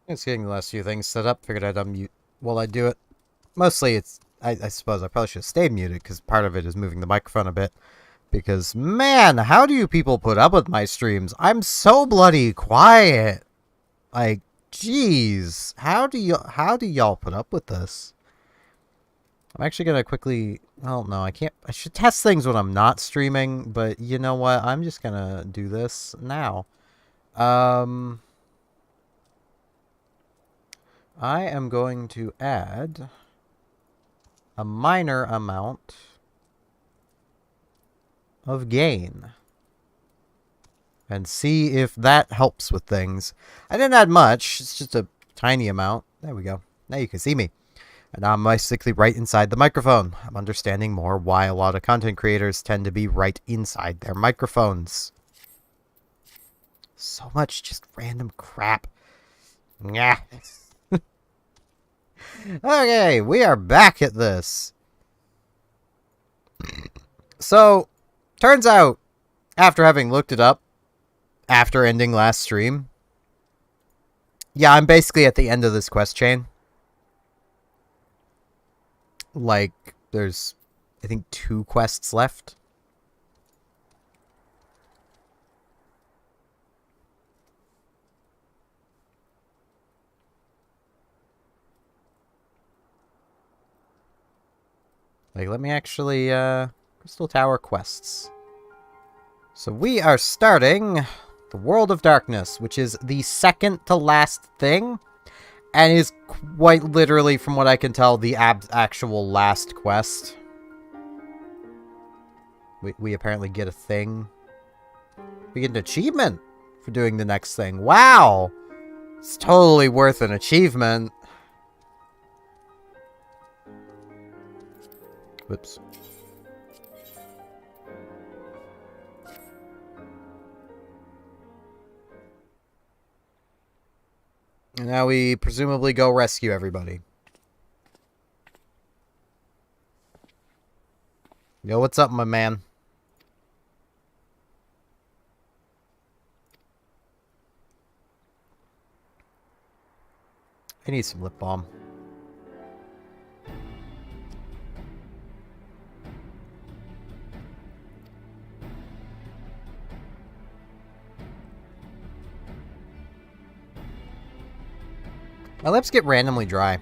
Just getting the last few things set up. Figured I'd unmute while I do it. Mostly it's, I suppose I probably should have stayed muted because part of it is moving the microphone a bit. Because, man, how do you people put up with my streams? I'm so bloody quiet. Like, jeez. How do y'all put up with this? I'm actually gonna quickly, well, no, I can't, I should test things when I'm not streaming, but you know what? I'm just gonna do this now. I am going to add a minor amount of gain and see if that helps with things. I didn't add much. It's just a tiny amount. There we go. Now you can see me. And now I'm basically right inside the microphone. I'm understanding more why a lot of content creators tend to be right inside their microphones. So much just random crap. Yeah. Okay, we are back at this. So, turns out, after having looked it up, after ending last stream, yeah, I'm basically at the end of this quest chain. Like, there's, I think, 2 quests left. Like, let me actually, Crystal Tower quests. So we are starting the World of Darkness, which is the second to last thing, and is quite literally, from what I can tell, the actual last quest. We apparently get a thing. We get an achievement for doing the next thing. Wow! It's totally worth an achievement. Whoops. And now we presumably go rescue everybody. Yo, what's up, my man? I need some lip balm. My lips get randomly dry.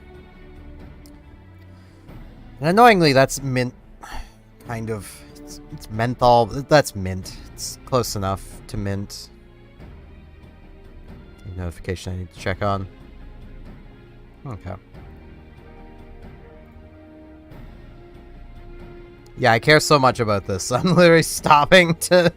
And annoyingly, that's mint. Kind of. It's menthol. That's mint. It's close enough to mint. Notification I need to check on. Okay. Yeah, I care so much about this. I'm literally stopping to...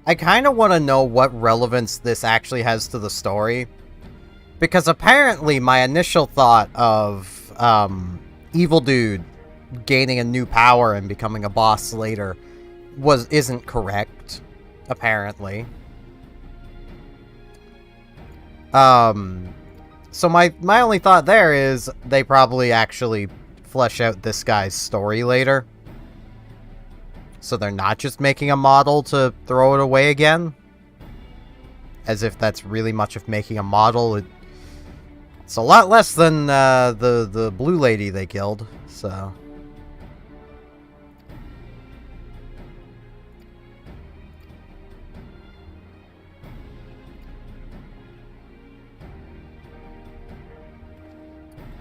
I kind of want to know what relevance this actually has to the story. Because apparently my initial thought of Evil Dude gaining a new power and becoming a boss later isn't correct. Apparently. So my only thought there is they probably actually flesh out this guy's story later. So they're not just making a model to throw it away again. As if that's really much of making a model. It's a lot less than the blue lady they killed, so...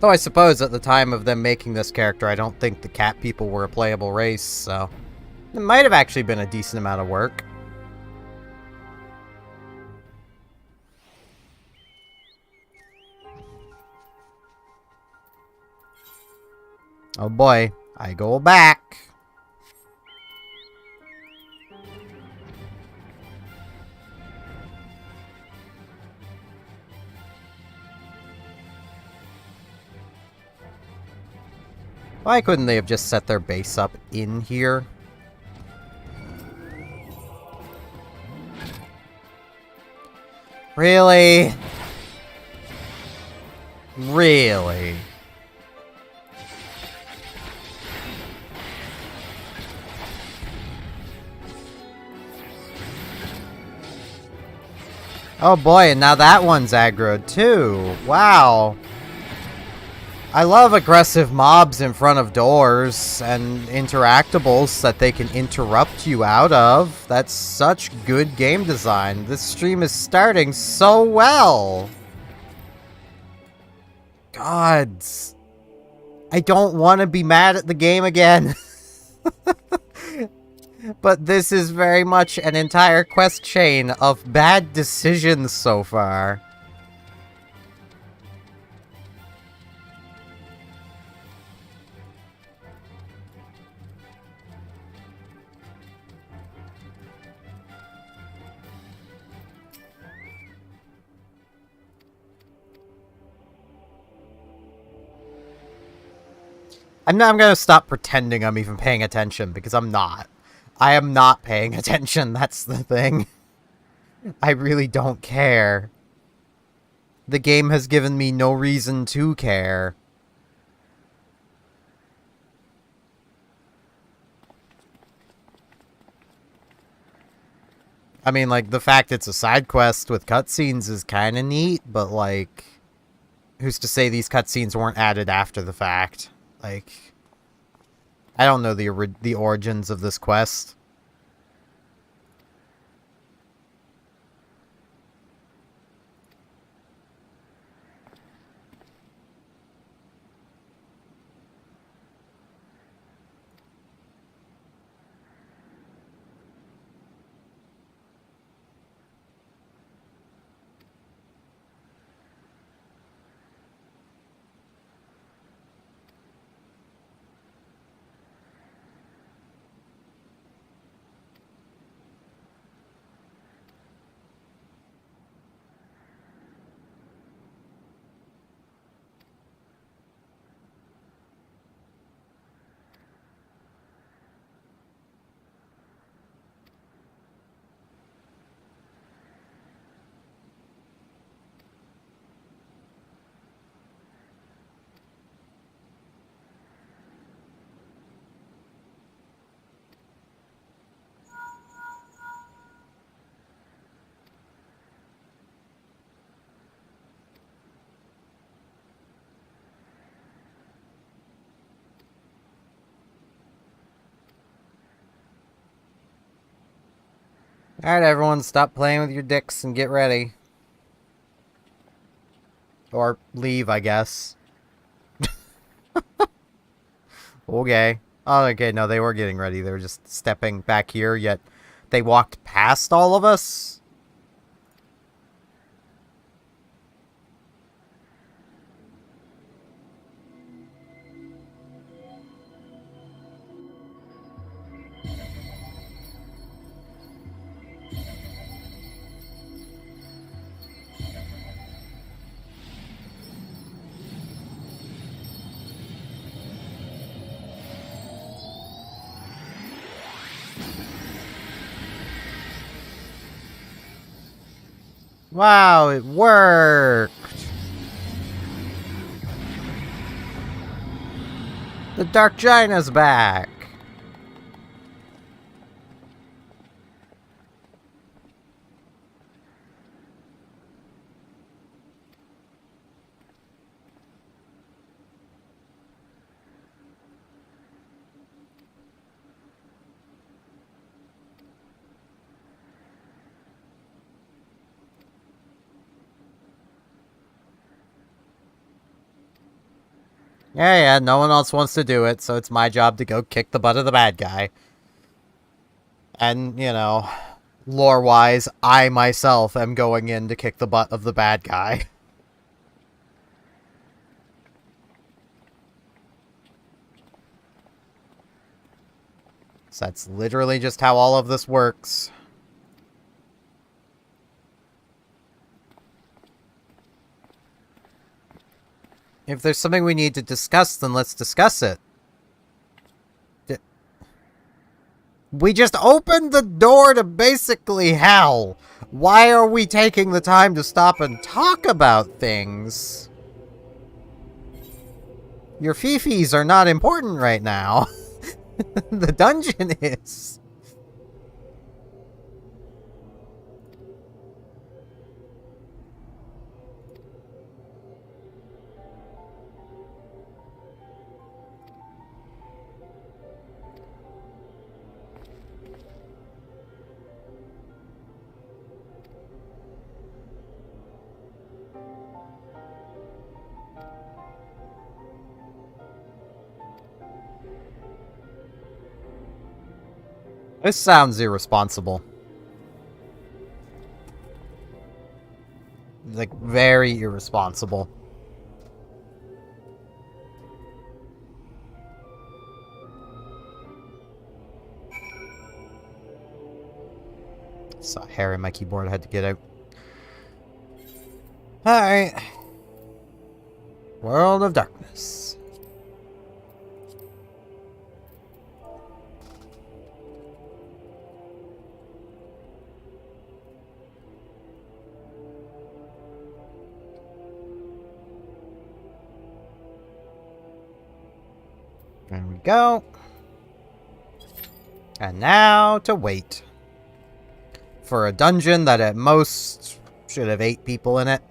Though I suppose at the time of them making this character, I don't think the cat people were a playable race, so... It might have actually been a decent amount of work. Oh boy, I go back. Why couldn't they have just set their base up in here? Really? Really? Oh boy, and now that one's aggroed too. Wow. I love aggressive mobs in front of doors and interactables that they can interrupt you out of. That's such good game design. This stream is starting so well. Gods. I don't want to be mad at the game again. But this is very much an entire quest chain of bad decisions so far. I'm gonna stop pretending I'm even paying attention, because I'm not. I am not paying attention, that's the thing. I really don't care. The game has given me no reason to care. I mean, like, the fact it's a side quest with cutscenes is kind of neat, but, like, who's to say these cutscenes weren't added after the fact? Like, I don't know the origins of this quest. Alright, everyone, stop playing with your dicks and get ready. Or leave, I guess. Okay. Oh, okay, no, they were getting ready. They were just stepping back here, yet they walked past all of us? Wow, it worked! The Dark Giant is back! Yeah, no one else wants to do it, so it's my job to go kick the butt of the bad guy. And, you know, lore-wise, I myself am going in to kick the butt of the bad guy. So that's literally just how all of this works. If there's something we need to discuss, then let's discuss it. We just opened the door to basically hell. Why are we taking the time to stop and talk about things? Your fifis are not important right now. The dungeon is. This sounds irresponsible. Like, very irresponsible. Saw hair in my keyboard, I had to get out. Alright. World of Darkness. There we go. And now to wait. For a dungeon that at most should have 8 people in it.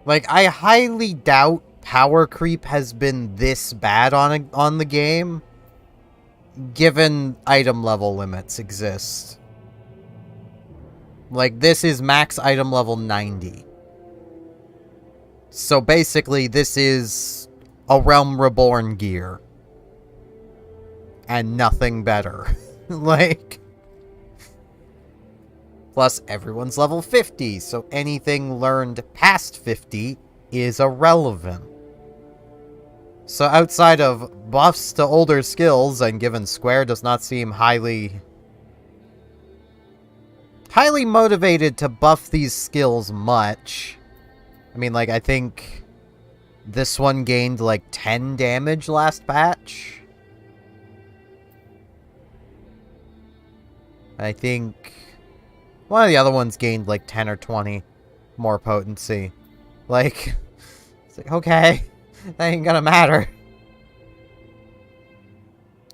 Like, I highly doubt power creep has been this bad on the game, given item level limits exist. Like, this is max item level 90. So basically, this is a Realm Reborn gear. And nothing better. Like... Plus, everyone's level 50, so anything learned past 50 is irrelevant. So outside of buffs to older skills, and given Square does not seem highly motivated to buff these skills much. I mean, like, I think this one gained, like, 10 damage last patch. I think one of the other ones gained, like, 10 or 20 more potency. Like, it's like, okay, that ain't gonna matter.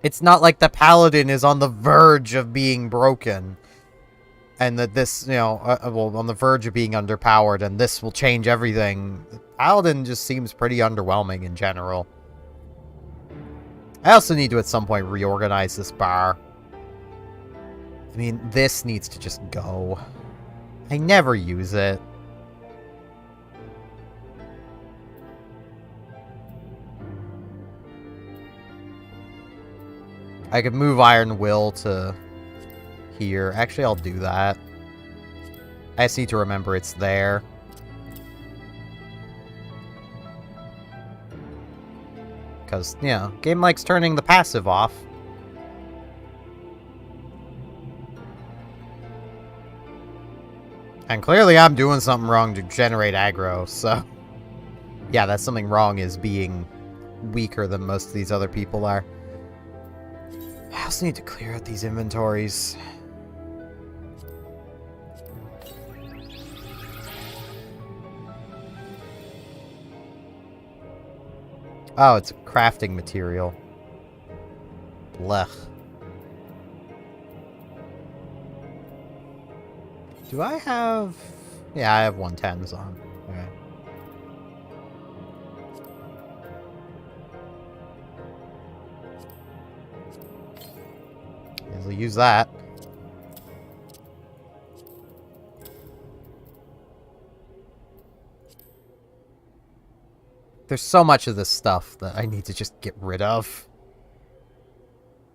It's not like the Paladin is on the verge of being broken. And that this, you know, well, on the verge of being underpowered, and this will change everything. Paladin just seems pretty underwhelming in general. I also need to, at some point, reorganize this bar. I mean, this needs to just go. I never use it. I could move Iron Will to here. Actually, I'll do that. I just need to remember it's there. Because, you know, game likes turning the passive off. And clearly I'm doing something wrong to generate aggro, so... Yeah, that's something wrong, is being weaker than most of these other people are. I also need to clear out these inventories. Oh, it's a crafting material. Blech. Do I have... Yeah, I have 110s on. Okay. I'll use that. There's so much of this stuff that I need to just get rid of.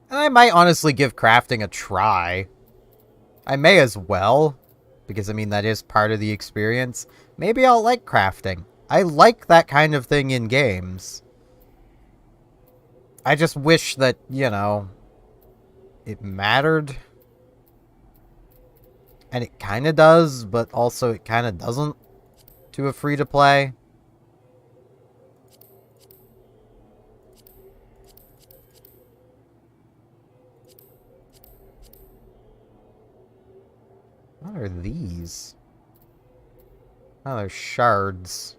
And I might honestly give crafting a try. I may as well. Because, I mean, that is part of the experience. Maybe I'll like crafting. I like that kind of thing in games. I just wish that, you know, it mattered. And it kind of does, but also it kind of doesn't to a free-to-play. What are these? Oh, they're shards.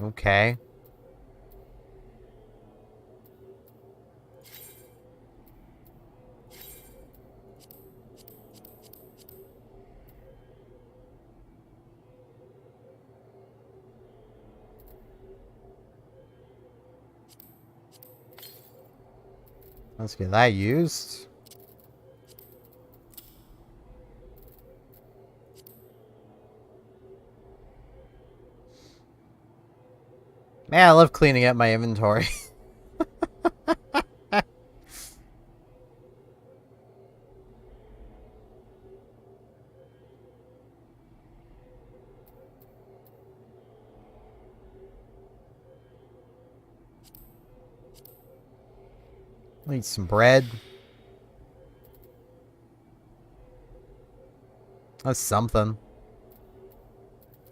Okay. Let's get that used. Man, I love cleaning up my inventory. Need some bread. That's something.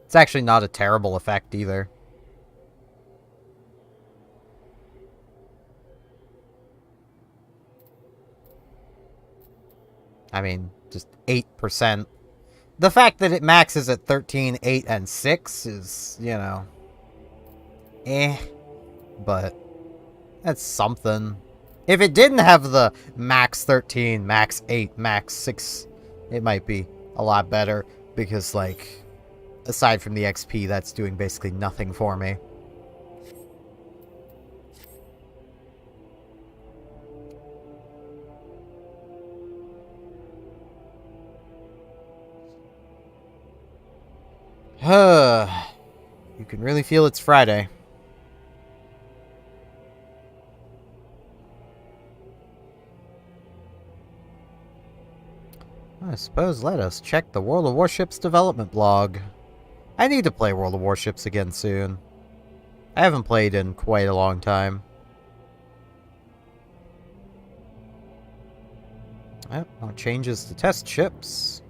It's actually not a terrible effect either. I mean, just 8%. The fact that it maxes at 13, 8, and 6 is, you know, but that's something. If it didn't have the max 13, max 8, max 6, it might be a lot better because, like, aside from the XP, that's doing basically nothing for me. You can really feel it's Friday. I suppose let us check the World of Warships development blog. I need to play World of Warships again soon. I haven't played in quite a long time. Oh, no changes to test ships.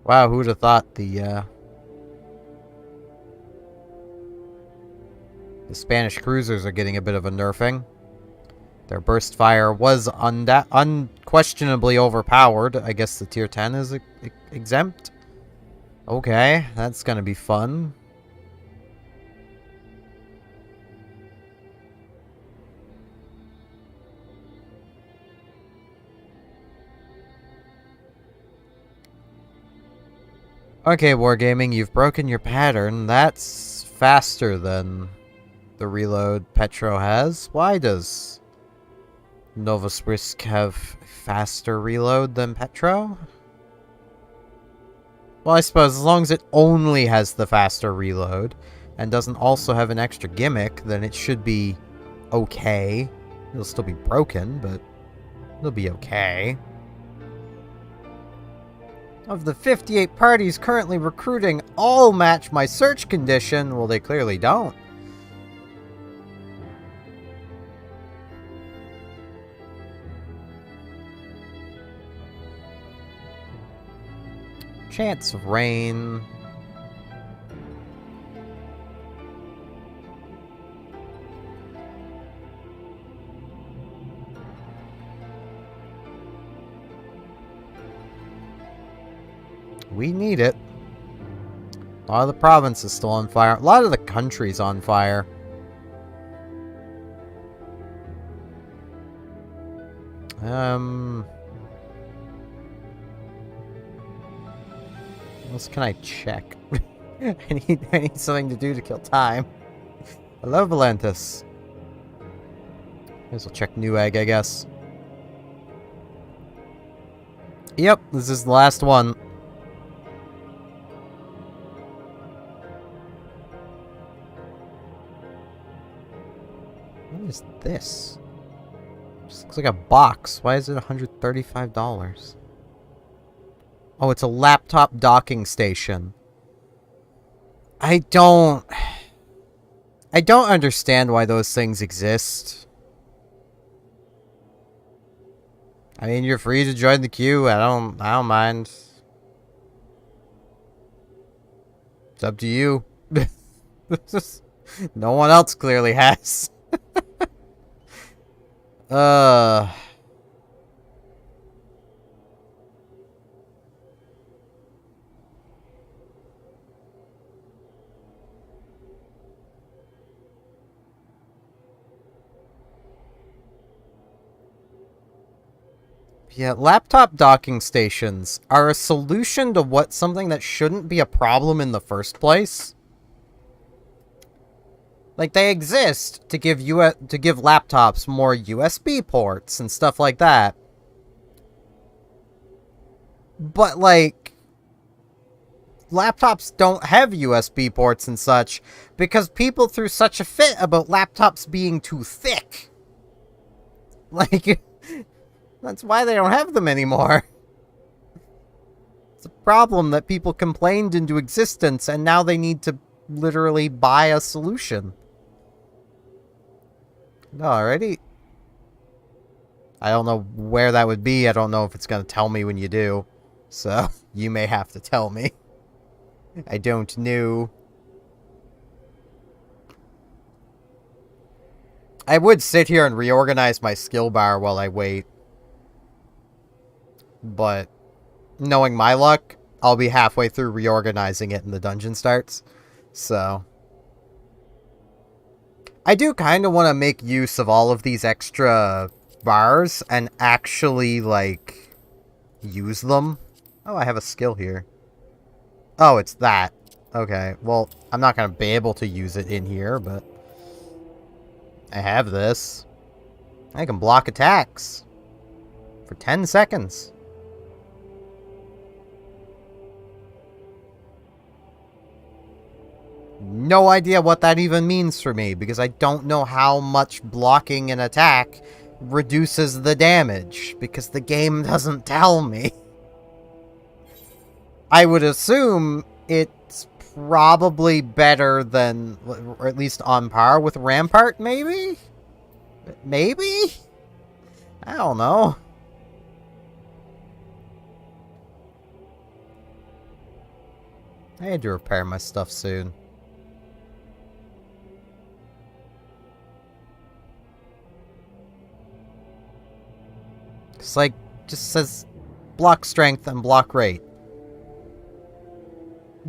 Wow, who would have thought the Spanish cruisers are getting a bit of a nerfing. Their burst fire was unquestionably overpowered. I guess the tier 10 is exempt. Okay, that's gonna be fun. Okay, Wargaming, you've broken your pattern. That's faster than the reload Petro has. Why does Novosibirsk have faster reload than Petro? Well, I suppose as long as it only has the faster reload and doesn't also have an extra gimmick, then it should be okay. It'll still be broken, but it'll be okay. Of the 58 parties currently recruiting, all match my search condition. Well, they clearly don't. Chance of rain. We need it. A lot of the province is still on fire. A lot of the country's on fire. What else can I check? I need something to do to kill time. Hello, Valentis. Guess we'll check Newegg, I guess. Yep, this is the last one. What is this? Just looks like a box. Why is it $135? Oh, it's a laptop docking station. I don't understand why those things exist. I mean, you're free to join the queue. I don't mind. It's up to you. No one else clearly has. uh... Yeah, laptop docking stations are a solution to what something that shouldn't be a problem in the first place. Like, they exist to give laptops more USB ports and stuff like that. But, like, laptops don't have USB ports and such because people threw such a fit about laptops being too thick. Like, that's why they don't have them anymore. It's a problem that people complained into existence, and now they need to literally buy a solution. Alrighty. I don't know where that would be. I don't know if it's going to tell me when you do. So, you may have to tell me. I don't know. I would sit here and reorganize my skill bar while I wait. But, knowing my luck, I'll be halfway through reorganizing it and the dungeon starts. So, I do kind of want to make use of all of these extra bars and actually, like, use them. Oh, I have a skill here. Oh, it's that. Okay, well, I'm not going to be able to use it in here, but I have this. I can block attacks for 10 seconds. No idea what that even means for me, because I don't know how much blocking an attack reduces the damage, because the game doesn't tell me. I would assume it's probably better than, or at least on par with Rampart, maybe? Maybe? I don't know. I had to repair my stuff soon. It's like, just says block strength and block rate.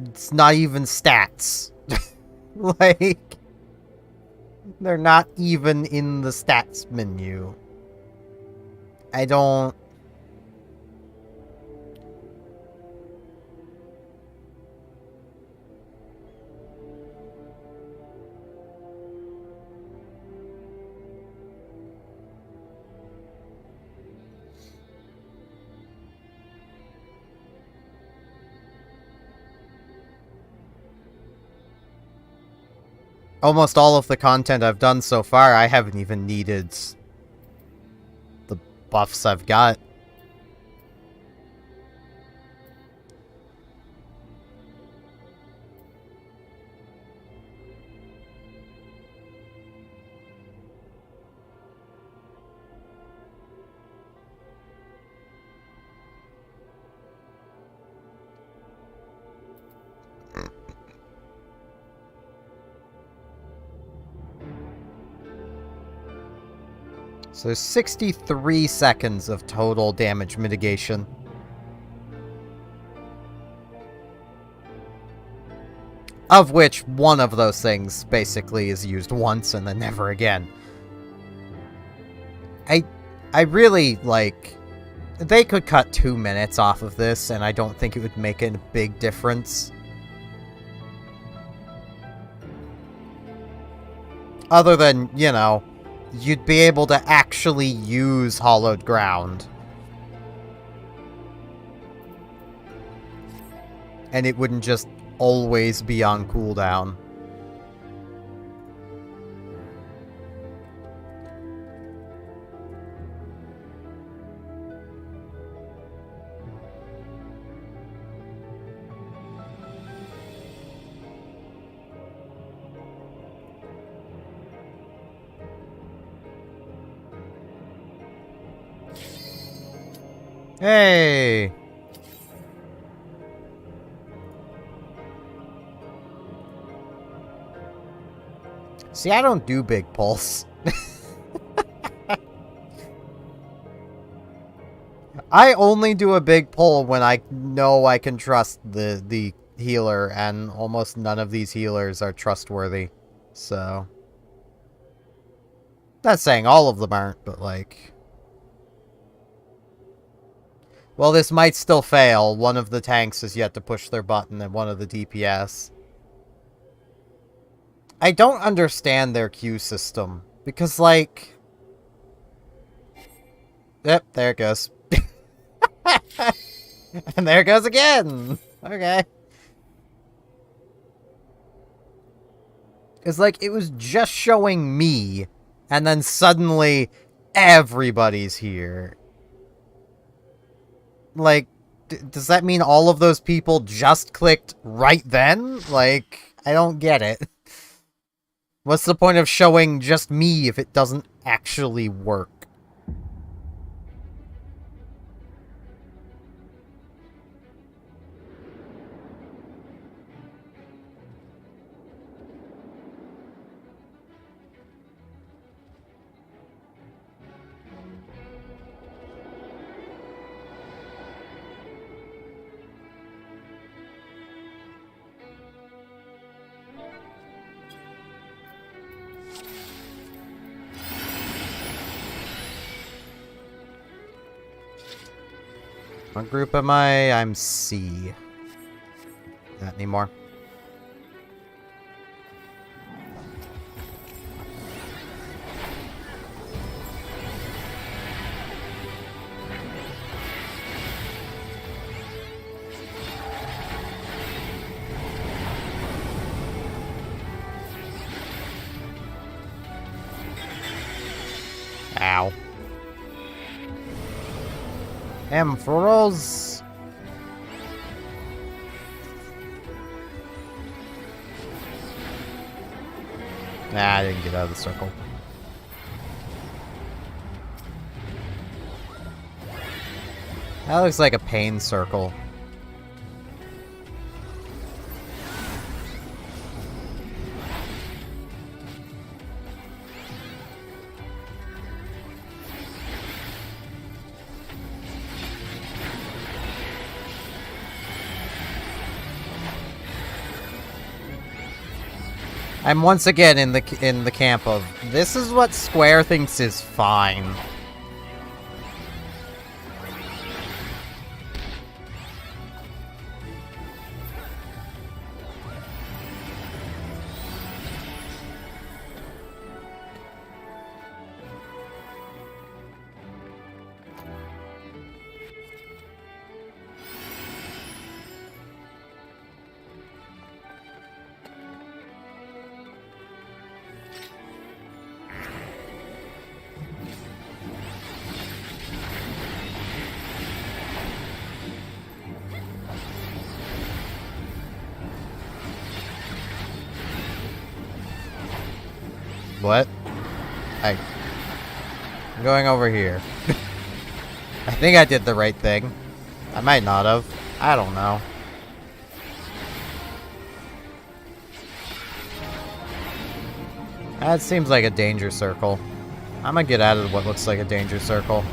It's not even stats. Like, they're not even in the stats menu. I don't... Almost all of the content I've done so far, I haven't even needed the buffs I've got. So there's 63 seconds of total damage mitigation. Of which one of those things basically is used once and then never again. I really, like... They could cut 2 minutes off of this, and I don't think it would make a big difference. Other than, you know, you'd be able to actually use Hallowed Ground. And it wouldn't just always be on cooldown. Hey! See, I don't do big pulse. I only do a big pull when I know I can trust the healer, and almost none of these healers are trustworthy. So, not saying all of them aren't, but like, well, this might still fail. One of the tanks has yet to push their button, and one of the DPS. I don't understand their queue system because, like, yep, there it goes. And there it goes again. Okay. It's like, it was just showing me, and then suddenly everybody's here. Like, does that mean all of those people just clicked right then? Like, I don't get it. What's the point of showing just me if it doesn't actually work? What group am I? I'm C. Not anymore. Ow. Ampharos. Nah, I didn't get out of the circle. That looks like a pain circle. I'm once again in the camp of, this is what Square thinks is fine. What? I'm going over here. I think I did the right thing. I might not have. I don't know. That seems like a danger circle. I'm gonna get out of what looks like a danger circle.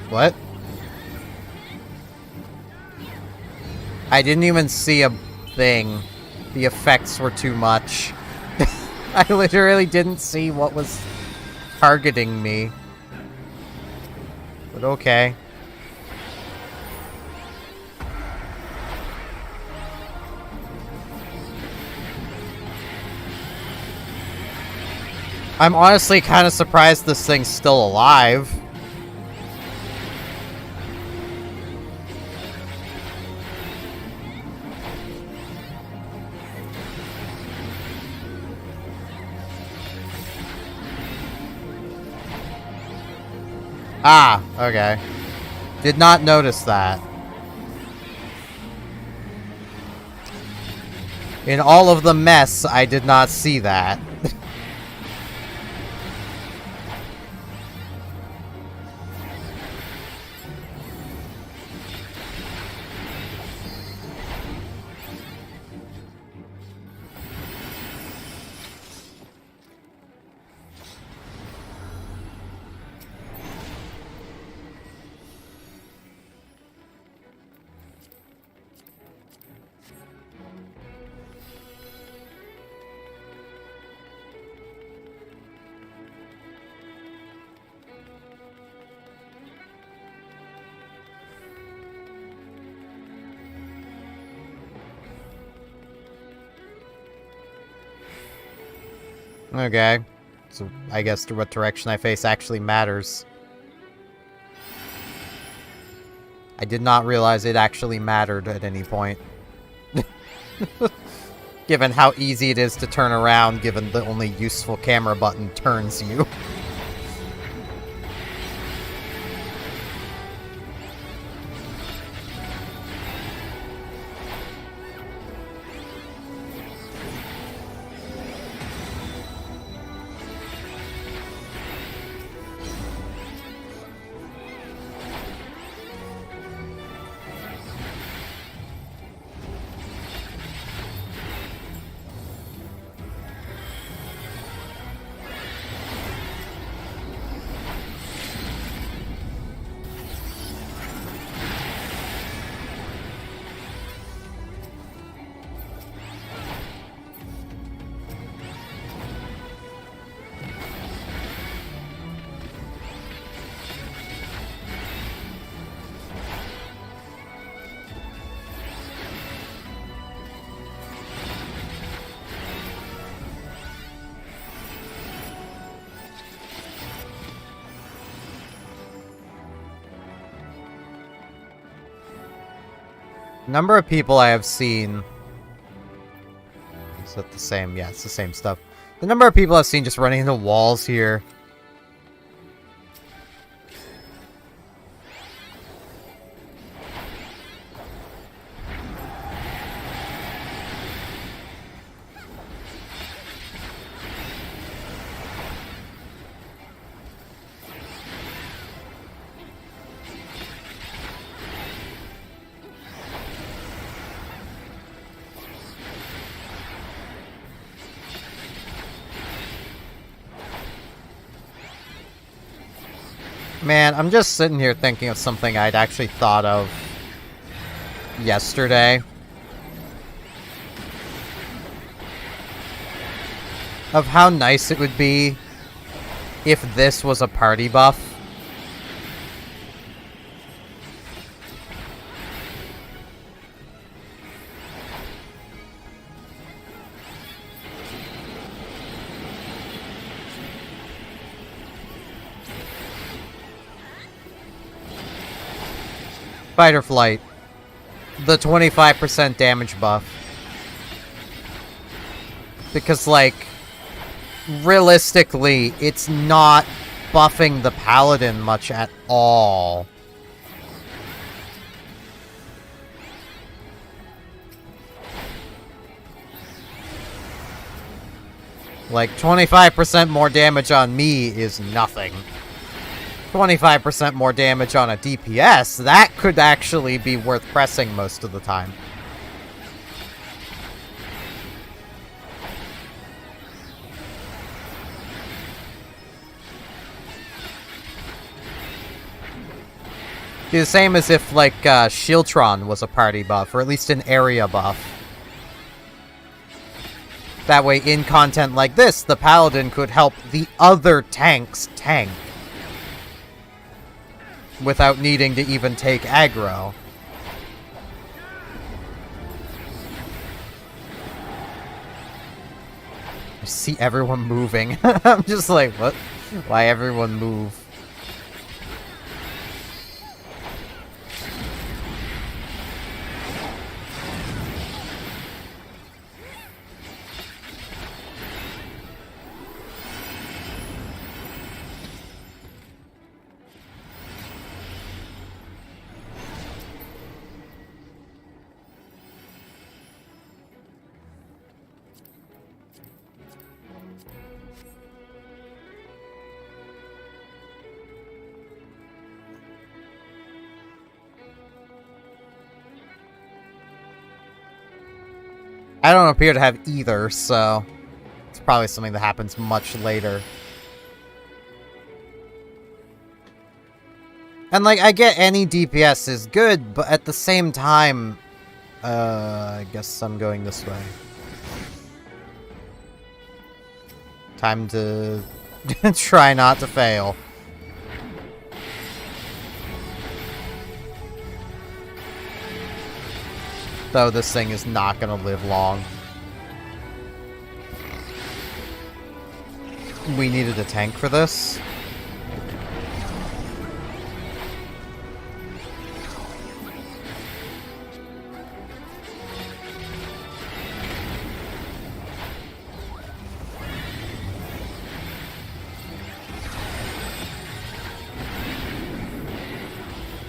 What? I didn't even see a thing. The effects were too much. I literally didn't see what was targeting me. But okay. I'm honestly kind of surprised this thing's still alive. Ah, okay. Did not notice that. In all of the mess, I did not see that. Okay. So, I guess what direction I face actually matters. I did not realize it actually mattered at any point. Given how easy it is to turn around, given the only useful camera button turns you. Number of people I have seen... Is that the same? Yeah, it's the same stuff. The number of people I've seen just running into walls here. Man, I'm just sitting here thinking of something I'd actually thought of yesterday. Of how nice it would be if this was a party buff. Fight or flight. The 25% damage buff. Because, like, realistically, it's not buffing the paladin much at all. Like, 25% more damage on me is nothing. 25% more damage on a DPS, that could actually be worth pressing most of the time. Be the same as if, like, Shieldtron was a party buff, or at least an area buff. That way, in content like this, the Paladin could help the other tanks tank. Without needing to even take aggro. I see everyone moving. I'm just like, what? Why everyone move? I don't appear to have either, so it's probably something that happens much later. And, like, I get any DPS is good, but at the same time, I guess I'm going this way. Time to try not to fail. Though this thing is not gonna live long. We needed a tank for this.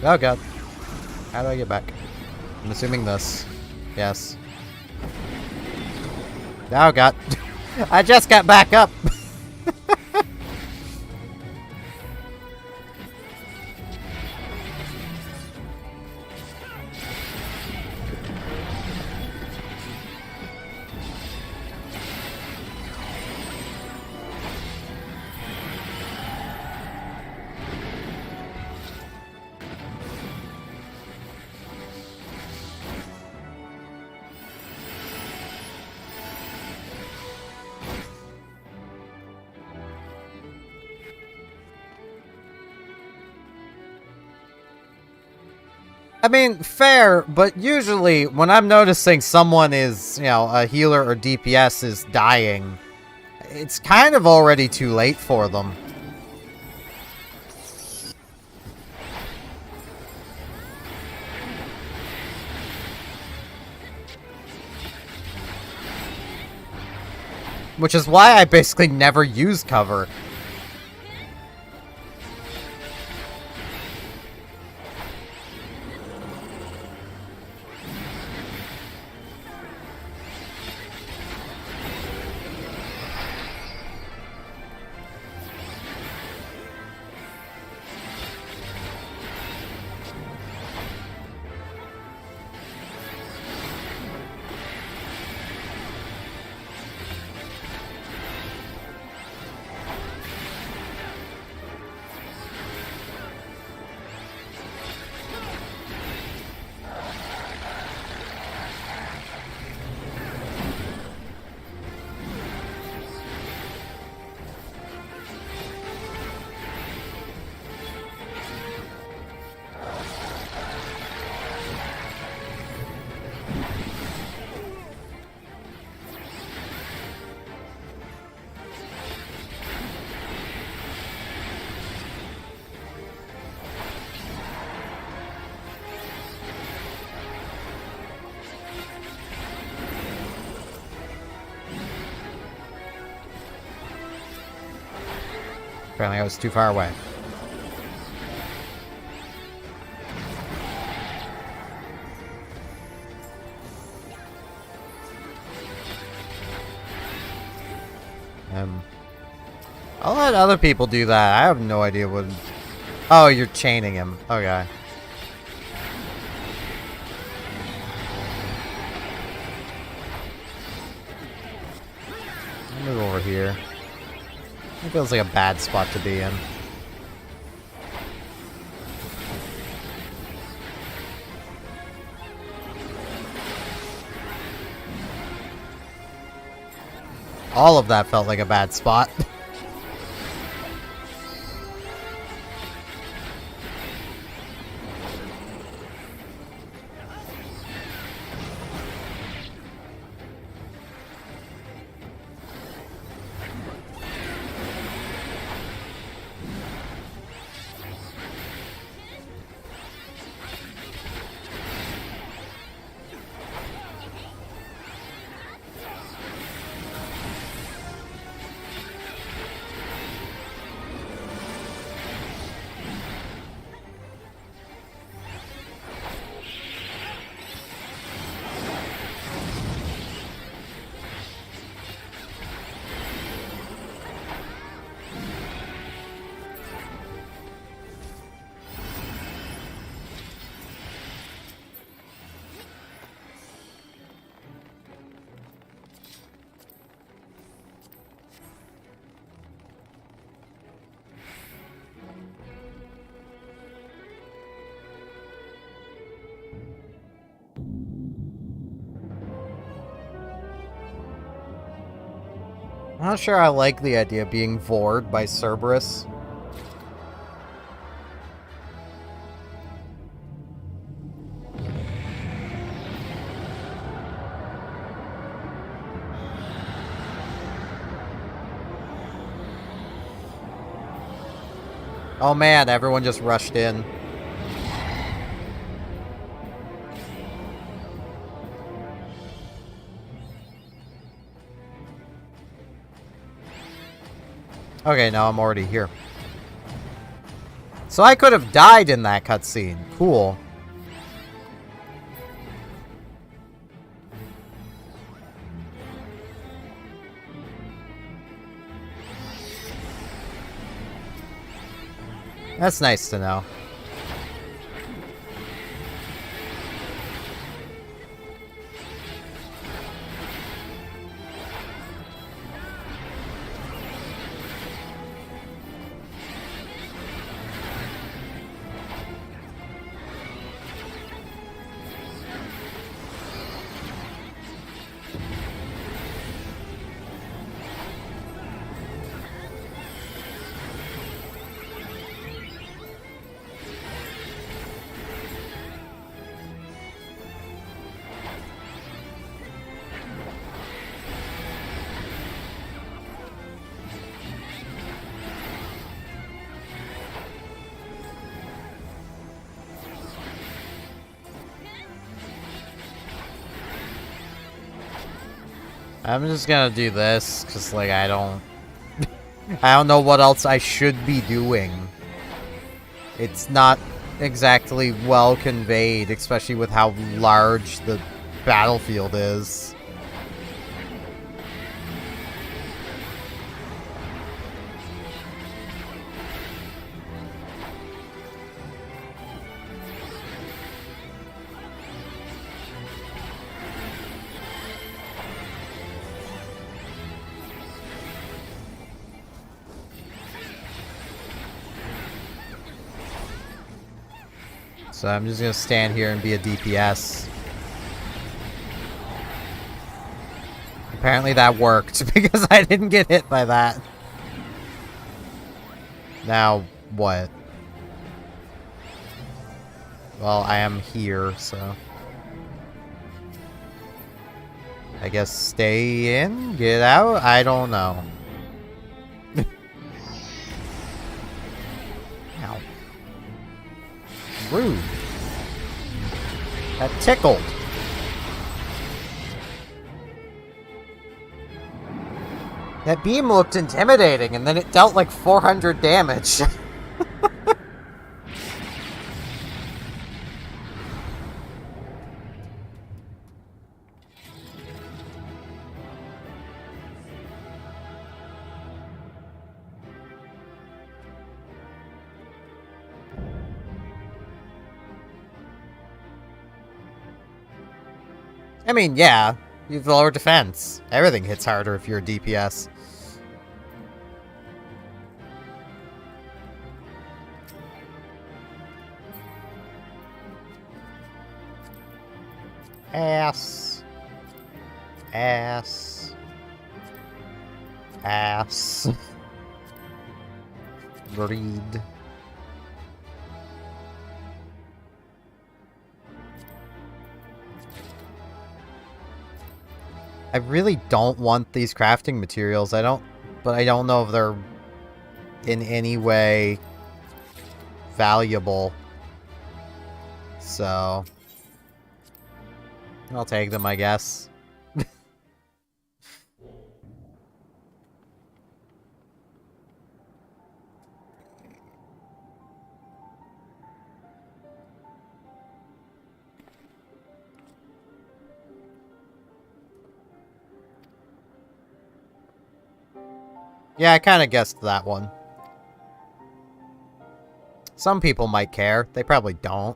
Oh god. How do I get back? I'm assuming this. Yes. Oh god. I just got back up! I mean, fair, but usually when I'm noticing someone is, you know, a healer or DPS is dying, it's kind of already too late for them. Which is why I basically never use cover. Apparently I was too far away. I'll let other people do that. I have no idea what... Oh, you're chaining him. Okay. I'll move over here. It feels like a bad spot to be in. All of that felt like a bad spot. I'm not sure I like the idea of being vored by Cerberus. Oh man, everyone just rushed in. Okay, now I'm already here. So I could have died in that cutscene. Cool. That's nice to know. I'm just gonna do this, because, like, I don't know what else I should be doing. It's not exactly well conveyed, especially with how large the battlefield is. So I'm just gonna stand here and be a DPS. Apparently that worked, because I didn't get hit by that. Now, what? Well, I am here, so... I guess stay in? Get out? I don't know. Ow. Rude. That tickled. That beam looked intimidating, and then it dealt like 400 damage. I mean, yeah, you have lower defense. Everything hits harder if you're a DPS. Ass. Ass. Ass. Breed. I really don't want these crafting materials. But I don't know if they're in any way valuable. So I'll take them, I guess. Yeah, I kind of guessed that one. Some people might care. They probably don't.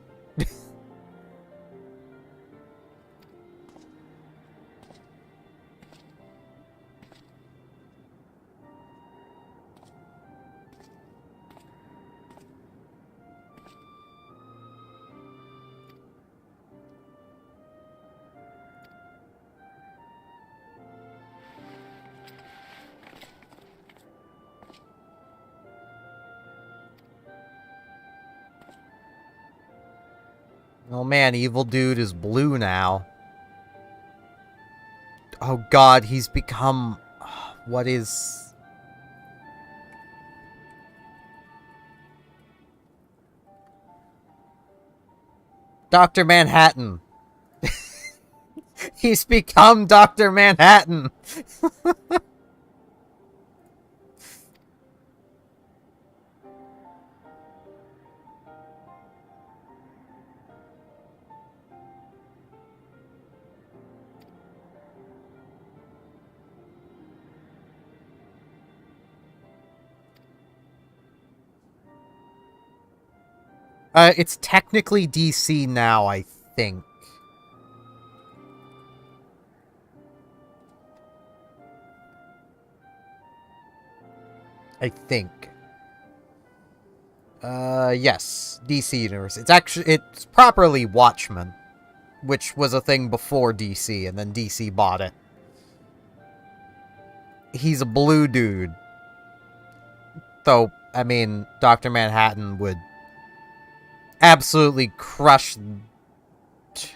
Oh man, evil dude is blue now. Oh god, he's become... What is... Dr. Manhattan. He's become Dr. Manhattan. It's technically DC now, I think. Yes. DC Universe. It's properly Watchmen, which was a thing before DC, and then DC bought it. He's a blue dude. Though, I mean, Dr. Manhattan would absolutely crush...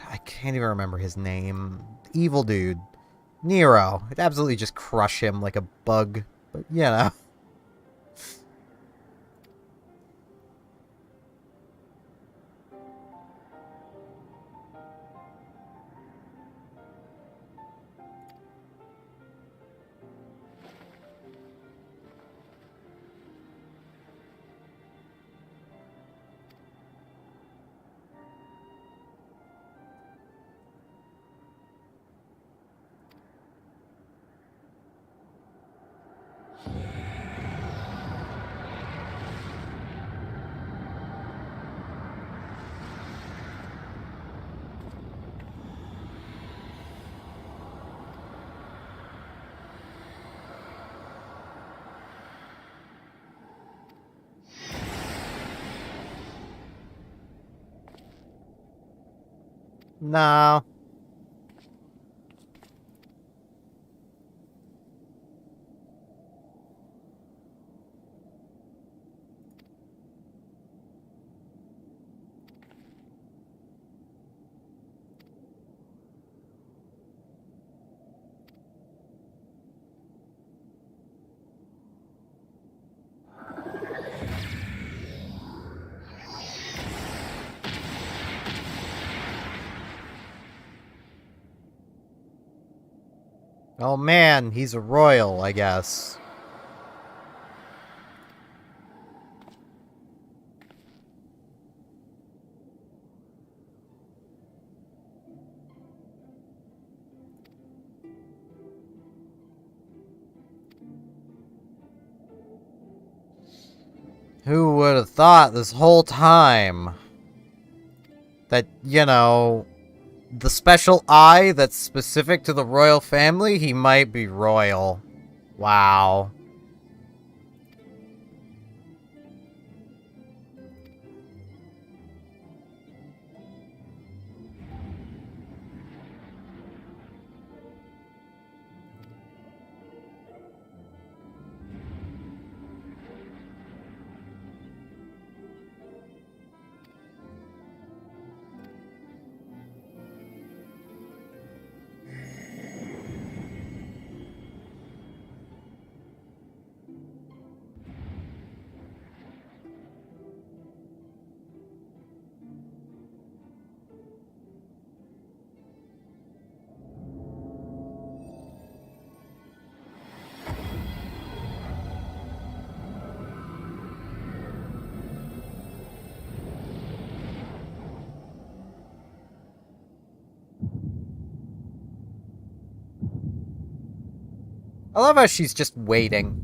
I can't even remember his name. Evil dude. Nero. It'd absolutely just crush him like a bug. But, you know. No. Oh man, he's a royal, I guess. Who would have thought this whole time that, you know, the special eye that's specific to the royal family, he might be royal. Wow. I love how she's just waiting.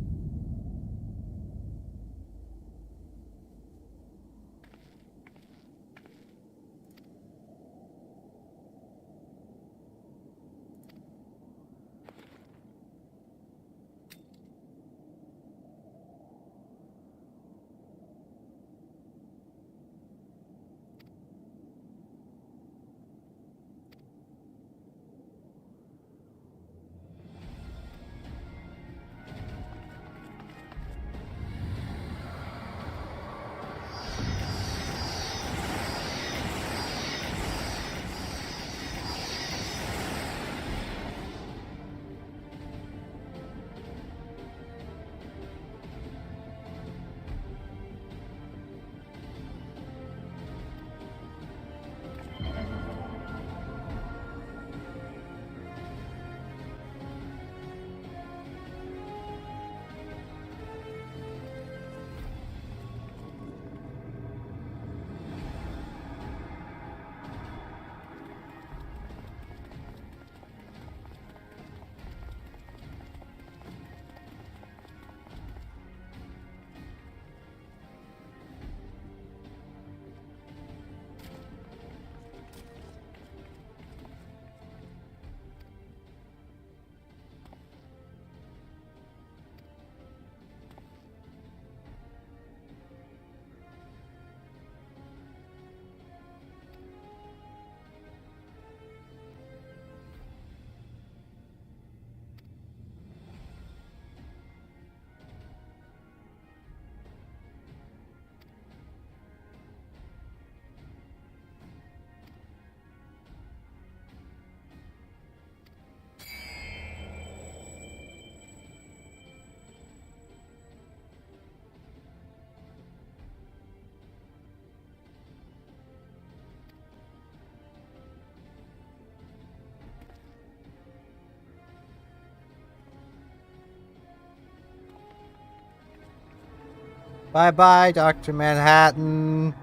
Bye-bye, Dr. Manhattan.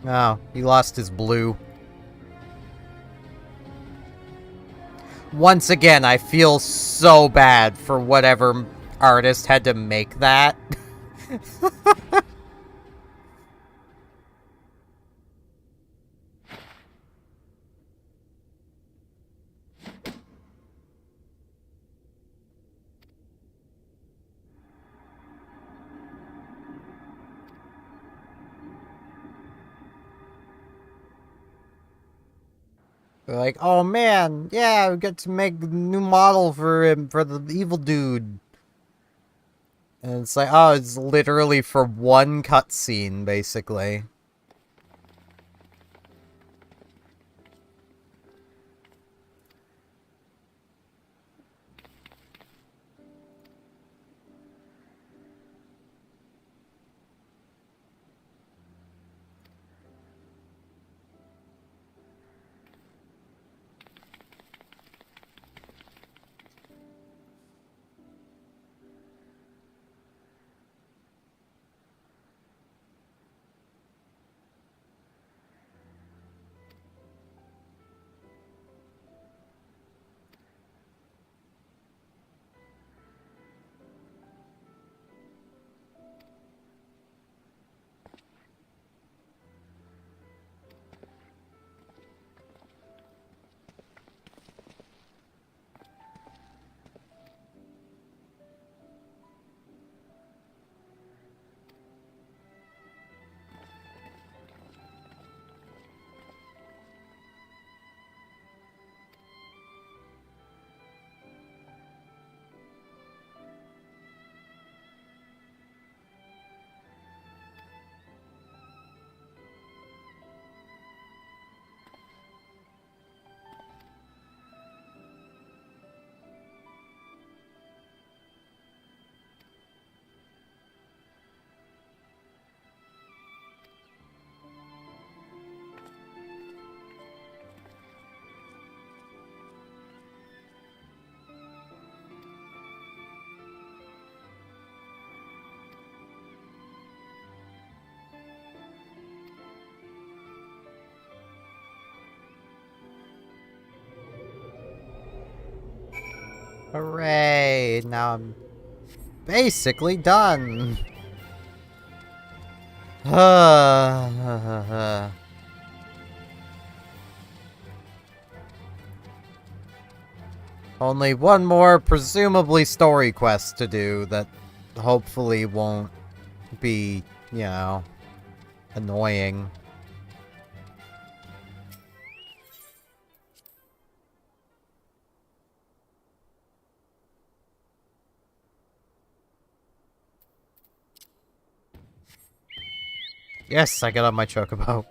Oh, he lost his blue. Once again, I feel so bad for whatever artist had to make that. They're like, oh man, yeah, we get to make a new model for him, for the evil dude. And it's like, oh, it's literally for one cutscene, basically. Hooray! Now I'm basically done. Only one more, presumably, story quest to do that hopefully won't be, you know, annoying. Yes, I got on my chocobo.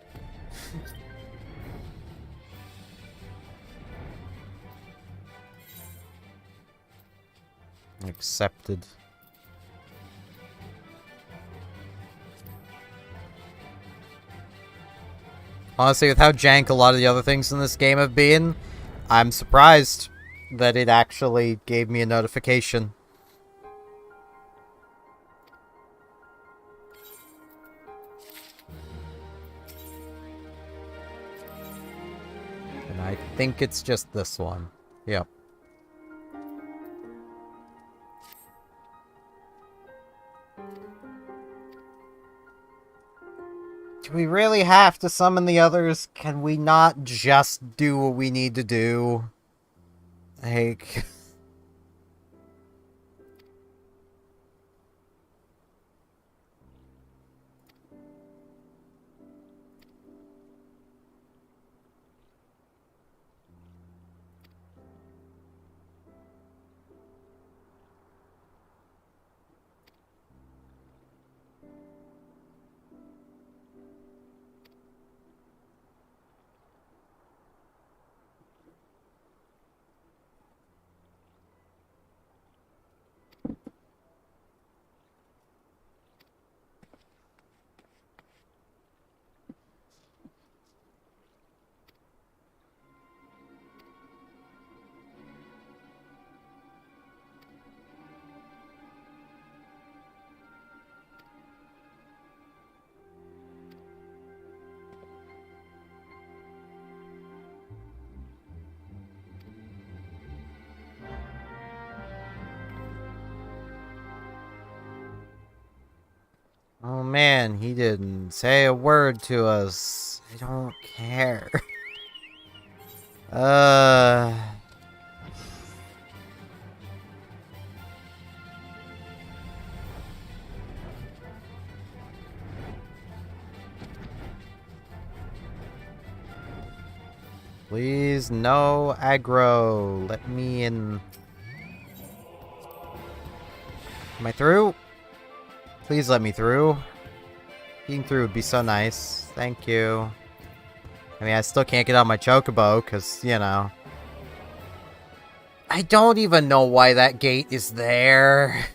Accepted. Honestly, with how jank a lot of the other things in this game have been, I'm surprised that it actually gave me a notification. And I think it's just this one. Yep. Do we really have to summon the others? Can we not just do what we need to do? Like... Oh man, he didn't say a word to us. I don't care. uh... Please, no aggro. Let me in. Am I through? Please let me through. Being through would be so nice. Thank you. I mean, I still can't get on my chocobo, because, you know. I don't even know why that gate is there.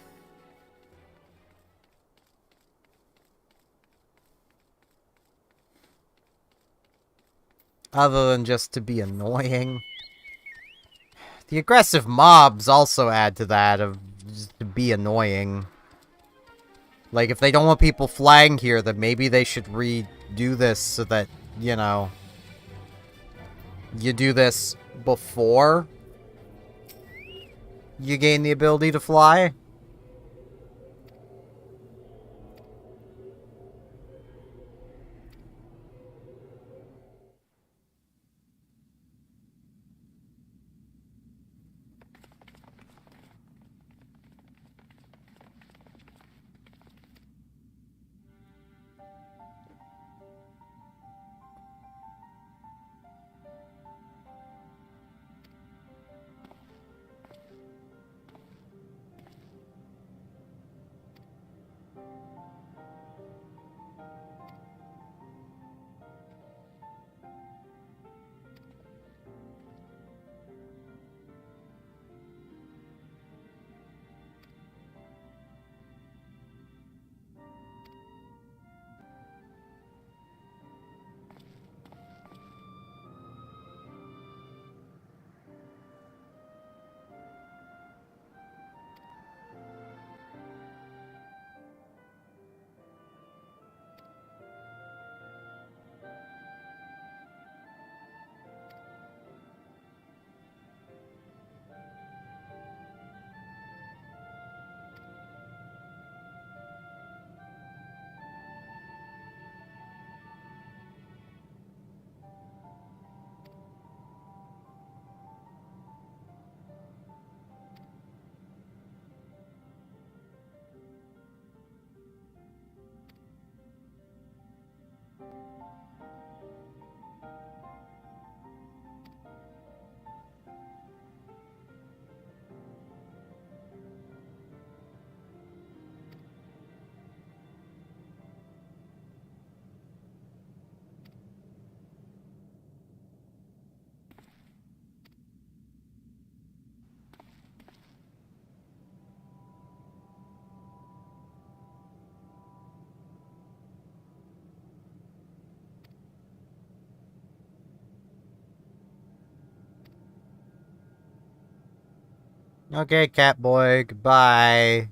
Other than just to be annoying. The aggressive mobs also add to that of just to be annoying. Like, if they don't want people flying here, then maybe they should redo this so that, you know, you do this before you gain the ability to fly. Okay, Catboy, goodbye.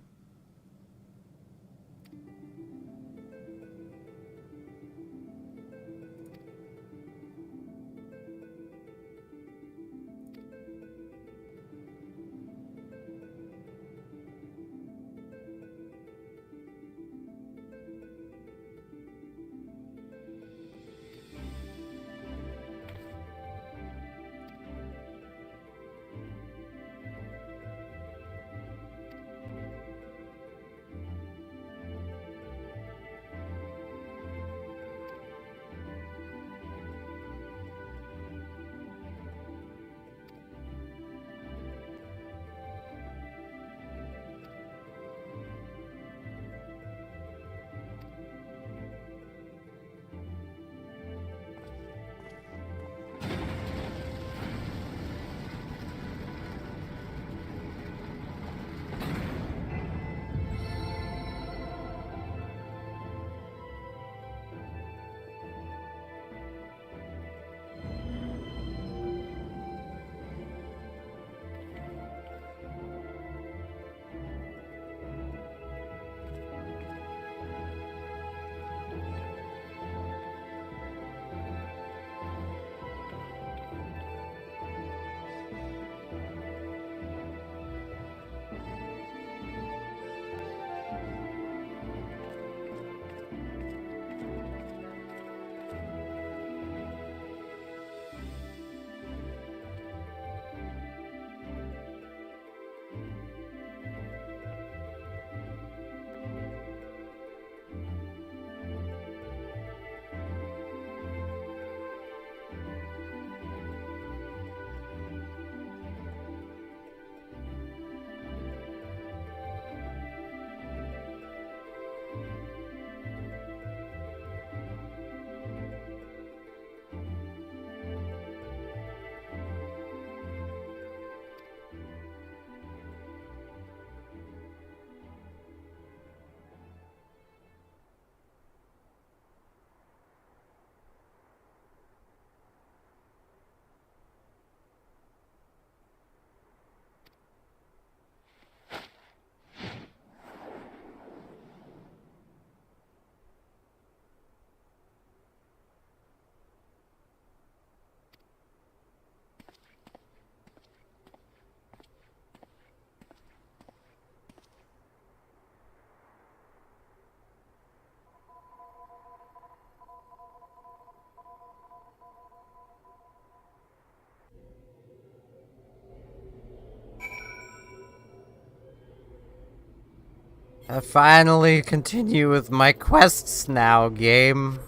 I finally continue with my quests now, game.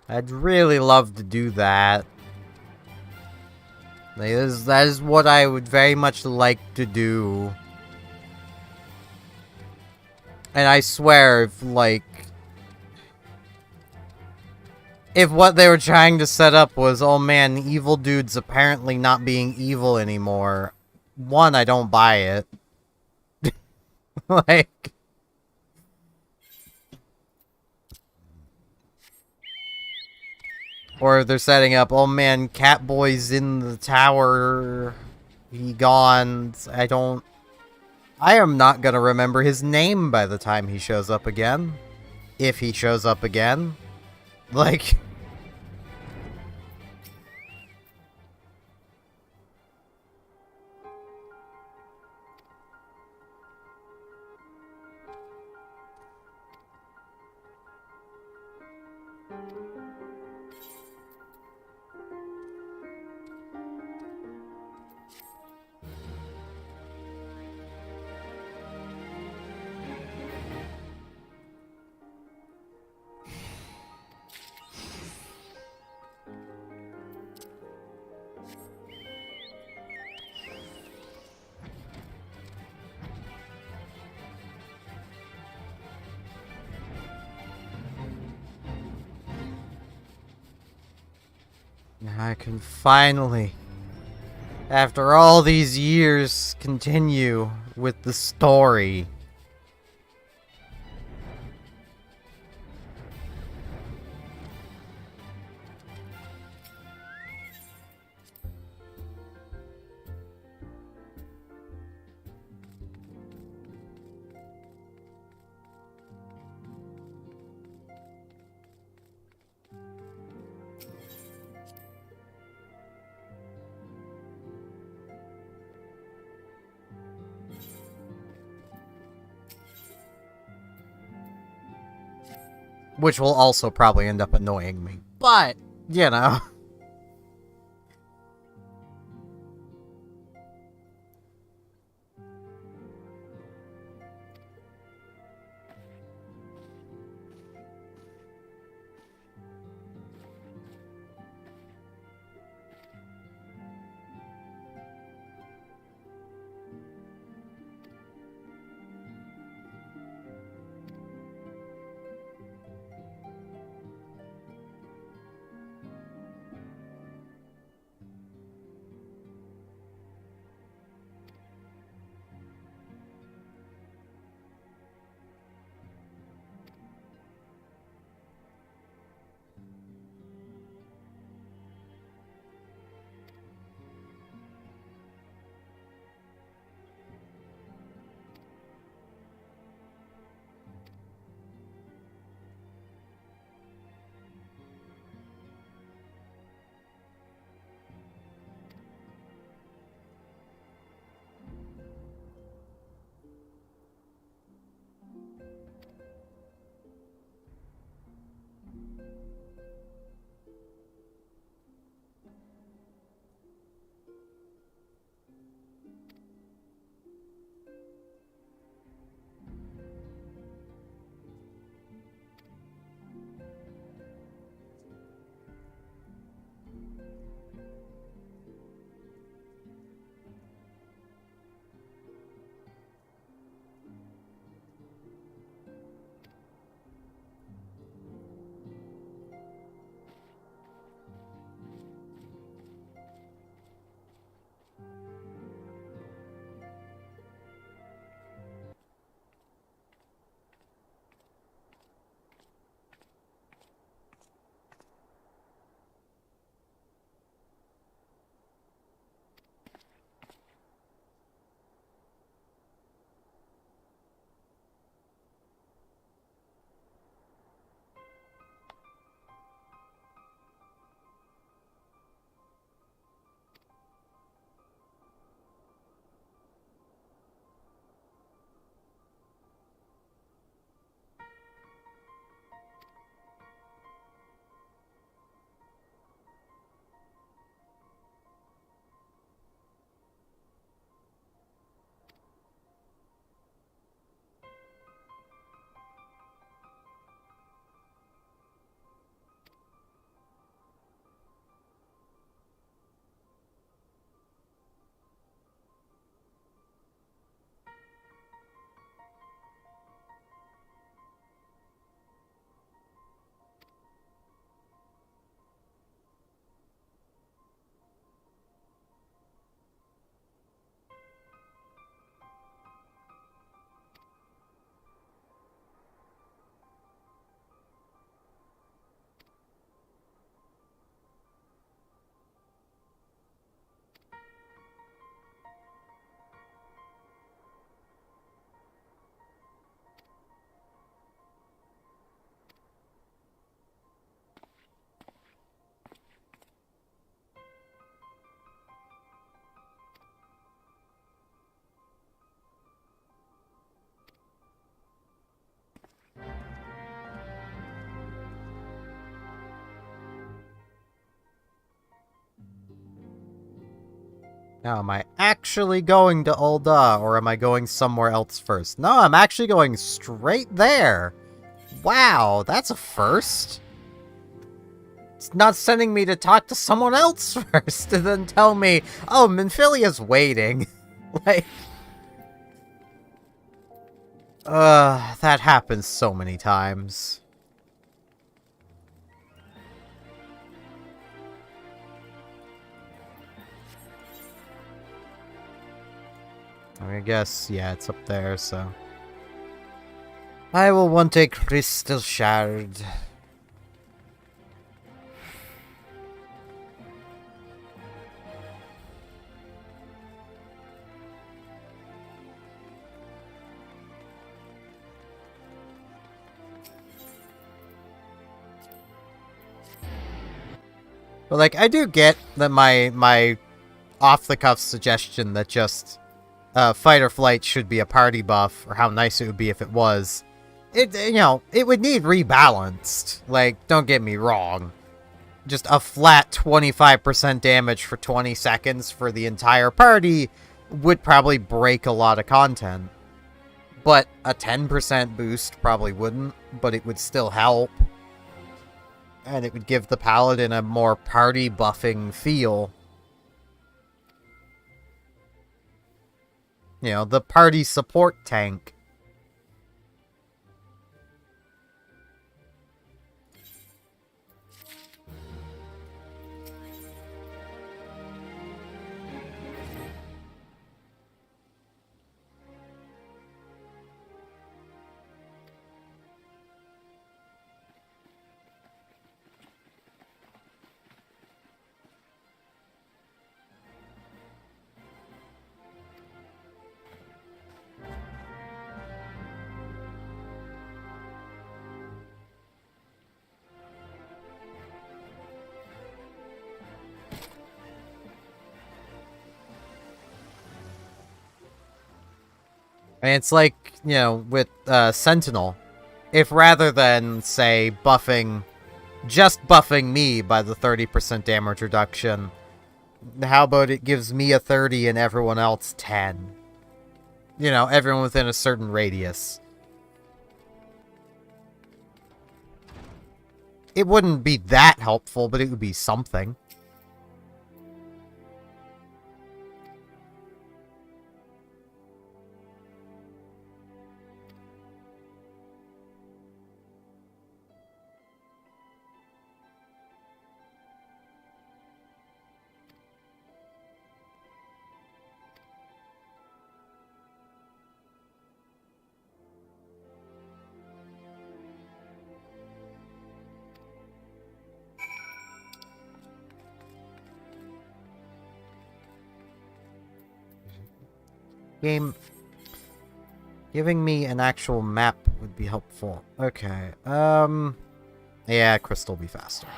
I'd really love to do that. Like, that is what I would very much like to do. And I swear, if, like... if what they were trying to set up was, oh man, evil dudes apparently not being evil anymore, one, I don't buy it. Like... or they're setting up, oh man, Catboy's in the tower. He gone. I am not gonna remember his name by the time he shows up again. If he shows up again. Like... I can finally, after all these years, continue with the story. Which will also probably end up annoying me. But, you know. Now, am I actually going to Ul'dah, or am I going somewhere else first? No, I'm actually going straight there. Wow, that's a first. It's not sending me to talk to someone else first and then tell me, oh, Minfilia's waiting. Like... that happens so many times. I guess, yeah, it's up there, so... I will want a crystal shard. But, like, I do get that my off-the-cuff suggestion that just fight or flight should be a party buff, or how nice it would be if it was. You know, it would need rebalanced. Like, don't get me wrong. Just a flat 25% damage for 20 seconds for the entire party would probably break a lot of content. But a 10% boost probably wouldn't, but it would still help. And it would give the paladin a more party buffing feel. You know, the party support tank. And it's like, you know, with Sentinel, if rather than, say, just buffing me by the 30% damage reduction, how about it gives me a 30 and everyone else 10? You know, everyone within a certain radius. It wouldn't be that helpful, but it would be something. Game, giving me an actual map would be helpful. Okay, yeah, Crystal will be faster.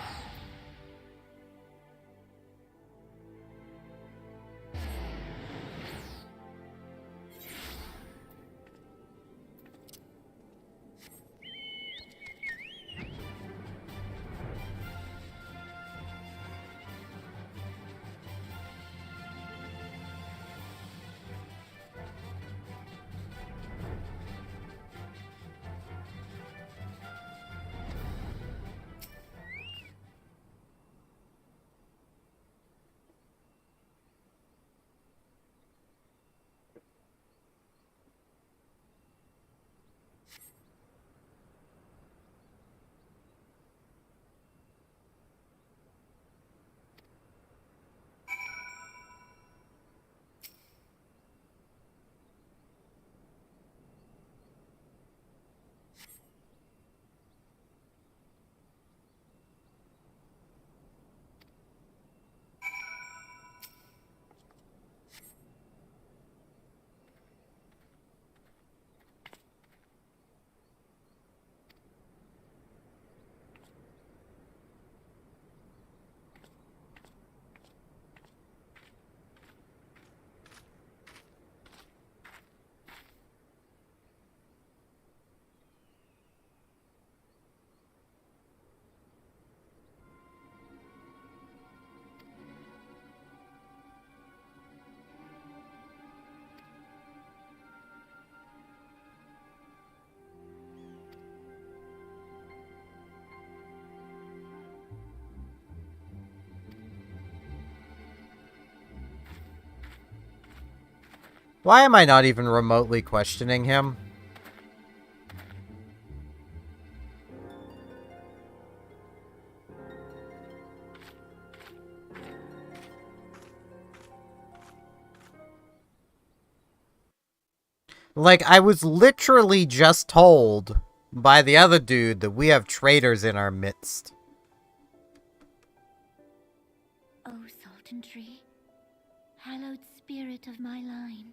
Why am I not even remotely questioning him? Like, I was literally just told by the other dude that we have traitors in our midst. O Sultan Tree, hallowed spirit of my line.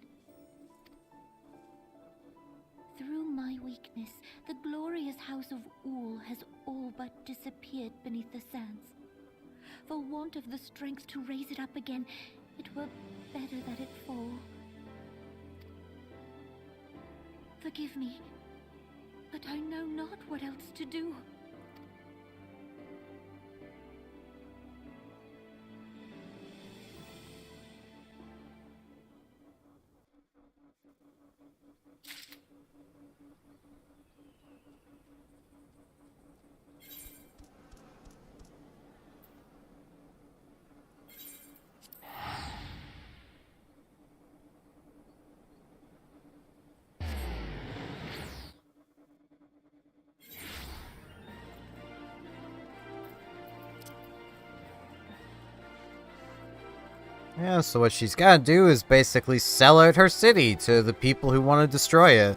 Through my weakness, the glorious house of Ul has all but disappeared beneath the sands. For want of the strength to raise it up again, it were better that it fall. Forgive me, but I know not what else to do. Yeah, so what she's gotta do is basically sell out her city to the people who want to destroy it.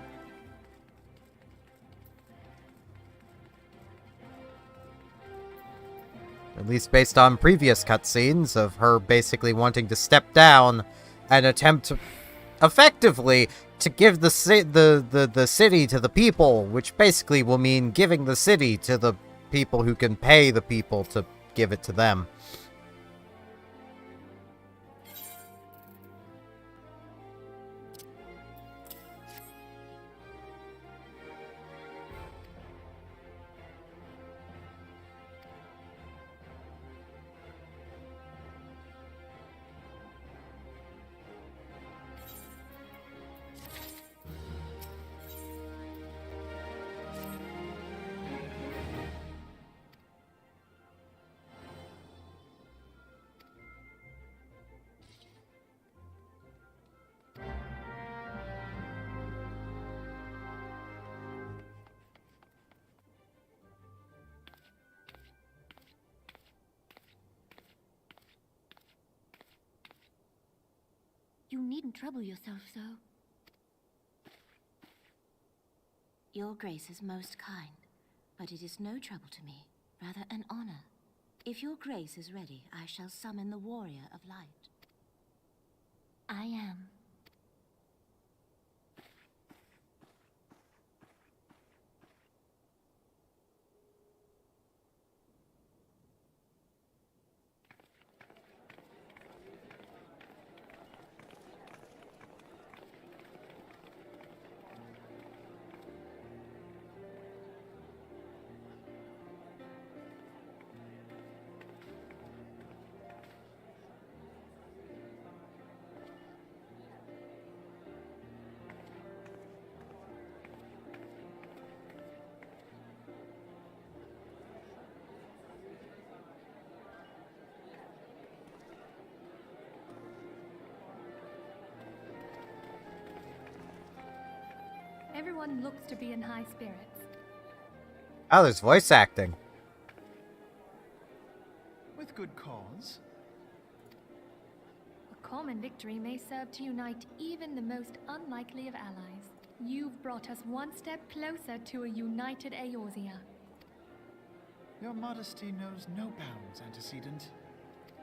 At least based on previous cutscenes of her basically wanting to step down and attempt to, effectively, to give the city to the people, which basically will mean giving the city to the people who can pay the people to give it to them. You needn't trouble yourself so. Your grace is most kind, but it is no trouble to me, rather an honor. If your grace is ready, I shall summon the warrior of light. I am. Everyone looks to be in high spirits. Oh, there's voice acting. With good cause. A common victory may serve to unite even the most unlikely of allies. You've brought us one step closer to a united Eorzea. Your modesty knows no bounds, Antecedent.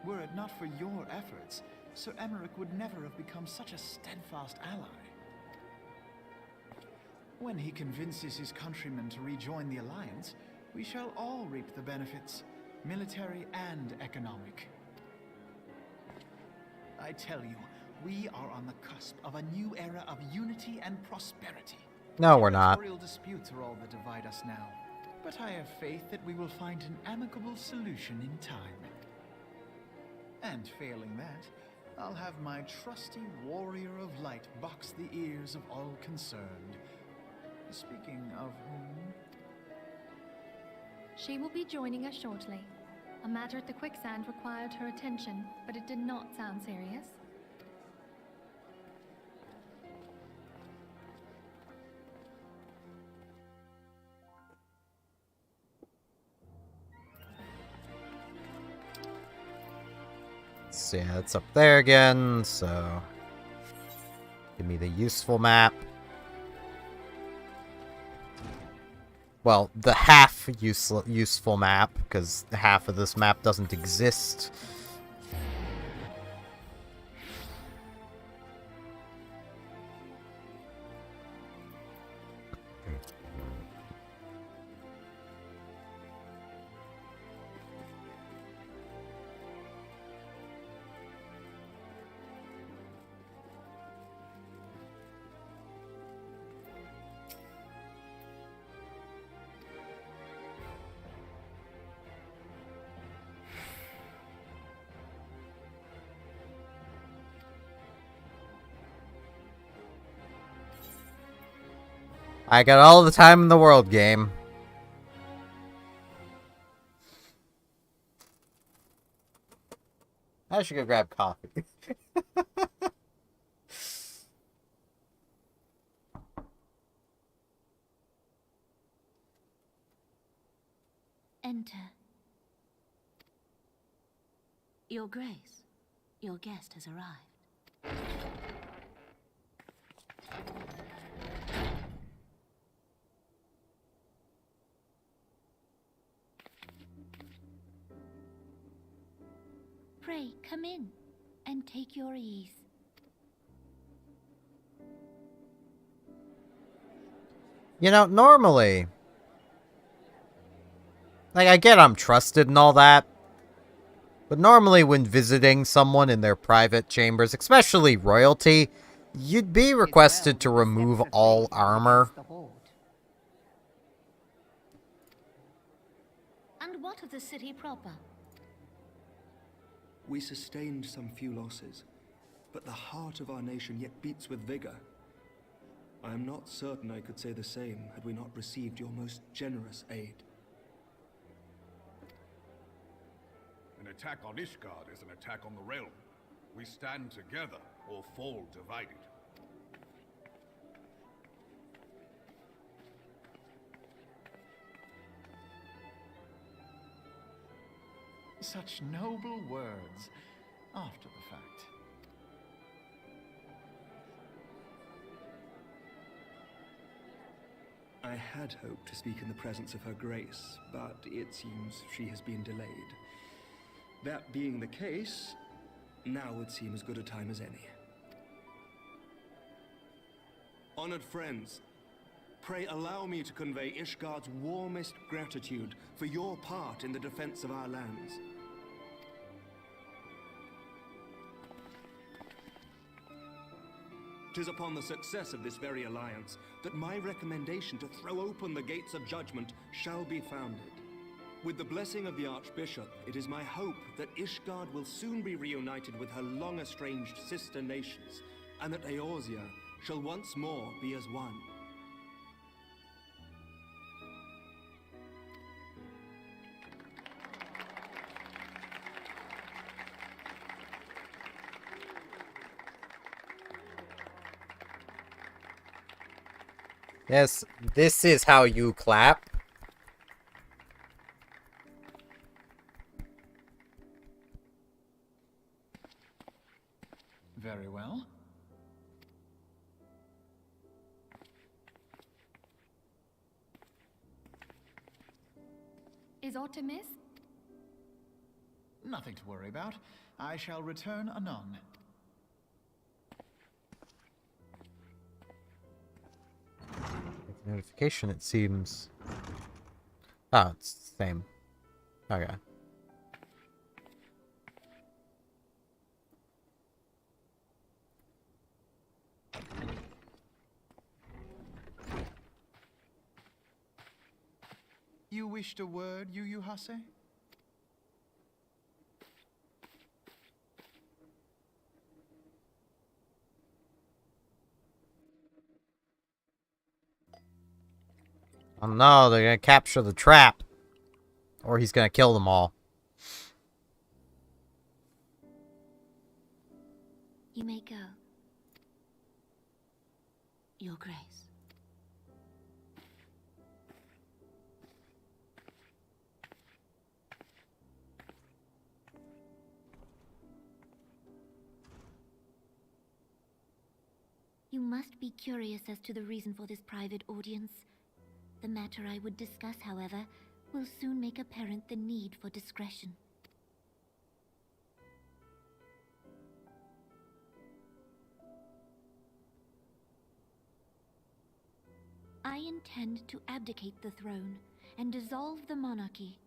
Were it not for your efforts, Sir Emeric would never have become such a steadfast ally. When he convinces his countrymen to rejoin the Alliance, we shall all reap the benefits, military and economic. I tell you, we are on the cusp of a new era of unity and prosperity. No, we're not. Territorial disputes are all that divide us now, but I have faith that we will find an amicable solution in time. And failing that, I'll have my trusty warrior of light box the ears of all concerned. Speaking of whom... She will be joining us shortly. A matter at the quicksand required her attention, but it did not sound serious. yeah, it's up there again, so... Give me the useful map. Well, the half useful map, because half of this map doesn't exist. I got all the time in the world, game. I should go grab coffee. Enter. Your Grace, your guest has arrived. Pray, come in and take your ease. You know, normally... Like, I get I'm trusted and all that. But normally when visiting someone in their private chambers, especially royalty, you'd be requested to remove all armor. And what of the city proper? We sustained some few losses, but the heart of our nation yet beats with vigor. I am not certain I could say the same had we not received your most generous aid. An attack on Ishgard is an attack on the realm. We stand together or fall divided. Such noble words after the fact. I had hoped to speak in the presence of Her Grace, but it seems she has been delayed. That being the case, now would seem as good a time as any. Honored friends, pray allow me to convey Ishgard's warmest gratitude for your part in the defense of our lands. 'Tis upon the success of this very alliance that my recommendation to throw open the gates of judgment shall be founded. With the blessing of the Archbishop, it is my hope that Ishgard will soon be reunited with her long-estranged sister nations, and that Eorzea shall once more be as one. Yes, this is how you clap. Very well. Is aught amiss? Nothing to worry about. I shall return anon. Notification, it seems. Oh, it's the same. Okay. You wished a word, Yu Hase? Oh no, they're gonna capture the trap. Or he's gonna kill them all. You may go. Your Grace. might be curious as to the reason for this private audience. The matter I would discuss, however, will soon make apparent the need for discretion. I intend to abdicate the throne and dissolve the monarchy.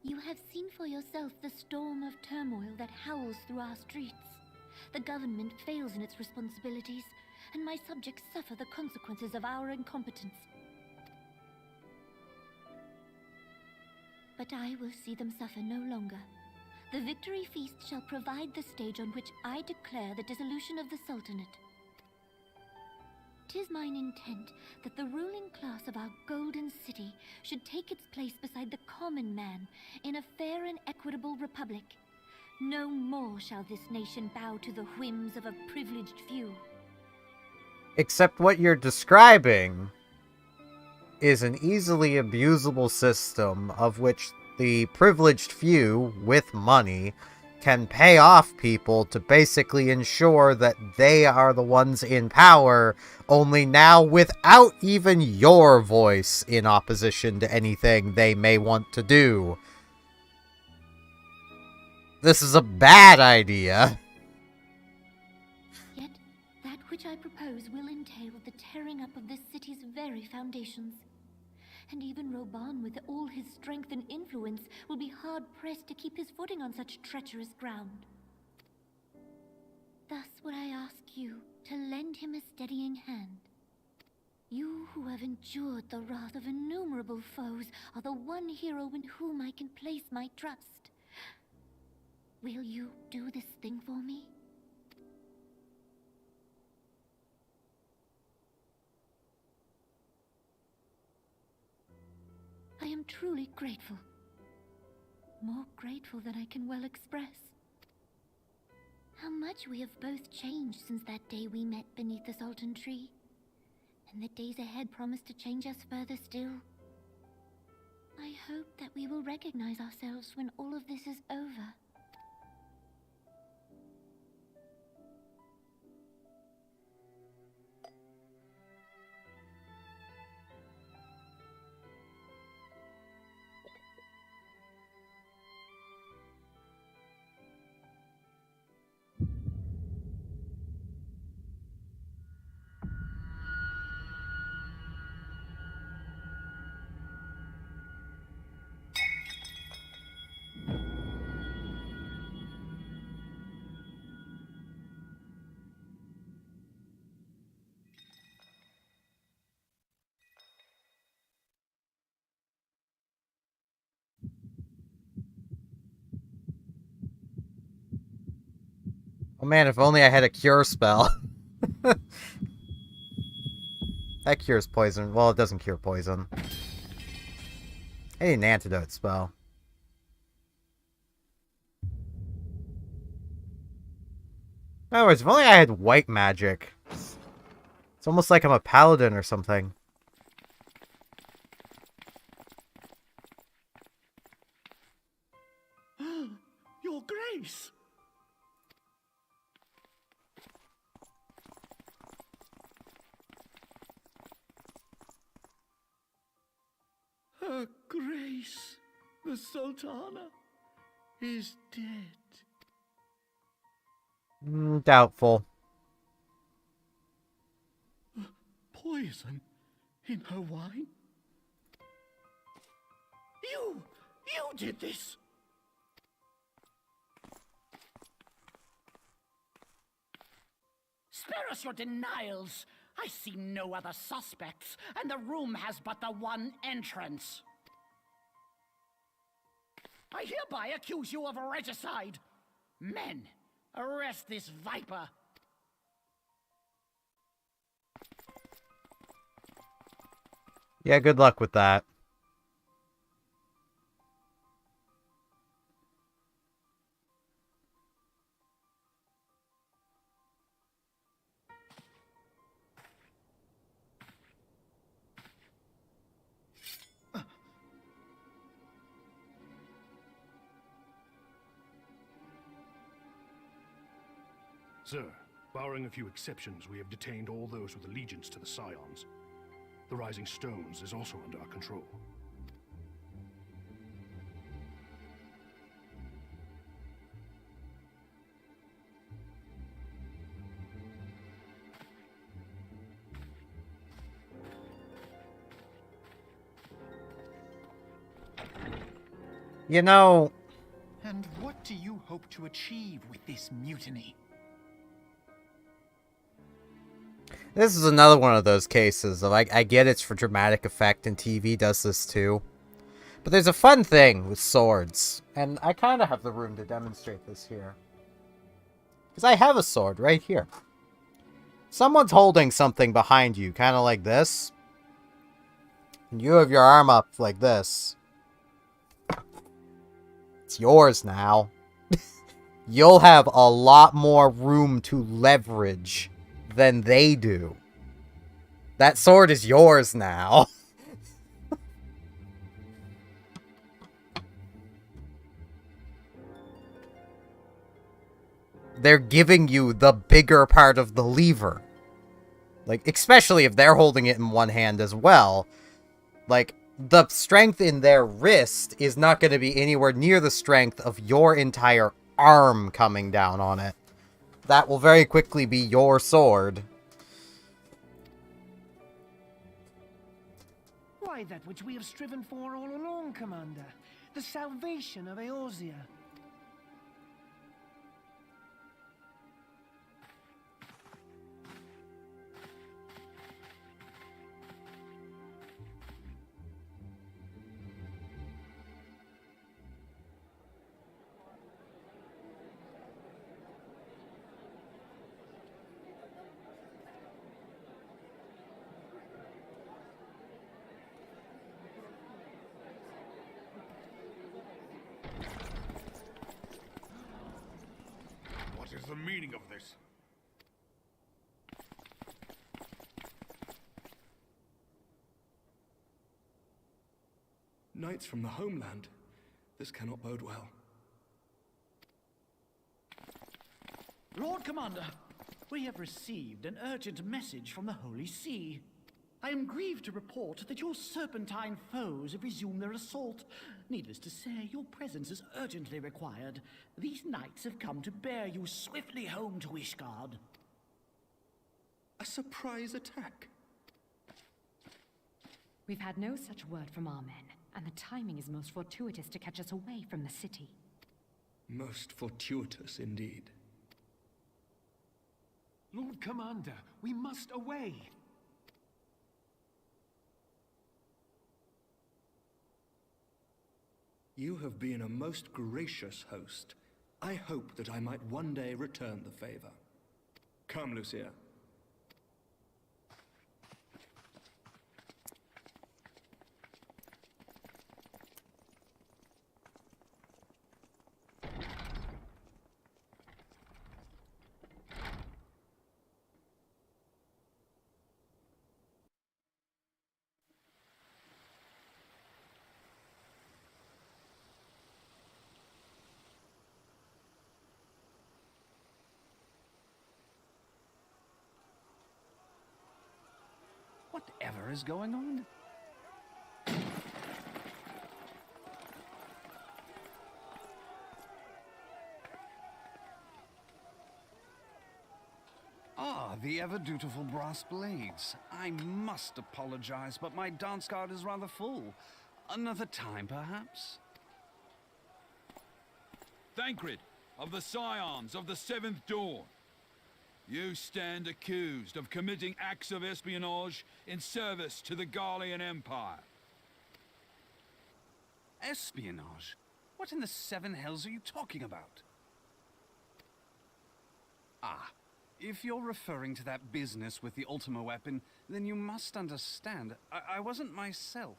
You have seen for yourself the storm of turmoil that howls through our streets. The government fails in its responsibilities, and my subjects suffer the consequences of our incompetence. But I will see them suffer no longer. The victory feast shall provide the stage on which I declare the dissolution of the Sultanate. 'Tis mine intent that the ruling class of our golden city should take its place beside the common man in a fair and equitable republic. No more shall this nation bow to the whims of a privileged few. Except what you're describing is an easily abusable system of which the privileged few with money can pay off people to basically ensure that they are the ones in power, only now without even your voice in opposition to anything they may want to do. This is a bad idea. Yet, that which I propose will entail the tearing up of this city's very foundations. And even Roban, with all his strength and influence, will be hard-pressed to keep his footing on such treacherous ground. Thus would I ask you to lend him a steadying hand. You who have endured the wrath of innumerable foes are the one hero in whom I can place my trust. Will you do this thing for me? I am truly grateful. More grateful than I can well express. How much we have both changed since that day we met beneath the Sultan tree. And the days ahead promise to change us further still. I hope that we will recognize ourselves when all of this is over. Oh man, if only I had a cure spell. That cures poison. Well, it doesn't cure poison. I need an antidote spell. In other words, if only I had white magic. It's almost like I'm a paladin or something. Your Grace! Her Grace, the Sultana, is dead. Doubtful. Poison in her wine? You did this! Spare us your denials. I see no other suspects, and the room has but the one entrance. I hereby accuse you of regicide. Men, arrest this viper. Yeah, good luck with that. Sir, barring a few exceptions, we have detained all those with allegiance to the Scions. The Rising Stones is also under our control. You know, And what do you hope to achieve with this mutiny? this is another one of those cases of I get it's for dramatic effect and TV does this too. But there's a fun thing with swords, and I kind of have the room to demonstrate this here. Because I have a sword right here. Someone's holding something behind you, kind of like this. And you have your arm up like this. It's yours now. You'll have a lot more room to leverage than they do. That sword is yours now. They're giving you the bigger part of the lever. Like, especially if they're holding it in one hand as well. Like, the strength in their wrist is not going to be anywhere near the strength of your entire arm coming down on it. That will very quickly be your sword. Why, that which we have striven for all along, Commander. The salvation of Eorzea. What is the meaning of this? Knights from the homeland. This cannot bode well. Lord Commander, we have received an urgent message from the Holy See. I am grieved to report that your serpentine foes have resumed their assault. Needless to say, your presence is urgently required. These knights have come to bear you swiftly home to Ishgard. A surprise attack? We've had no such word from our men, and the timing is most fortuitous to catch us away from the city. Most fortuitous indeed. Lord Commander, we must away. You have been a most gracious host. I hope that I might one day return the favor. Come, Lucia. Whatever is going on? Ah, the ever-dutiful brass blades. I must apologize, but my dance card is rather full. Another time, perhaps? Thancred, of the Scions of the Seventh Dawn. You stand accused of committing acts of espionage in service to the Garlean Empire. Espionage? What in the seven hells are you talking about? Ah, if you're referring to that business with the Ultima weapon, then you must understand, I wasn't myself.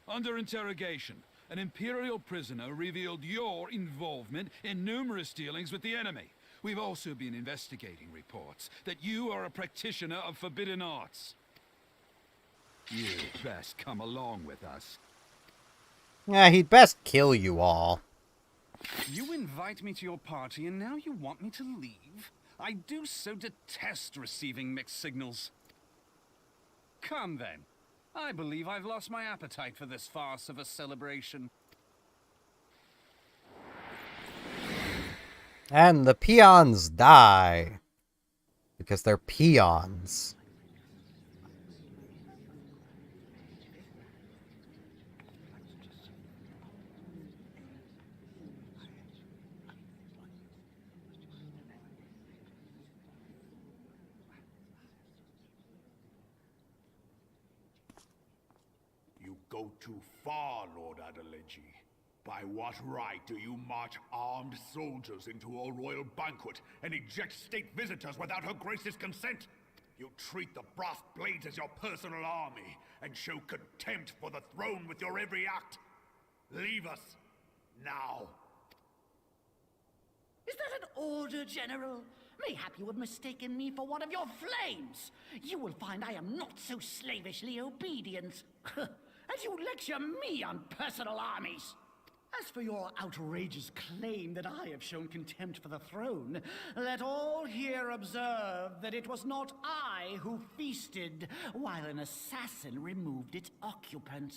Under interrogation, an Imperial prisoner revealed your involvement in numerous dealings with the enemy. We've also been investigating reports that you are a practitioner of forbidden arts. You'd best come along with us. Yeah, he'd best kill you all. You invite me to your party and now you want me to leave? I do so detest receiving mixed signals. Come then. I believe I've lost my appetite for this farce of a celebration. And the peons die. Because they're peons. You go too far, Lord Adeleji. By what right do you march armed soldiers into a royal banquet and eject state visitors without her grace's consent? You treat the brass blades as your personal army and show contempt for the throne with your every act. Leave us now. Is that an order, General? Mayhap you have mistaken me for one of your flames. You will find I am not so slavishly obedient. And you lecture me on personal armies. As for your outrageous claim that I have shown contempt for the throne, let all here observe that it was not I who feasted while an assassin removed its occupant.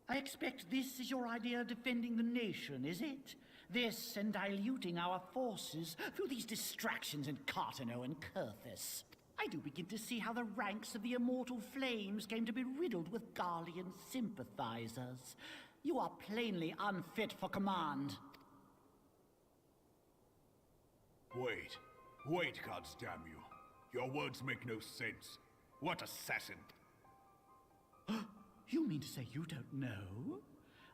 I expect this is your idea of defending the nation, is it? This and diluting our forces through these distractions in Cartano and Kurthus. I do begin to see how the ranks of the Immortal Flames came to be riddled with Garlean sympathizers. You are plainly unfit for command. Wait, goddamn you. Your words make no sense. What assassin? You mean to say you don't know?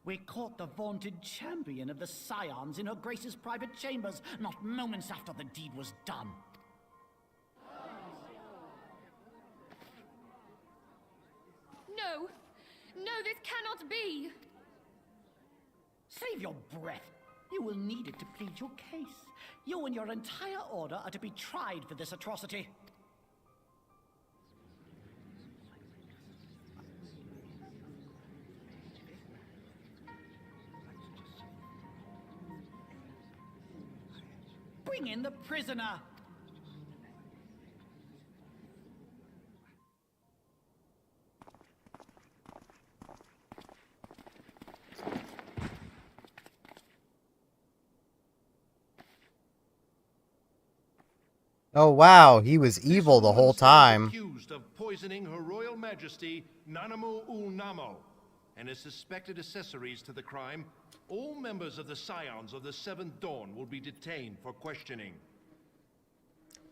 We caught the vaunted champion of the Scions in her Grace's private chambers, not moments after the deed was done. No! No, this cannot be! Save your breath. You will need it to plead your case. You and your entire order are to be tried for this atrocity. Bring in the prisoner! Oh wow, he was evil the whole time. Accused of poisoning Her Royal Majesty Nanamu ul Namo and his suspected accessories to the crime. All members of the Scions of the Seventh Dawn will be detained for questioning.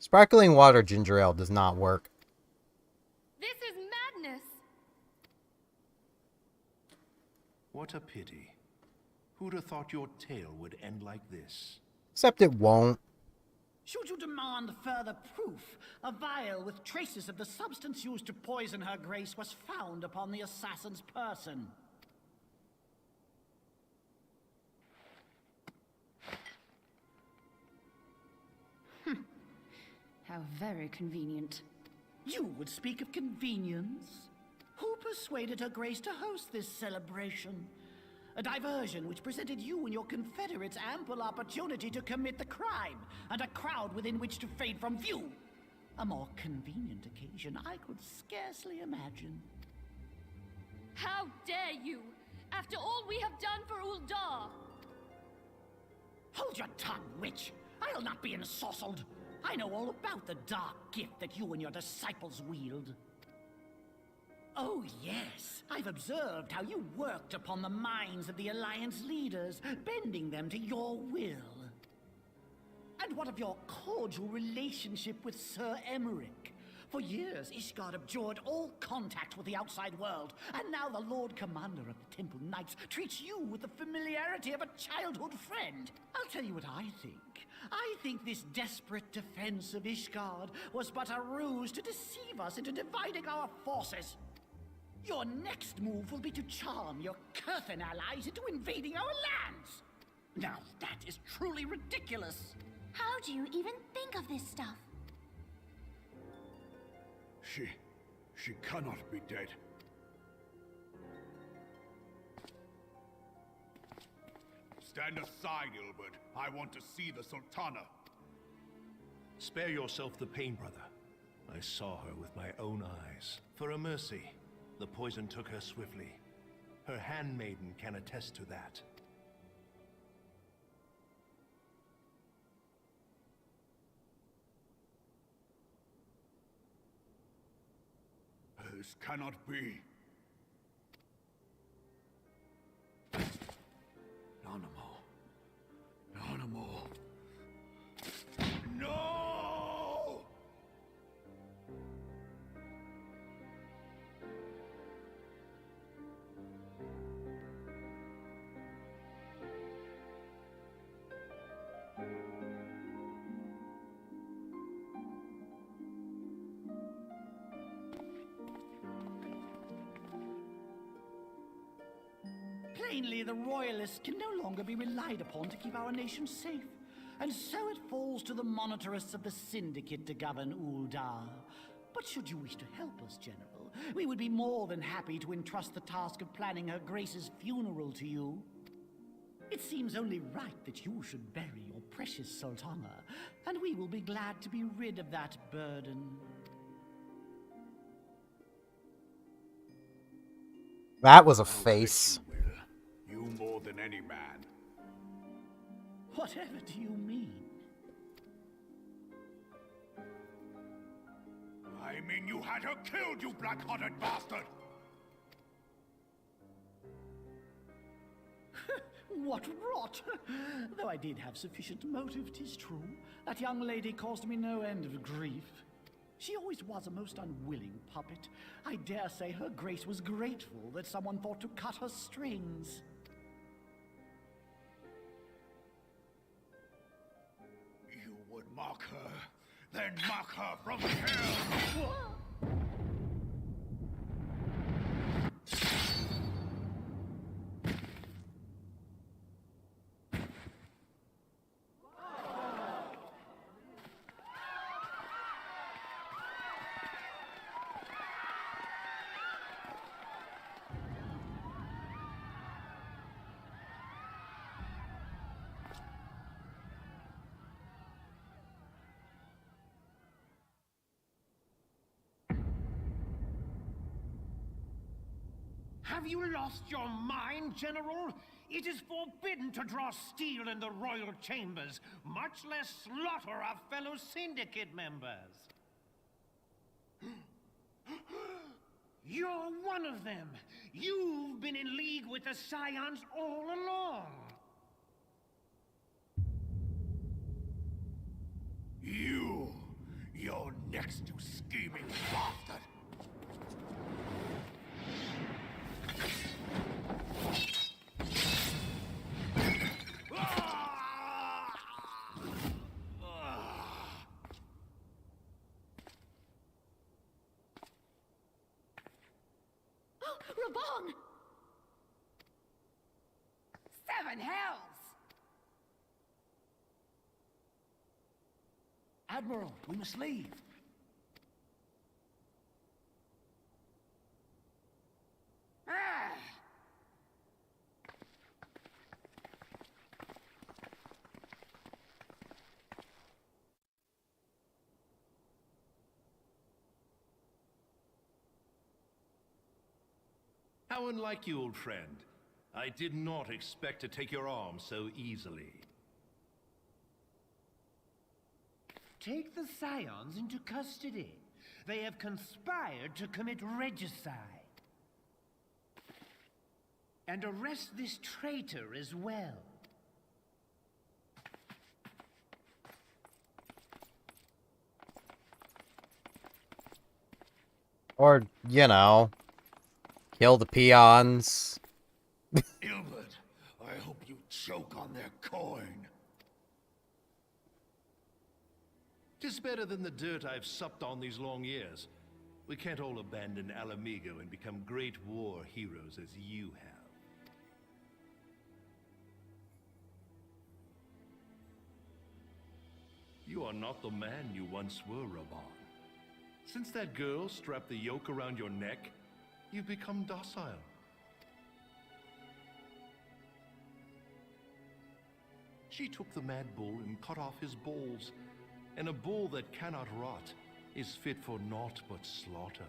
Sparkling water ginger ale does not work. This is madness! What a pity. Who'd have thought your tale would end like this? Except it won't. Should you demand further proof, a vial with traces of the substance used to poison her grace was found upon the assassin's person. How very convenient. You would speak of convenience? Who persuaded her grace to host this celebration? A diversion which presented you and your confederates ample opportunity to commit the crime, and a crowd within which to fade from view. A more convenient occasion I could scarcely imagine. How dare you! After all we have done for Uldar! Hold your tongue, witch! I'll not be ensorcelled! I know all about the dark gift that you and your disciples wield. Oh, yes. I've observed how you worked upon the minds of the Alliance leaders, bending them to your will. And what of your cordial relationship with Sir Emmerich? For years, Ishgard abjured all contact with the outside world, and now the Lord Commander of the Temple Knights treats you with the familiarity of a childhood friend. I'll tell you what I think. I think this desperate defense of Ishgard was but a ruse to deceive us into dividing our forces. Your next move will be to charm your Kurthan allies into invading our lands. Now that is truly ridiculous. How do you even think of this stuff? She cannot be dead. Stand aside, Ilbert. I want to see the Sultana. Spare yourself the pain, brother. I saw her with my own eyes. For a mercy, the poison took her swiftly. Her handmaiden can attest to that. This cannot be. Nanamo. Nanamo. No! Plainly, the Royalists can no longer be relied upon to keep our nation safe. And so it falls to the monitorists of the Syndicate to govern Uldar. But should you wish to help us, General, we would be more than happy to entrust the task of planning Her Grace's funeral to you. It seems only right that you should bury your precious Sultana, and we will be glad to be rid of that burden. That was a face. You more than any man. Whatever do you mean? I mean you had her killed, you black-hearted bastard! What rot! Though I did have sufficient motive, 'tis true. That young lady caused me no end of grief. She always was a most unwilling puppet. I dare say Her Grace was grateful that someone thought to cut her strings. You would mock her, then mock her from hell! Have you lost your mind, General? It is forbidden to draw steel in the royal chambers, much less slaughter our fellow Syndicate members. You're one of them. You've been in league with the Scions all along. You're next, you scheming bastard! Raban! Seven hells! Admiral, we must leave. Ah! How unlike you, old friend. I did not expect to take your arm so easily. Take the Scions into custody. They have conspired to commit regicide. And arrest this traitor as well. Or, you know, kill the peons. Ilbert, I hope you choke on their coin. Tis better than the dirt I've supped on these long years. We can't all abandon Alamigo and become great war heroes as you have. You are not the man you once were, Raban. Since that girl strapped the yoke around your neck, you've become docile. She took the mad bull and cut off his balls, and a bull that cannot rot is fit for naught but slaughter.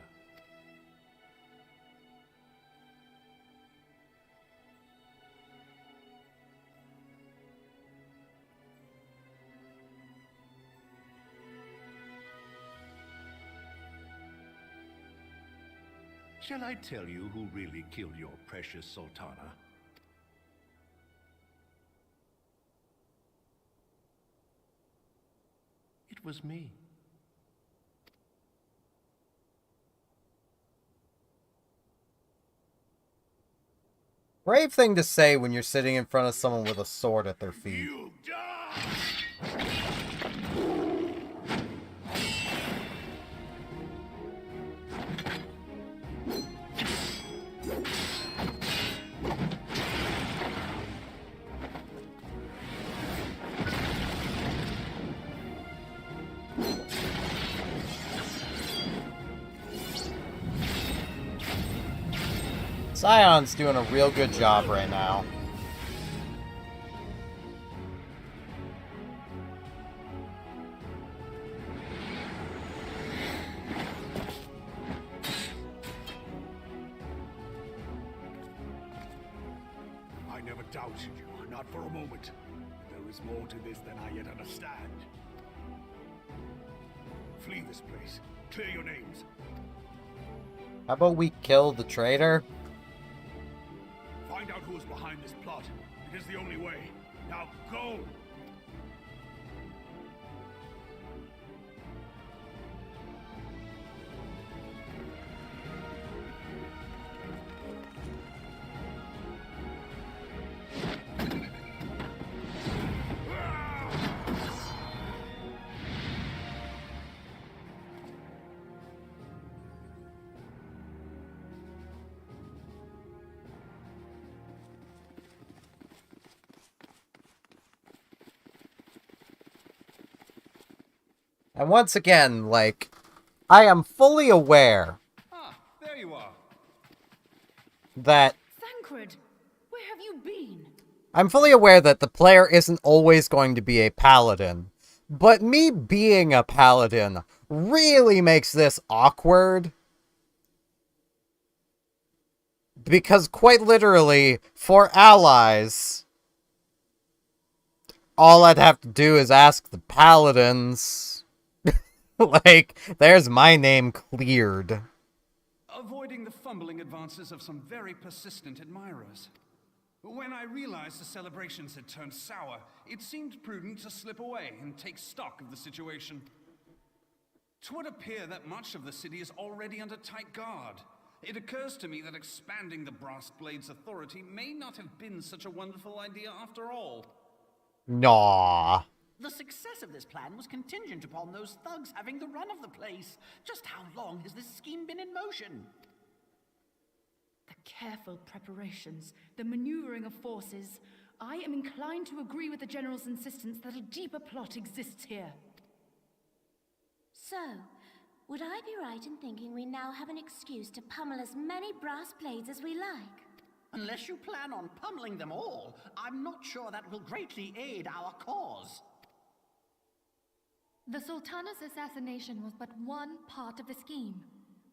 Shall I tell you who really killed your precious Sultana? It was me. Brave thing to say when you're sitting in front of someone with a sword at their feet. You die! Scion's doing a real good job right now. I never doubted you, not for a moment. There is more to this than I yet understand. Flee this place. Clear your names. How about we kill the traitor? Find out who is behind this plot. It is the only way. Now go! And once again, like, I am fully aware There you are. that Thancred, where have you been? I'm fully aware that the player isn't always going to be a paladin, but me being a paladin really makes this awkward. Because quite literally, for allies, all I'd have to do is ask the paladins. Like, there's my name cleared. Avoiding the fumbling advances of some very persistent admirers. When I realized the celebrations had turned sour, it seemed prudent to slip away and take stock of the situation. 'Twould appear that much of the city is already under tight guard. It occurs to me that expanding the Brass Blade's authority may not have been such a wonderful idea after all. Nah. The success of this plan was contingent upon those thugs having the run of the place. Just how long has this scheme been in motion? The careful preparations, the maneuvering of forces. I am inclined to agree with the General's insistence that a deeper plot exists here. So, would I be right in thinking we now have an excuse to pummel as many brass blades as we like? Unless you plan on pummeling them all, I'm not sure that will greatly aid our cause. The Sultana's assassination was but one part of the scheme.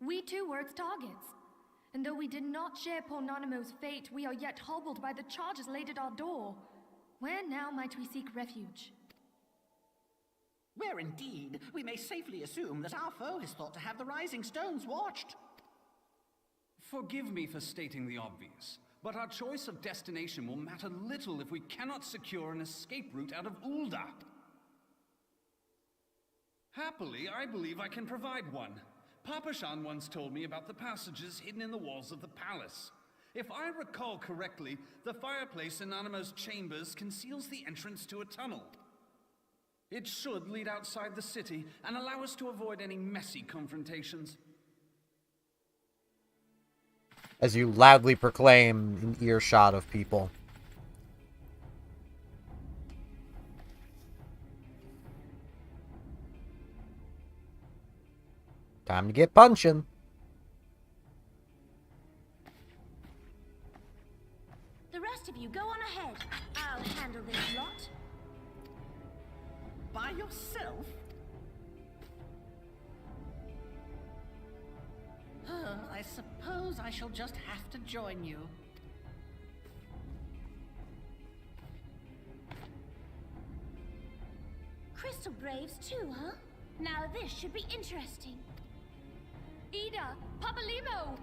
We too were its targets. And though we did not share Pornonimo's fate, we are yet hobbled by the charges laid at our door. Where now might we seek refuge? Where indeed, we may safely assume that our foe is thought to have the Rising Stones watched. Forgive me for stating the obvious, but our choice of destination will matter little if we cannot secure an escape route out of Ul'dah. Happily, I believe I can provide one. Papashan once told me about the passages hidden in the walls of the palace. If I recall correctly, the fireplace in Animo's chambers conceals the entrance to a tunnel. It should lead outside the city and allow us to avoid any messy confrontations. As you loudly proclaim in earshot of people. Time to get punching. The rest of you go on ahead. I'll handle this lot. by yourself? I suppose I shall just have to join you. Crystal Braves too, huh? Now this should be interesting. Ida! Papalimo!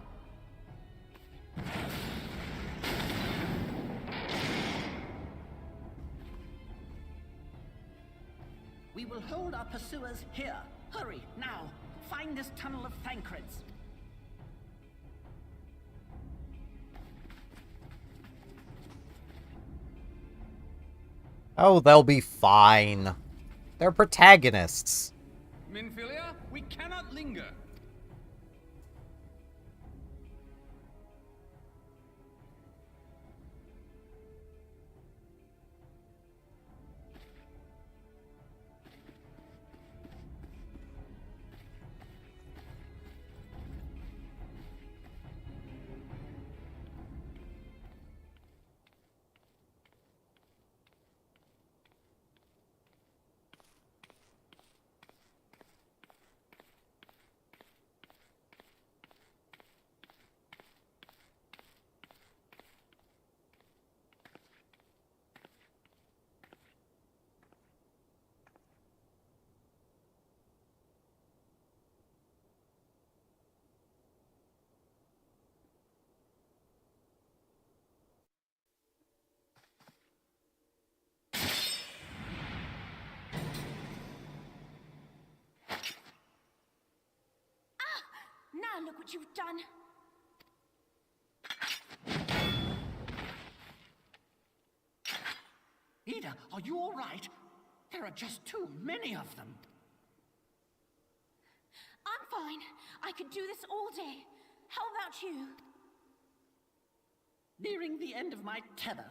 We will hold our pursuers here. Hurry, now! Find this tunnel of Thancred's. Oh, they'll be fine. They're protagonists. Minfilia, we cannot linger. Now look what you've done. Ida, are you all right? There are just too many of them. I'm fine. I could do this all day. How about you? Nearing the end of my tether.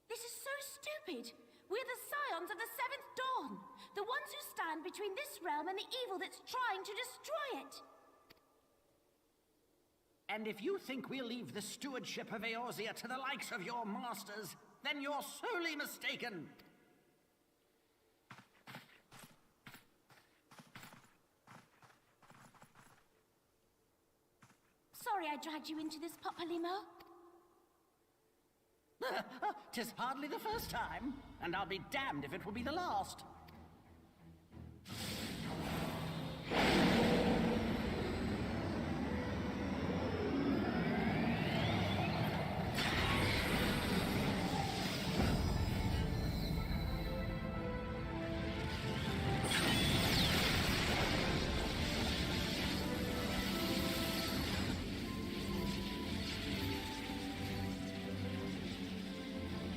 This is so stupid. We're the Scions of the Seventh Dawn. The ones who stand between this realm and the evil that's trying to destroy it. And if you think we'll leave the stewardship of Eorzea to the likes of your masters, then you're sorely mistaken. Sorry I dragged you into this, Papalimo. 'Tis hardly the first time, and I'll be damned if it will be the last.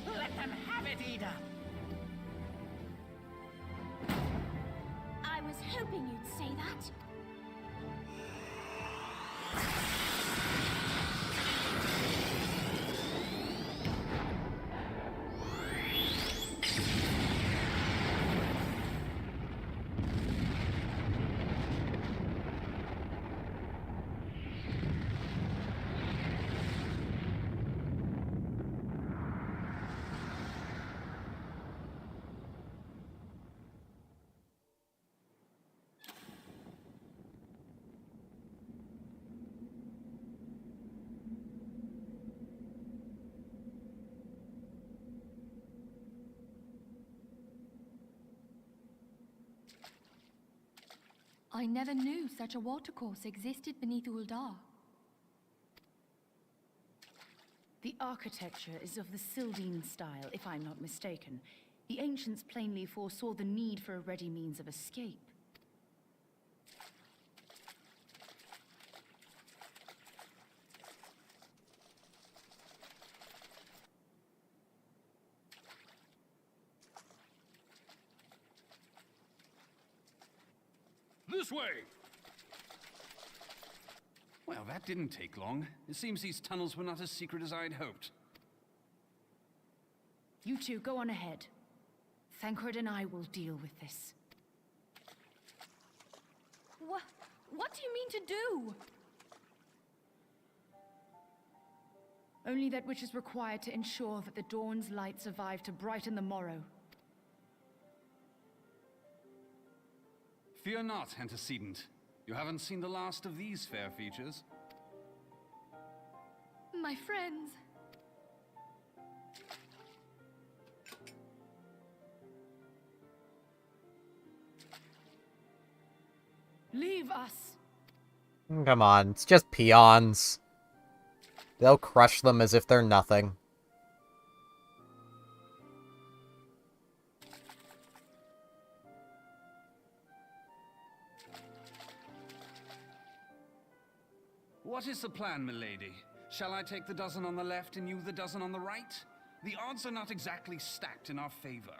Let them have it, Ida! I was hoping you'd say that. I never knew such a watercourse existed beneath Uldar. The architecture is of the Sylvine style, if I'm not mistaken. The ancients plainly foresaw the need for a ready means of escape. This way! Well, that didn't take long. It seems these tunnels were not as secret as I'd hoped. You two, go on ahead. Thancred and I will deal with this. What do you mean to do? Only that which is required to ensure that the dawn's light survive to brighten the morrow. Fear not, antecedent. You haven't seen the last of these fair features. My friends. Leave us! Come on, it's just peons. They'll crush them as if they're nothing. What is the plan, milady? Shall I take the dozen on the left and you the dozen on the right? The odds are not exactly stacked in our favor.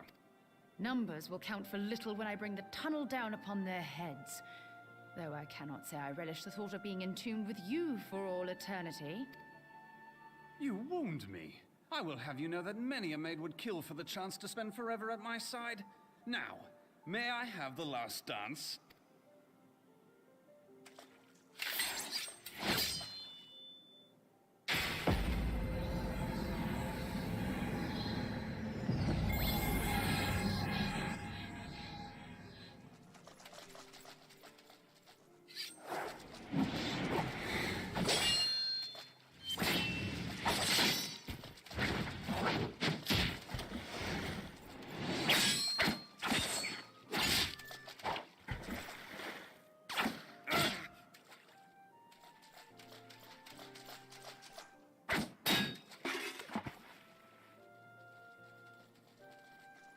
Numbers will count for little when I bring the tunnel down upon their heads. Though I cannot say I relish the thought of being entombed with you for all eternity. You wound me. I will have you know that many a maid would kill for the chance to spend forever at my side. Now, may I have the last dance?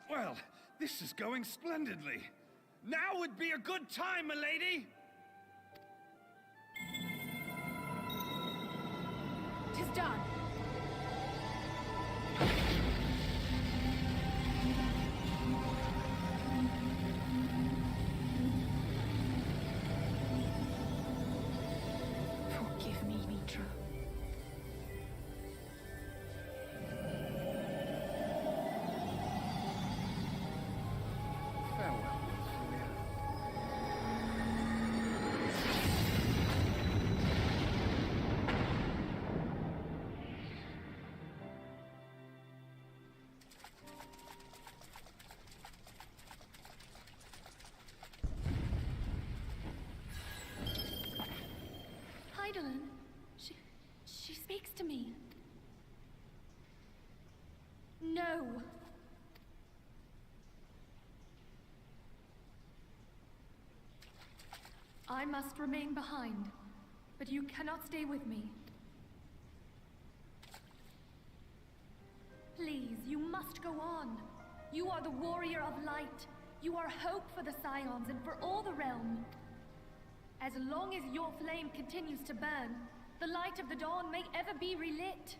Well, this is going splendidly. Now would be a good time, milady! 'Tis done. Forgive me, Mitra. Farewell, Julia. Hydaelyn, she speaks to me. No. I must remain behind, but you cannot stay with me. Please, you must go on. You are the warrior of light. You are hope for the Scions and for all the realm. As long as your flame continues to burn, the light of the dawn may ever be relit.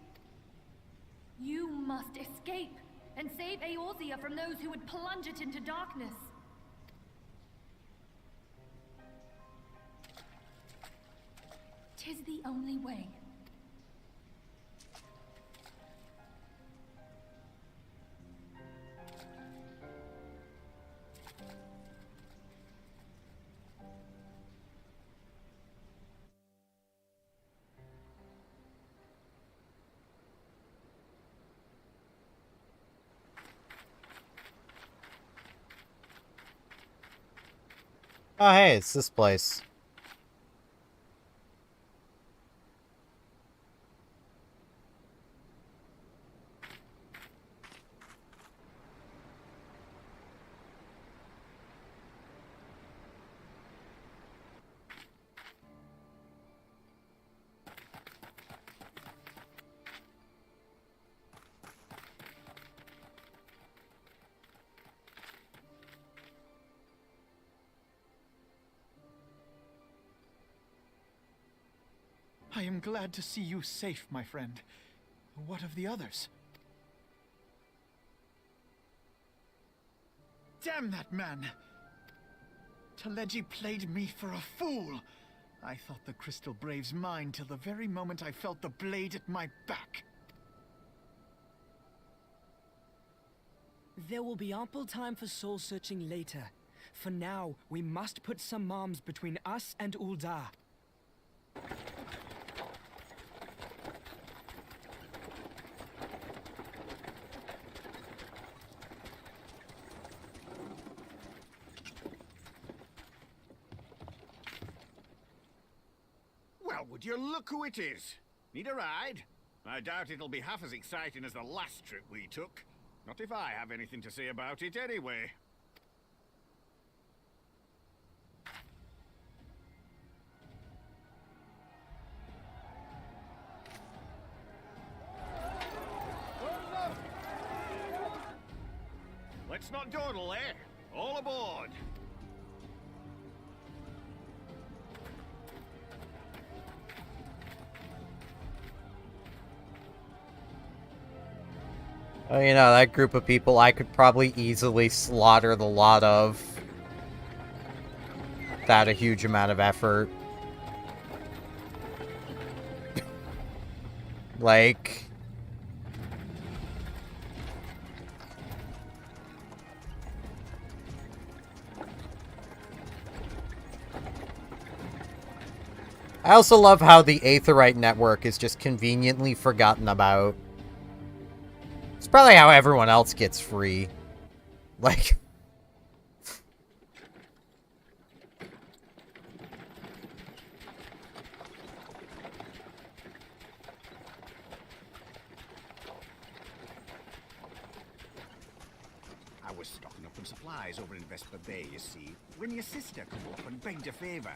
You must escape and save Eorzea from those who would plunge it into darkness. Tis the only way. Oh, hey, it's this place. I am glad to see you safe, my friend. What of the others? Damn that man! Teleji played me for a fool! I thought the Crystal Brave's mine till the very moment I felt the blade at my back. There will be ample time for soul-searching later. For now, we must put some arms between us and Ul'dah. Well, would you look who it is? Need a ride? I doubt it'll be half as exciting as the last trip we took. Not if I have anything to say about it anyway. Let's not dawdle, eh? All aboard! Well, you know, that group of people I could probably easily slaughter the lot of without a huge amount of effort. Like... I also love how the Aetheryte network is just conveniently forgotten about. It's probably how everyone else gets free. Like... I was stocking up on supplies over in Vesper Bay, you see, when your sister come up and begged a favor.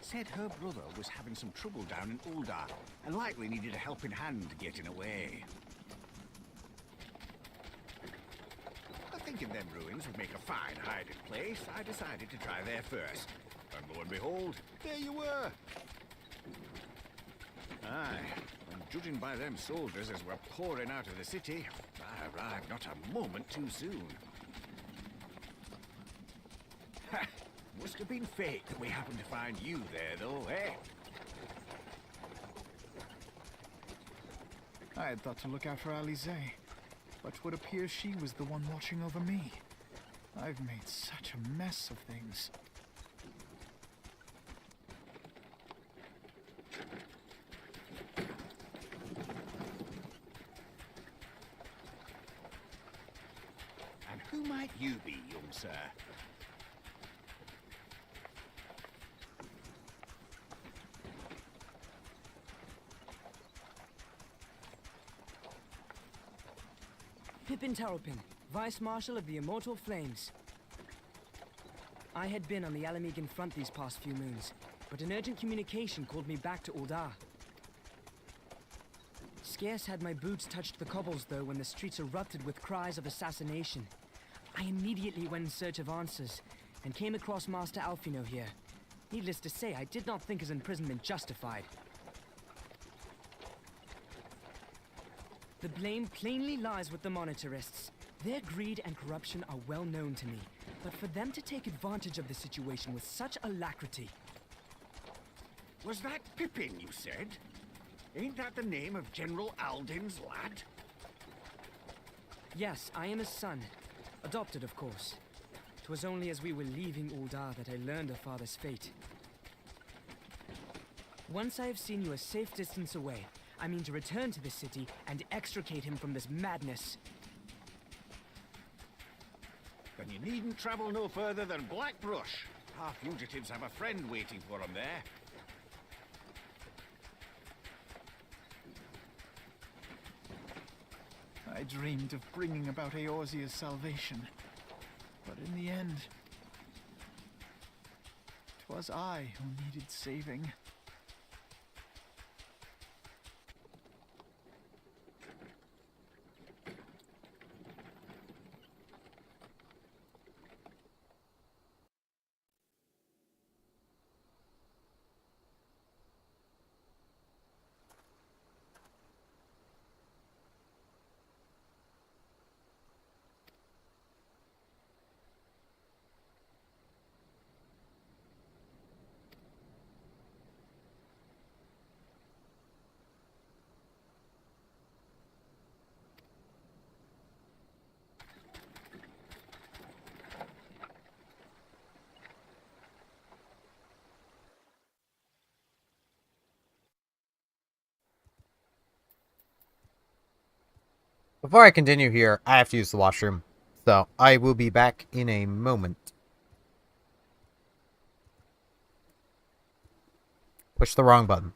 Said her brother was having some trouble down in Ul'dah, and likely needed a helping hand getting away. Thinking them ruins would make a fine hiding place, I decided to try there first. And lo and behold, there you were. Aye, and judging by them soldiers as were pouring out of the city, I arrived not a moment too soon. Ha! Must have been fate that we happened to find you there, though, eh? I had thought to look out for Alize, but would appear she was the one watching over me. I've made such a mess of things. And who might you be, young sir? Pippin Taropin, Vice Marshal of the Immortal Flames. I had been on the Alamegan front these past few moons, but an urgent communication called me back to Ul'dah. Scarce had my boots touched the cobbles, though, when the streets erupted with cries of assassination. I immediately went in search of answers, and came across Master Alphino here. Needless to say, I did not think his imprisonment justified. The blame plainly lies with the Monetarists. Their greed and corruption are well known to me, but for them to take advantage of the situation with such alacrity... Was that Pippin, you said? Ain't that the name of General Alden's lad? Yes, I am his son. Adopted, of course. 'Twas only as we were leaving Ul'dah that I learned of father's fate. Once I have seen you a safe distance away, I mean to return to the city and extricate him from this madness. Then you needn't travel no further than Blackbrush. Our fugitives have a friend waiting for them there. I dreamed of bringing about Eorzea's salvation, but in the end, 'twas I who needed saving. Before I continue here, I have to use the washroom. So, I will be back in a moment. Push the wrong button.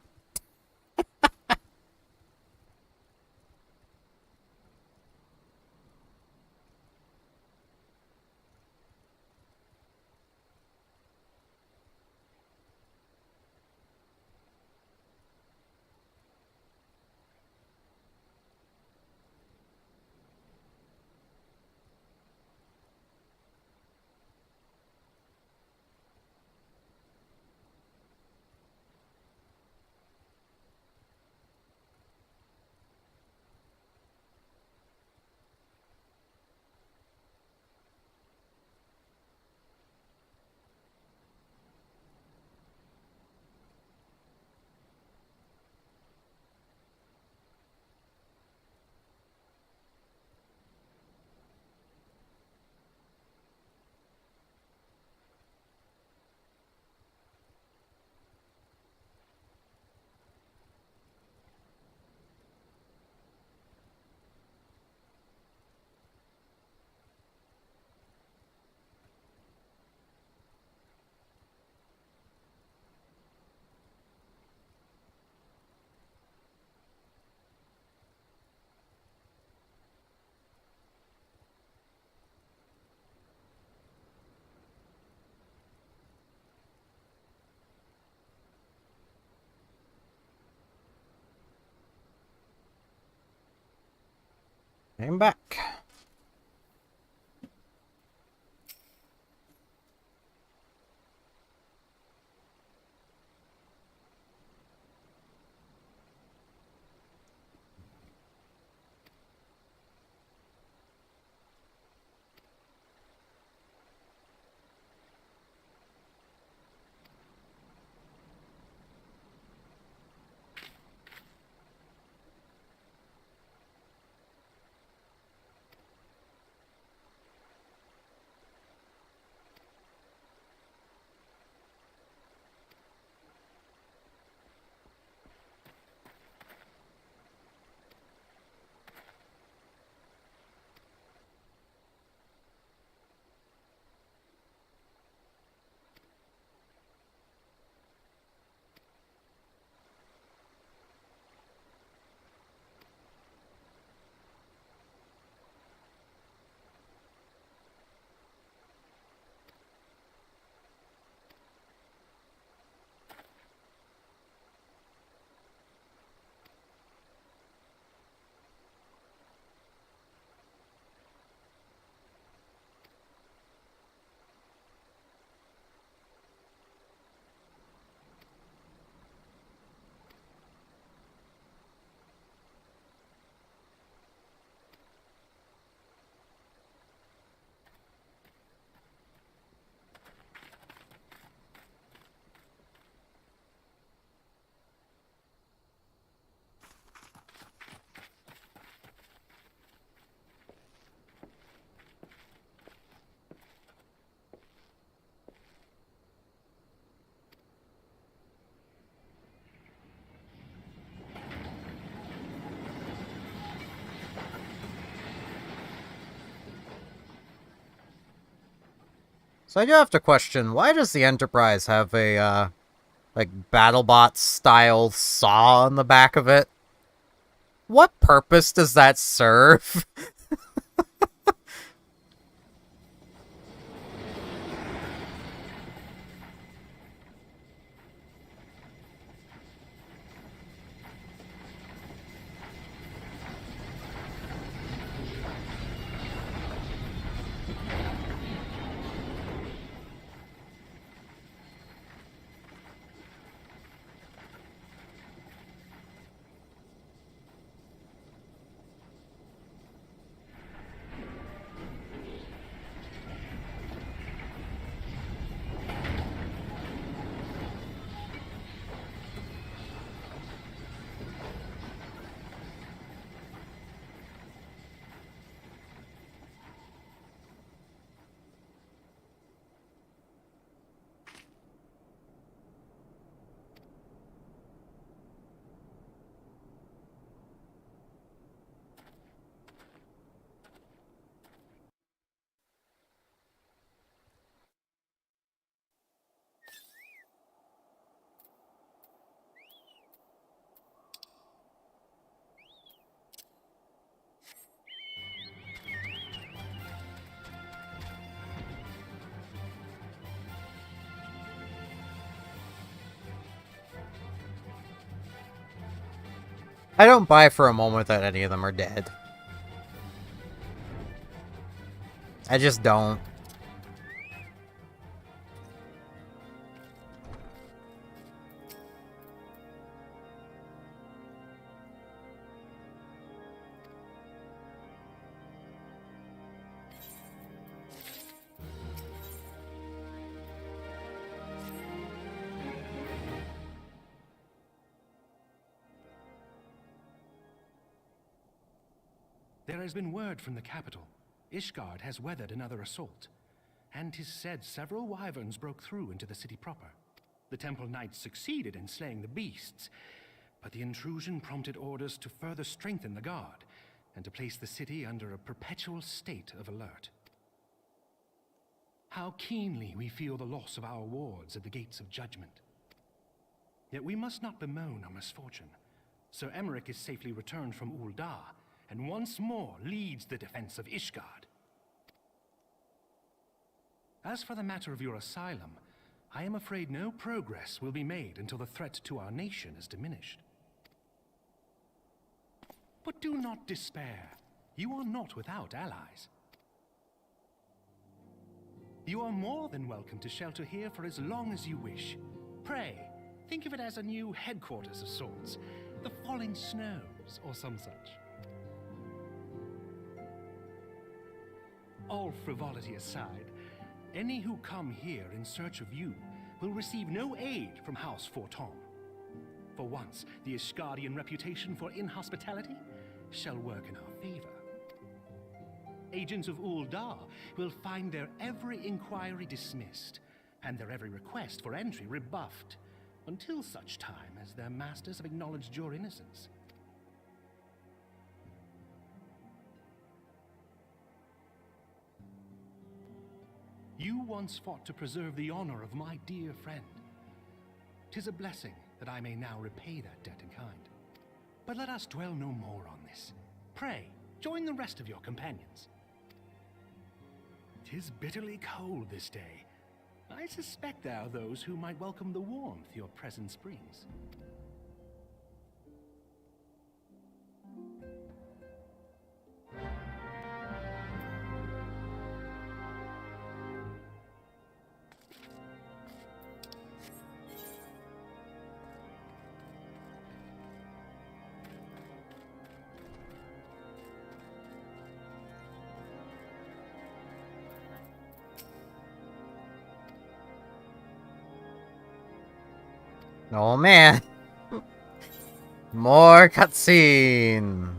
I'm back. So I do have to question, why does the Enterprise have a, like, BattleBot-style saw on the back of it? What purpose does that serve? I don't buy for a moment that any of them are dead. I just don't. There has been word from the capital. Ishgard has weathered another assault, and 'tis said several wyverns broke through into the city proper. The temple knights succeeded in slaying the beasts, but the intrusion prompted orders to further strengthen the guard, and to place the city under a perpetual state of alert. How keenly we feel the loss of our wards at the Gates of Judgment. Yet we must not bemoan our misfortune. Sir Emmerich is safely returned from Ul'dah, and once more leads the defense of Ishgard. As for the matter of your asylum, I am afraid no progress will be made until the threat to our nation is diminished. But do not despair. You are not without allies. You are more than welcome to shelter here for as long as you wish. Pray, think of it as a new headquarters of sorts. The Falling Snows, or some such. All frivolity aside, any who come here in search of you will receive no aid from House Forton. For once, the Ishgardian reputation for inhospitality shall work in our favor. Agents of Ul'dah will find their every inquiry dismissed, and their every request for entry rebuffed, until such time as their masters have acknowledged your innocence. You once fought to preserve the honor of my dear friend. 'Tis a blessing that I may now repay that debt in kind. But let us dwell no more on this. Pray, join the rest of your companions. 'Tis bitterly cold this day. I suspect there are those who might welcome the warmth your presence brings. Oh man. More cutscene.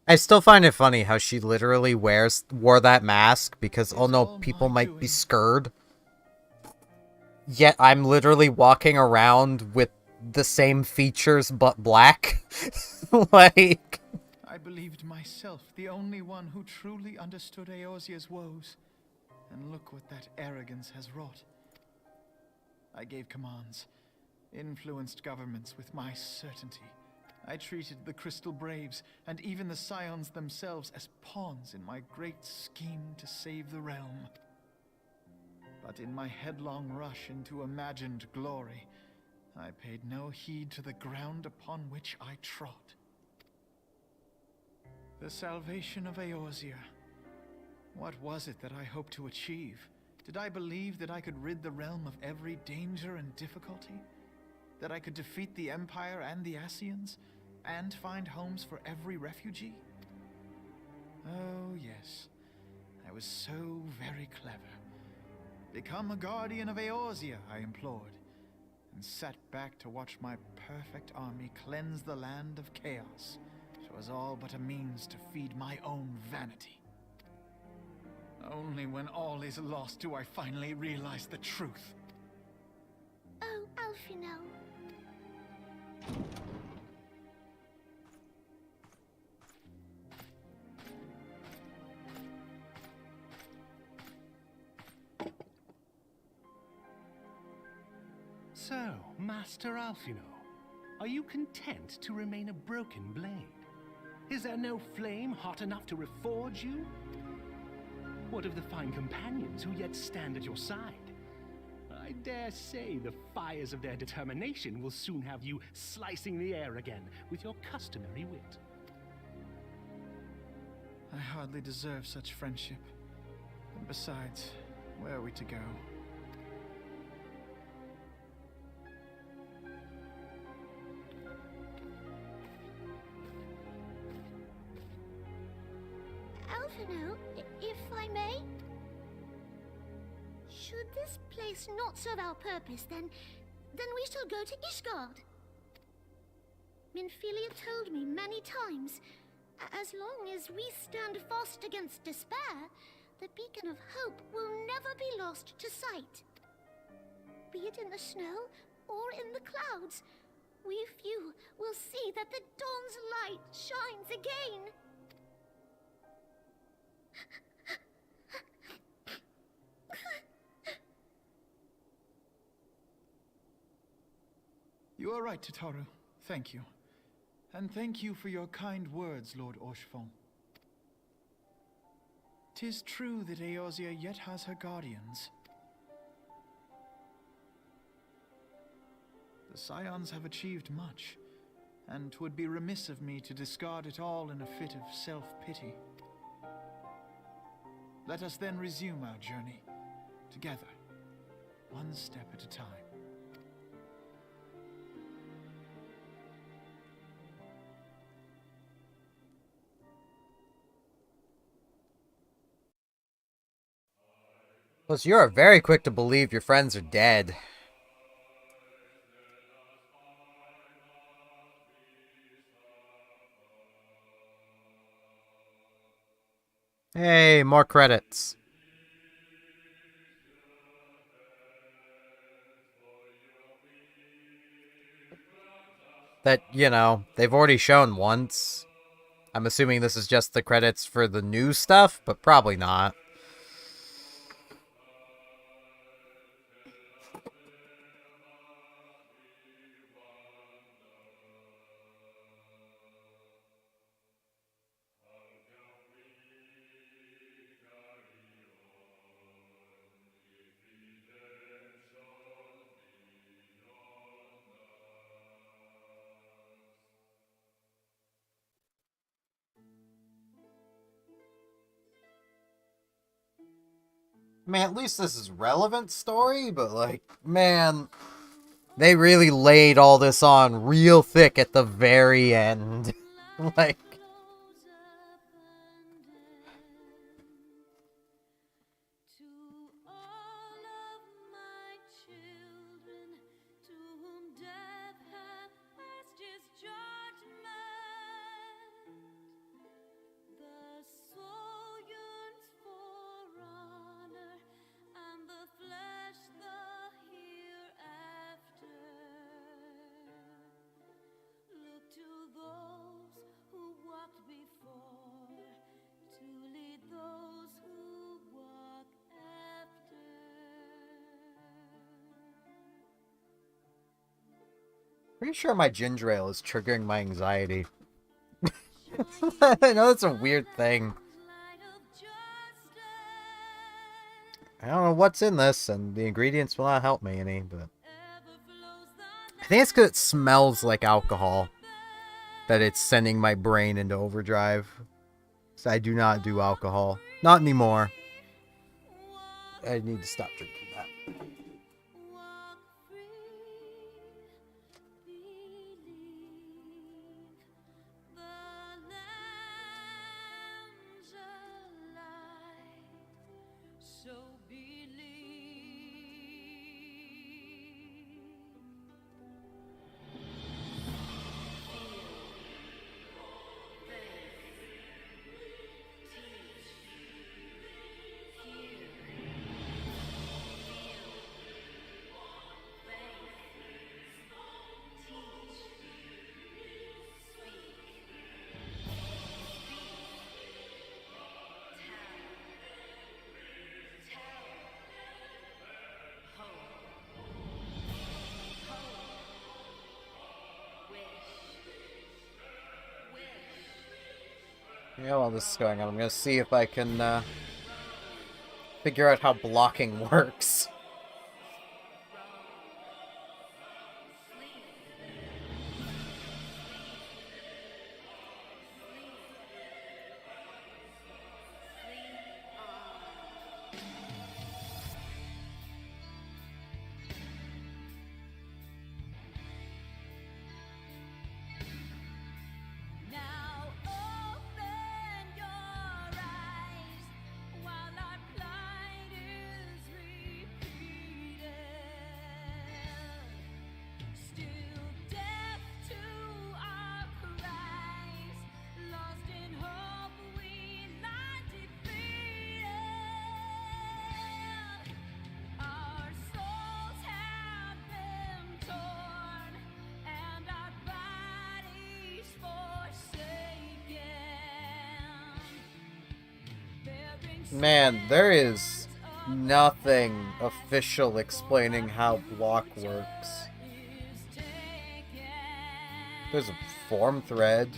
I still find it funny how she literally wore that mask because, oh no, people might be scared. Yet I'm literally walking around with the same features but black. Like... I believed myself the only one who truly understood Eorzea's woes. And look what that arrogance has wrought. I gave commands, influenced governments with my certainty. I treated the Crystal Braves and even the Scions themselves as pawns in my great scheme to save the realm. But in my headlong rush into imagined glory, I paid no heed to the ground upon which I trod. The salvation of Eorzea. What was it that I hoped to achieve? Did I believe that I could rid the realm of every danger and difficulty? That I could defeat the Empire and the Ascians? And find homes for every refugee? Oh, yes. I was so very clever. Become a guardian of Eorzea, I implored, and sat back to watch my perfect army cleanse the land of chaos. It was all but a means to feed my own vanity. Only when all is lost do I finally realize the truth. Oh, Alphinaud. So, Master Alphinaud, are you content to remain a broken blade? Is there no flame hot enough to reforge you? What of the fine companions who yet stand at your side? I dare say the fires of their determination will soon have you slicing the air again with your customary wit. I hardly deserve such friendship. And besides, where are we to go? Alphinaud, if I may? Should this place not serve our purpose, then we shall go to Ishgard. Minfilia told me many times, as long as we stand fast against despair, the beacon of hope will never be lost to sight. Be it in the snow or in the clouds, we few will see that the dawn's light shines again. You are right, Tataru. Thank you. And thank you for your kind words, Lord Orchefon. 'Tis true that Eorzea yet has her guardians. The Scions have achieved much, and 'twould be remiss of me to discard it all in a fit of self-pity. Let us then resume our journey, together, one step at a time. Plus, you are very quick to believe your friends are dead. Hey, more credits. That, you know, they've already shown once. I'm assuming this is just the credits for the new stuff, but probably not. I mean, at least this is relevant story, but like, man, they really laid all this on real thick at the very end. Like, Pretty sure my ginger ale is triggering my anxiety. I know that's a weird thing. I don't know what's in this, and the ingredients will not help me any, but... I think it's because it smells like alcohol that it's sending my brain into overdrive. So I do not do alcohol. Not anymore. I need to stop drinking that. Yeah, while this is going on, I'm gonna see if I can figure out how blocking works. Man, there is nothing official explaining how block works. There's a form thread.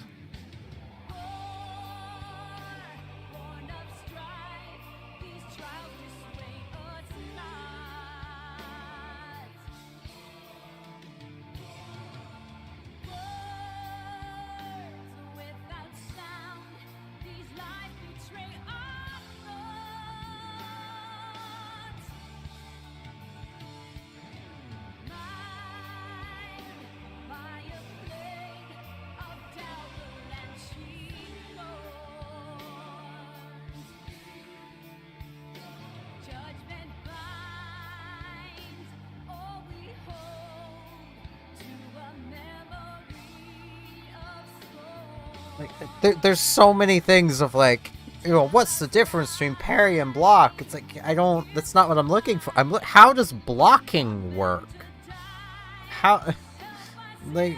Like, there's so many things of like, you know, what's the difference between parry and block? It's like, I don't, that's not what I'm looking for. How does blocking work? How, like...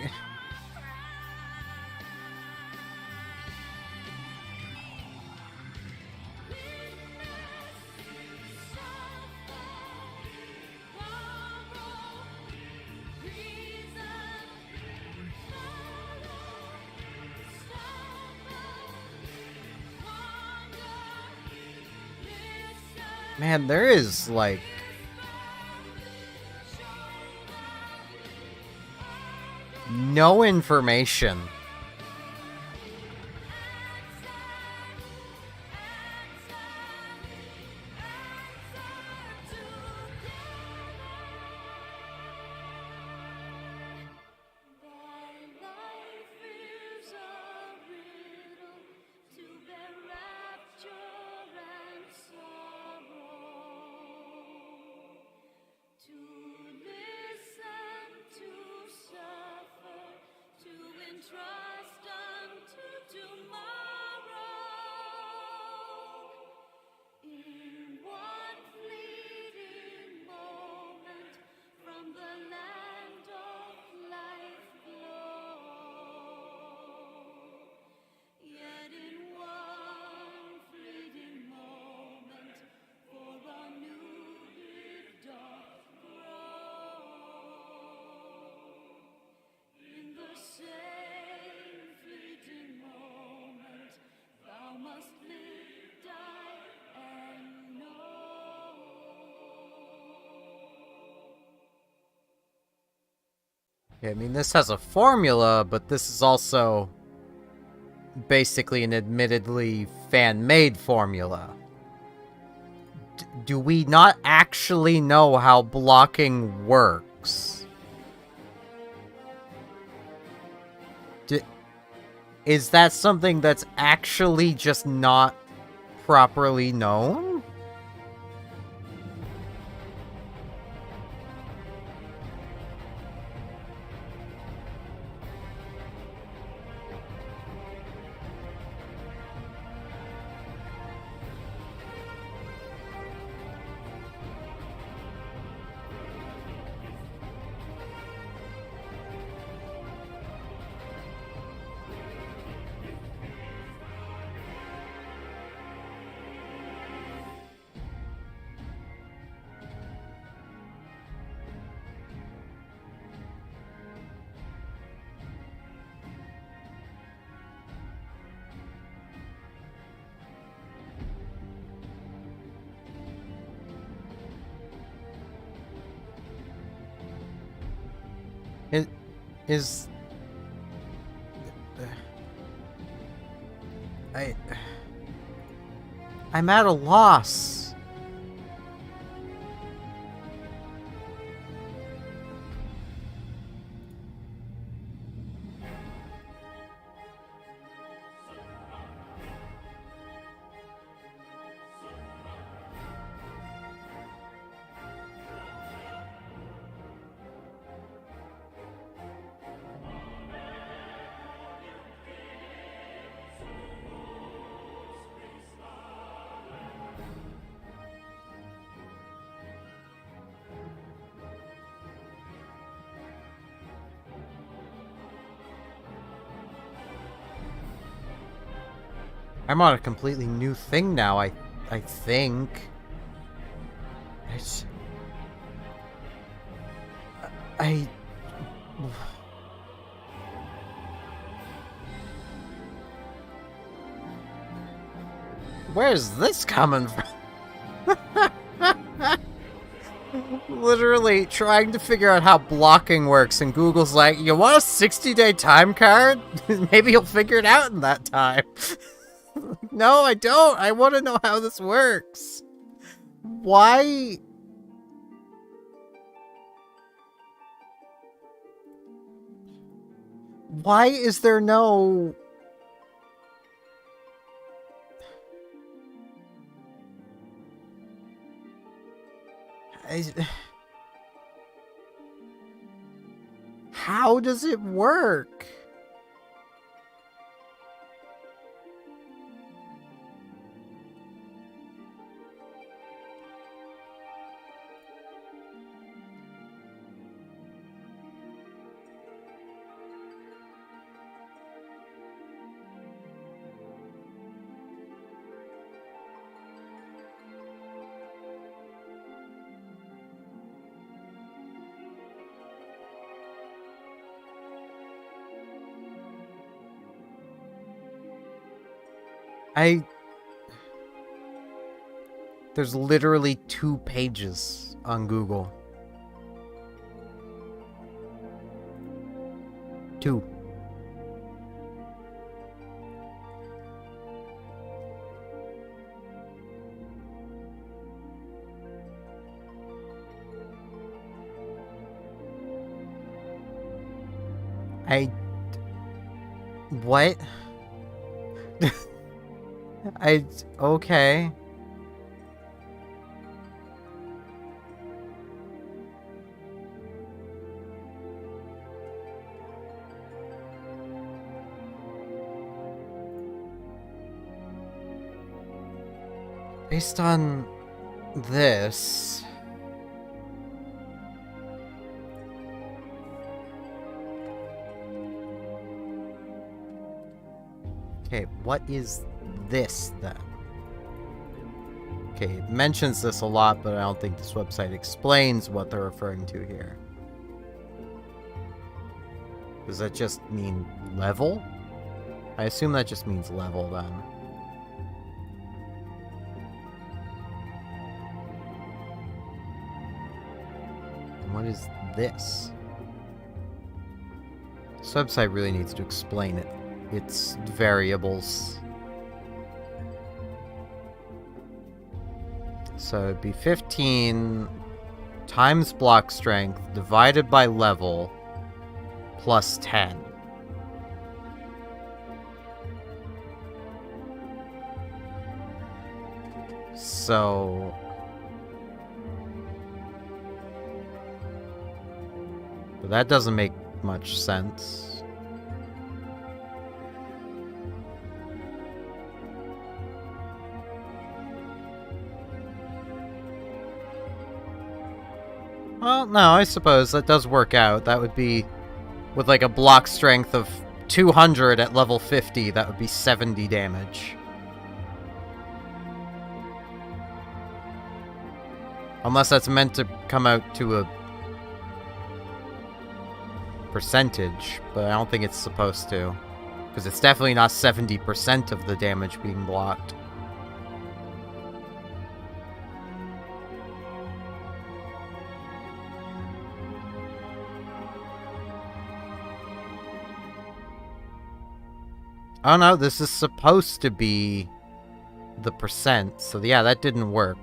Man, there is, like... no information. Try. Yeah, I mean, this has a formula, but this is also basically an admittedly fan-made formula. Do we not actually know how blocking works? Is that something that's actually just not properly known? I'm at a loss. I'm on a completely new thing now, I think. Where's this coming from? Literally trying to figure out how blocking works, and Google's like, you want a 60-day time card? Maybe you'll figure it out in that time. No, I don't. I want to know how this works. Why? Why is there no... How does it work? There's literally 2 pages on Google. 2. What? Okay. Based on this... Okay, what is this then? Okay, it mentions this a lot, but I don't think this website explains what they're referring to here. Does that just mean level? I assume that just means level then. And what is this? This website really needs to explain its variables. So it'd be 15 times block strength divided by level plus 10. So but that doesn't make much sense. Well, no, I suppose that does work out. That would be, with like a block strength of 200 at level 50, that would be 70 damage. Unless that's meant to come out to a percentage, but I don't think it's supposed to. Because it's definitely not 70% of the damage being blocked. Oh no, this is supposed to be the percent, so yeah, that didn't work.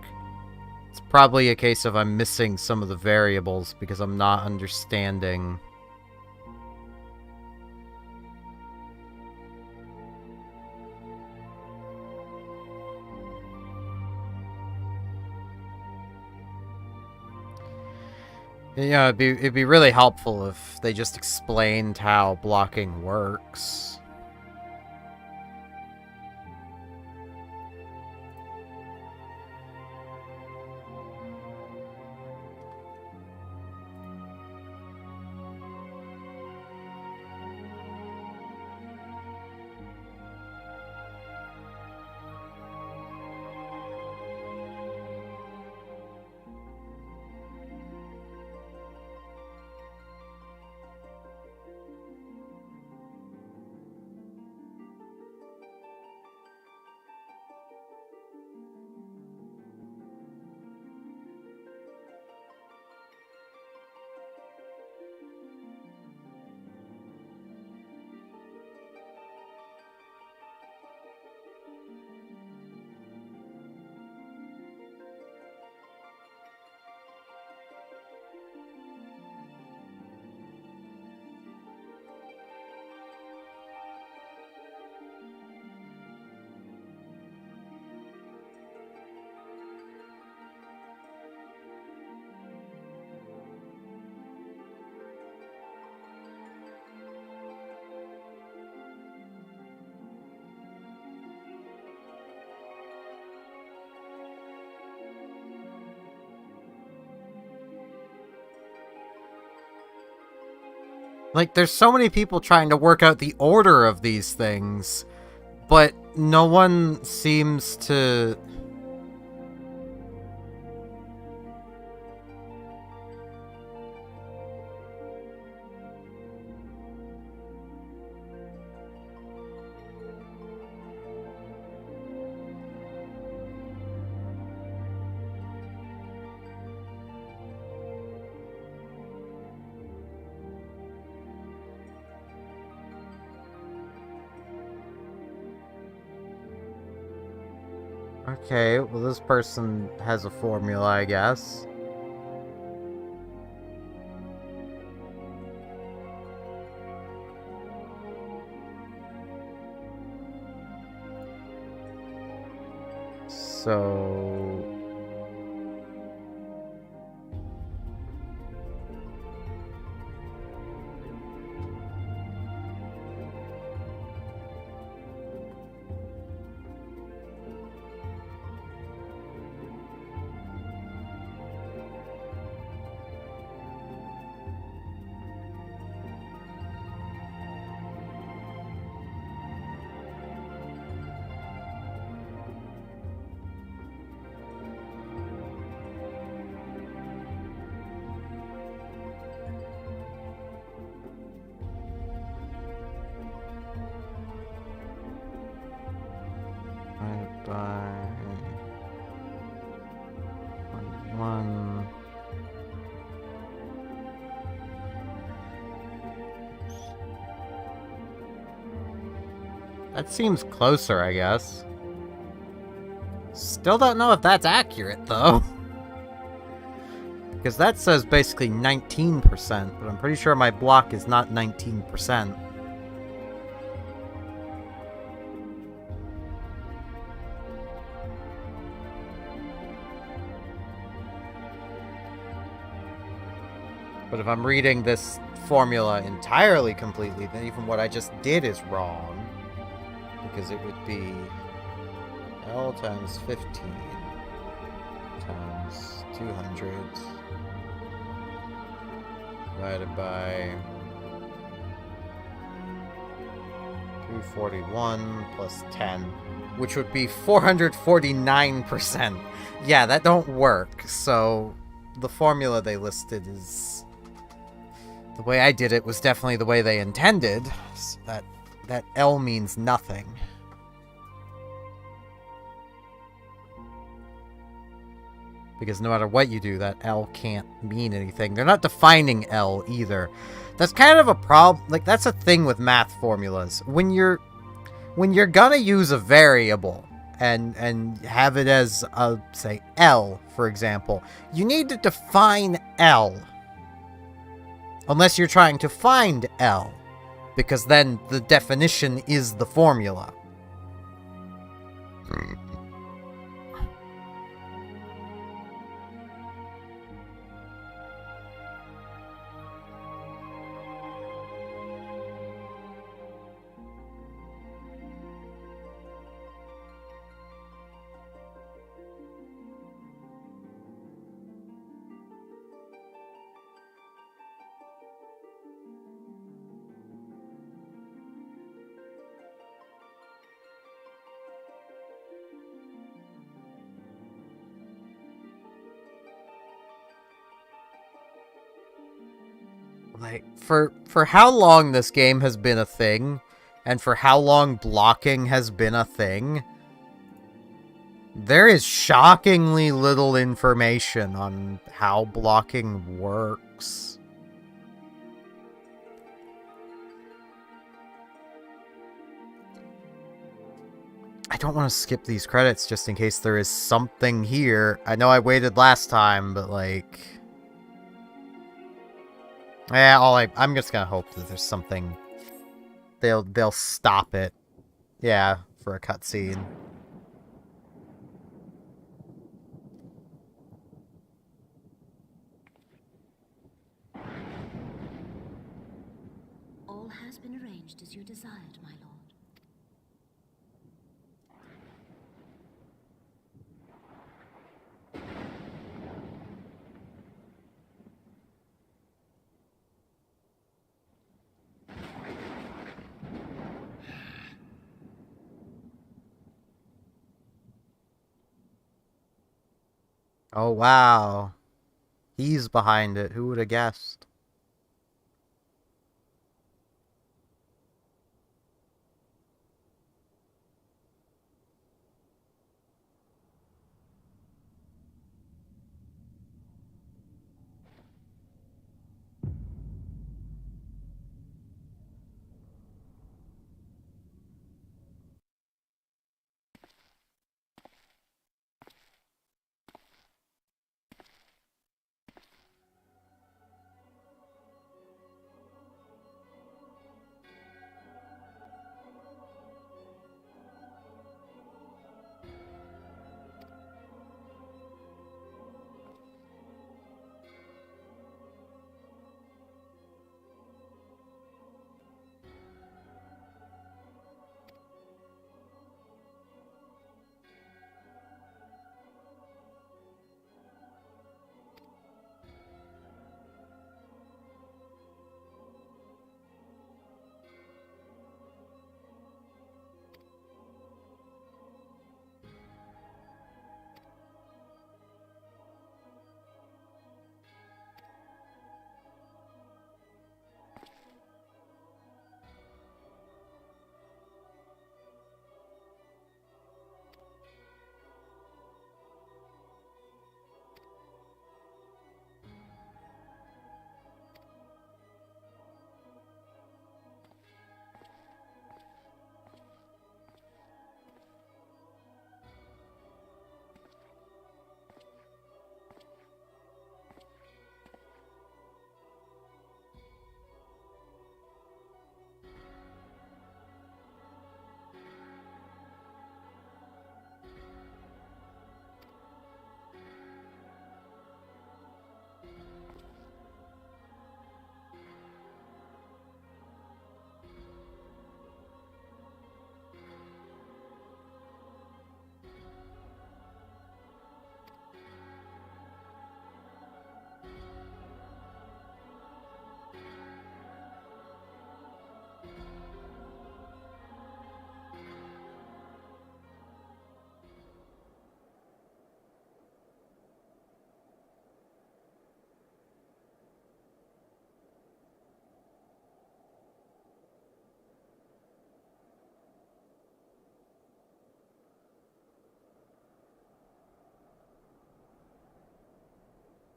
It's probably a case of I'm missing some of the variables because I'm not understanding. Yeah, it'd be really helpful if they just explained how blocking works. Like, there's so many people trying to work out the order of these things, but no one seems to... Okay, well this person has a formula, I guess. So... by 1. That seems closer, I guess. Still don't know if that's accurate, though. Because that says basically 19%, but I'm pretty sure my block is not 19%. But if I'm reading this formula entirely completely, then even what I just did is wrong. Because it would be L times 15 times 200 divided by 341 plus 10, which would be 449%. Yeah, that don't work. So the formula they listed is... The way I did it was definitely the way they intended. So that L means nothing. Because no matter what you do, that L can't mean anything. They're not defining L either. That's kind of a problem. Like, that's a thing with math formulas. When you're gonna use a variable and have it as a, say, L, for example, you need to define L. Unless you're trying to find L, because then the definition is the formula. Like, for how long this game has been a thing, and for how long blocking has been a thing, there is shockingly little information on how blocking works. I don't want to skip these credits just in case there is something here. I know I waited last time, but like... Yeah, I'm just gonna hope that there's something. They'll stop it. Yeah, for a cutscene. All has been arranged as you desired, my lord. Oh, wow. He's behind it. Who would have guessed?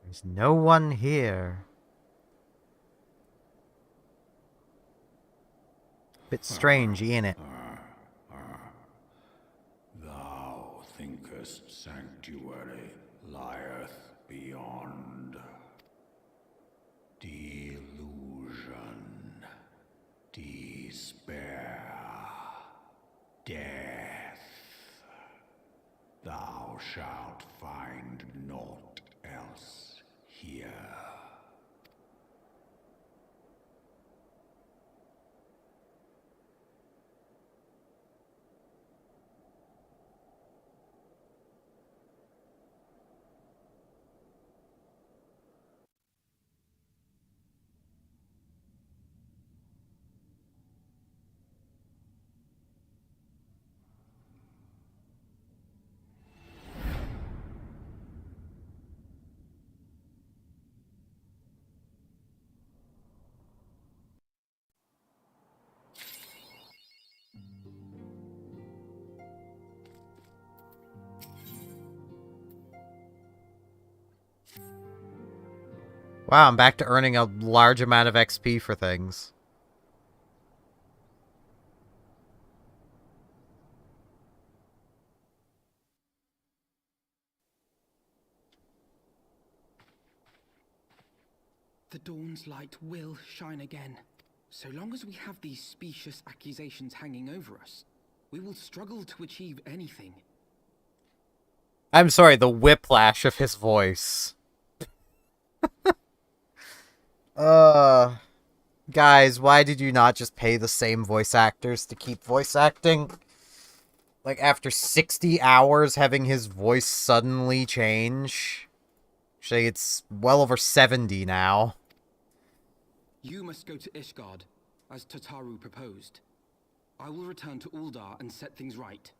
There's no one here. Bit strange, ain't it? Thou thinkest sanctuary lieth beyond. Delusion. Despair. Death. Thou shalt find naught else here. Wow, I'm back to earning a large amount of XP for things. The dawn's light will shine again. So long as we have these specious accusations hanging over us, we will struggle to achieve anything. I'm sorry, the whiplash of his voice. Guys, why did you not just pay the same voice actors to keep voice acting? Like, after 60 hours having his voice suddenly change? Actually, it's well over 70 now. You must go to Ishgard, as Tataru proposed. I will return to Uldar and set things right.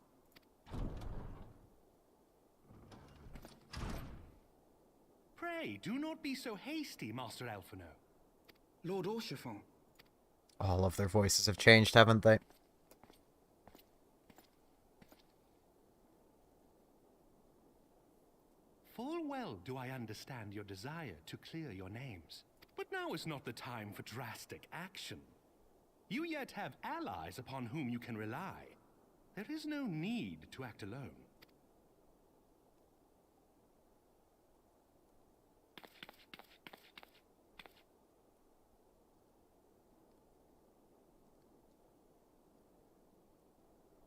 Pray, do not be so hasty, Master Alphino. Lord Orchiffon. All of their voices have changed, haven't they? Full well do I understand your desire to clear your names. But now is not the time for drastic action. You yet have allies upon whom you can rely. There is no need to act alone.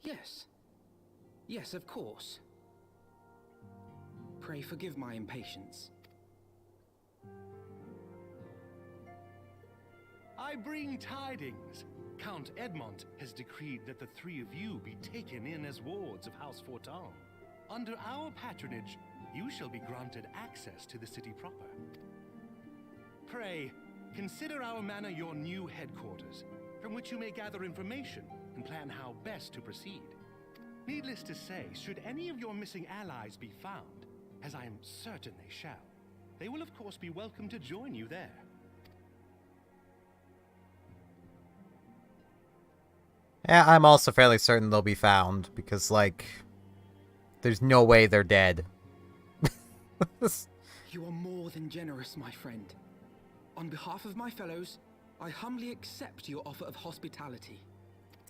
Yes. Yes, of course. Pray forgive my impatience. I bring tidings. Count Edmond has decreed that the three of you be taken in as wards of House Fortin. Under our patronage, you shall be granted access to the city proper. Pray, consider our manor your new headquarters, from which you may gather information and plan how best to proceed. Needless to say, should any of your missing allies be found, as I am certain they shall, they will of course be welcome to join you there. Yeah, I'm also fairly certain they'll be found, because, like, there's no way they're dead. You are more than generous, my friend. On behalf of my fellows, I humbly accept your offer of hospitality.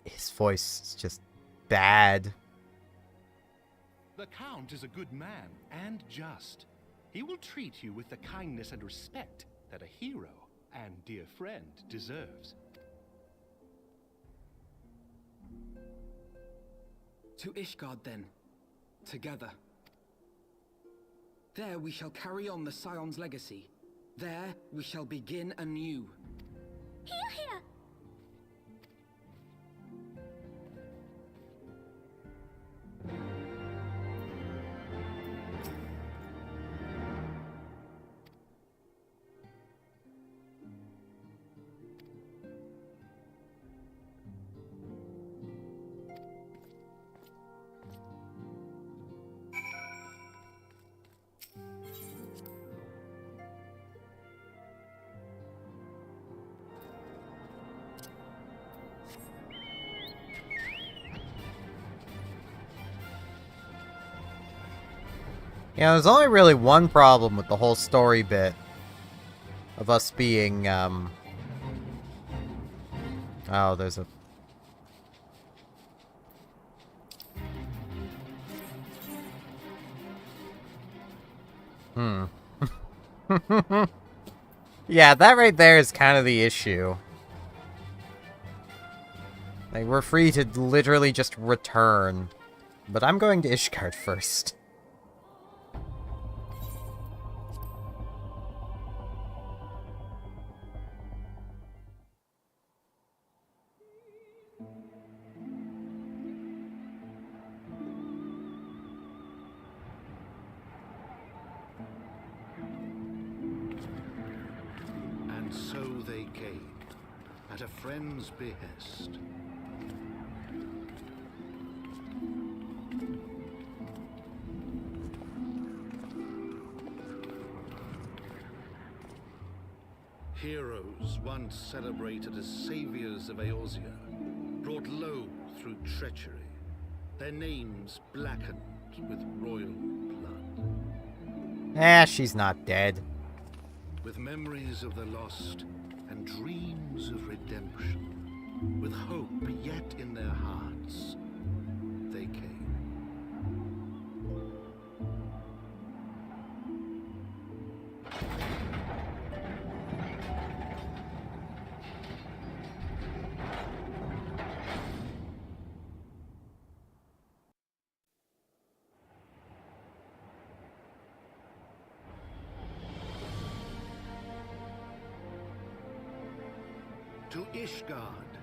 His voice is just bad. The Count is a good man and just. He will treat you with the kindness and respect that a hero and dear friend deserves. To Ishgard, then. Together. There we shall carry on the Scion's legacy. There we shall begin anew. Here, here! Yeah, there's only really one problem with the whole story bit of us being, Oh, there's a... Yeah, that right there is kind of the issue. Like, we're free to literally just return. But I'm going to Ishgard first. And so they came, at a friend's behest. Heroes once celebrated as saviors of Eorzea, brought low through treachery, their names blackened with royal blood. She's not dead. With memories of the lost and dreams of redemption, with hope yet in their hearts, they came. To Ishgard,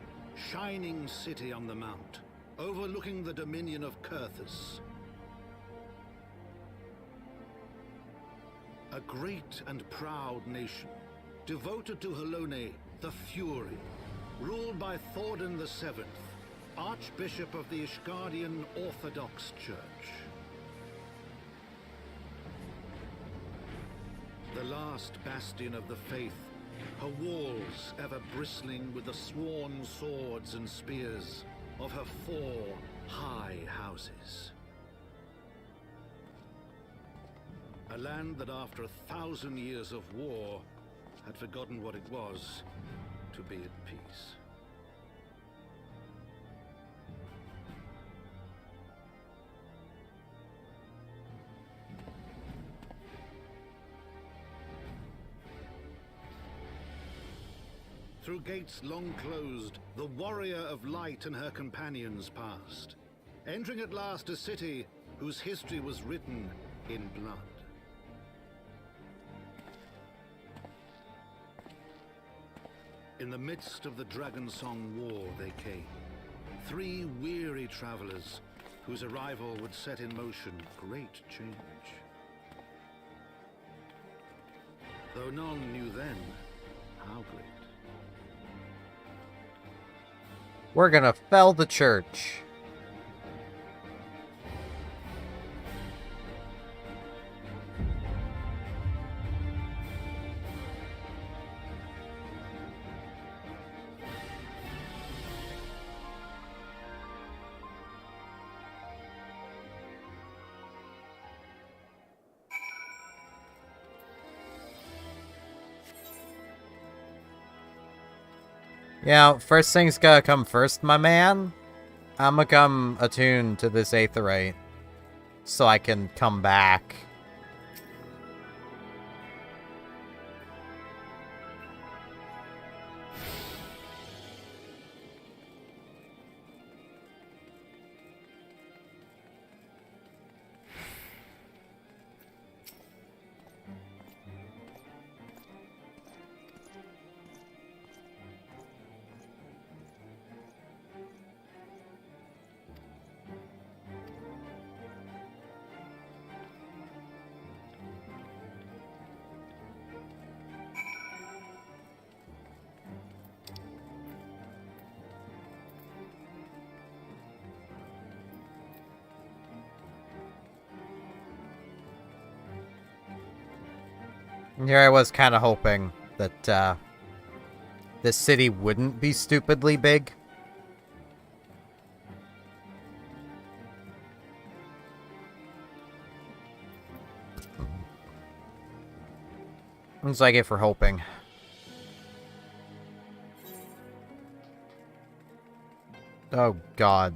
shining city on the mount, overlooking the dominion of Kurthus. A great and proud nation, devoted to Halone, the Fury, ruled by Thordan VII, Archbishop of the Ishgardian Orthodox Church. The last bastion of the faith, her walls ever bristling with the sworn swords and spears of her 4 high houses. A land that after 1,000 years of war had forgotten what it was to be at peace. Through gates long closed, the warrior of light and her companions passed, entering at last a city whose history was written in blood. In the midst of the Dragonsong War they came, 3 weary travelers whose arrival would set in motion great change. Though none knew then how great. We're gonna fell the church. Yeah, first thing's gotta come first, my man. I'ma come attuned to this Aetheryte so I can come back. Here I was kind of hoping that this city wouldn't be stupidly big. That's what I get for hoping. Oh, God.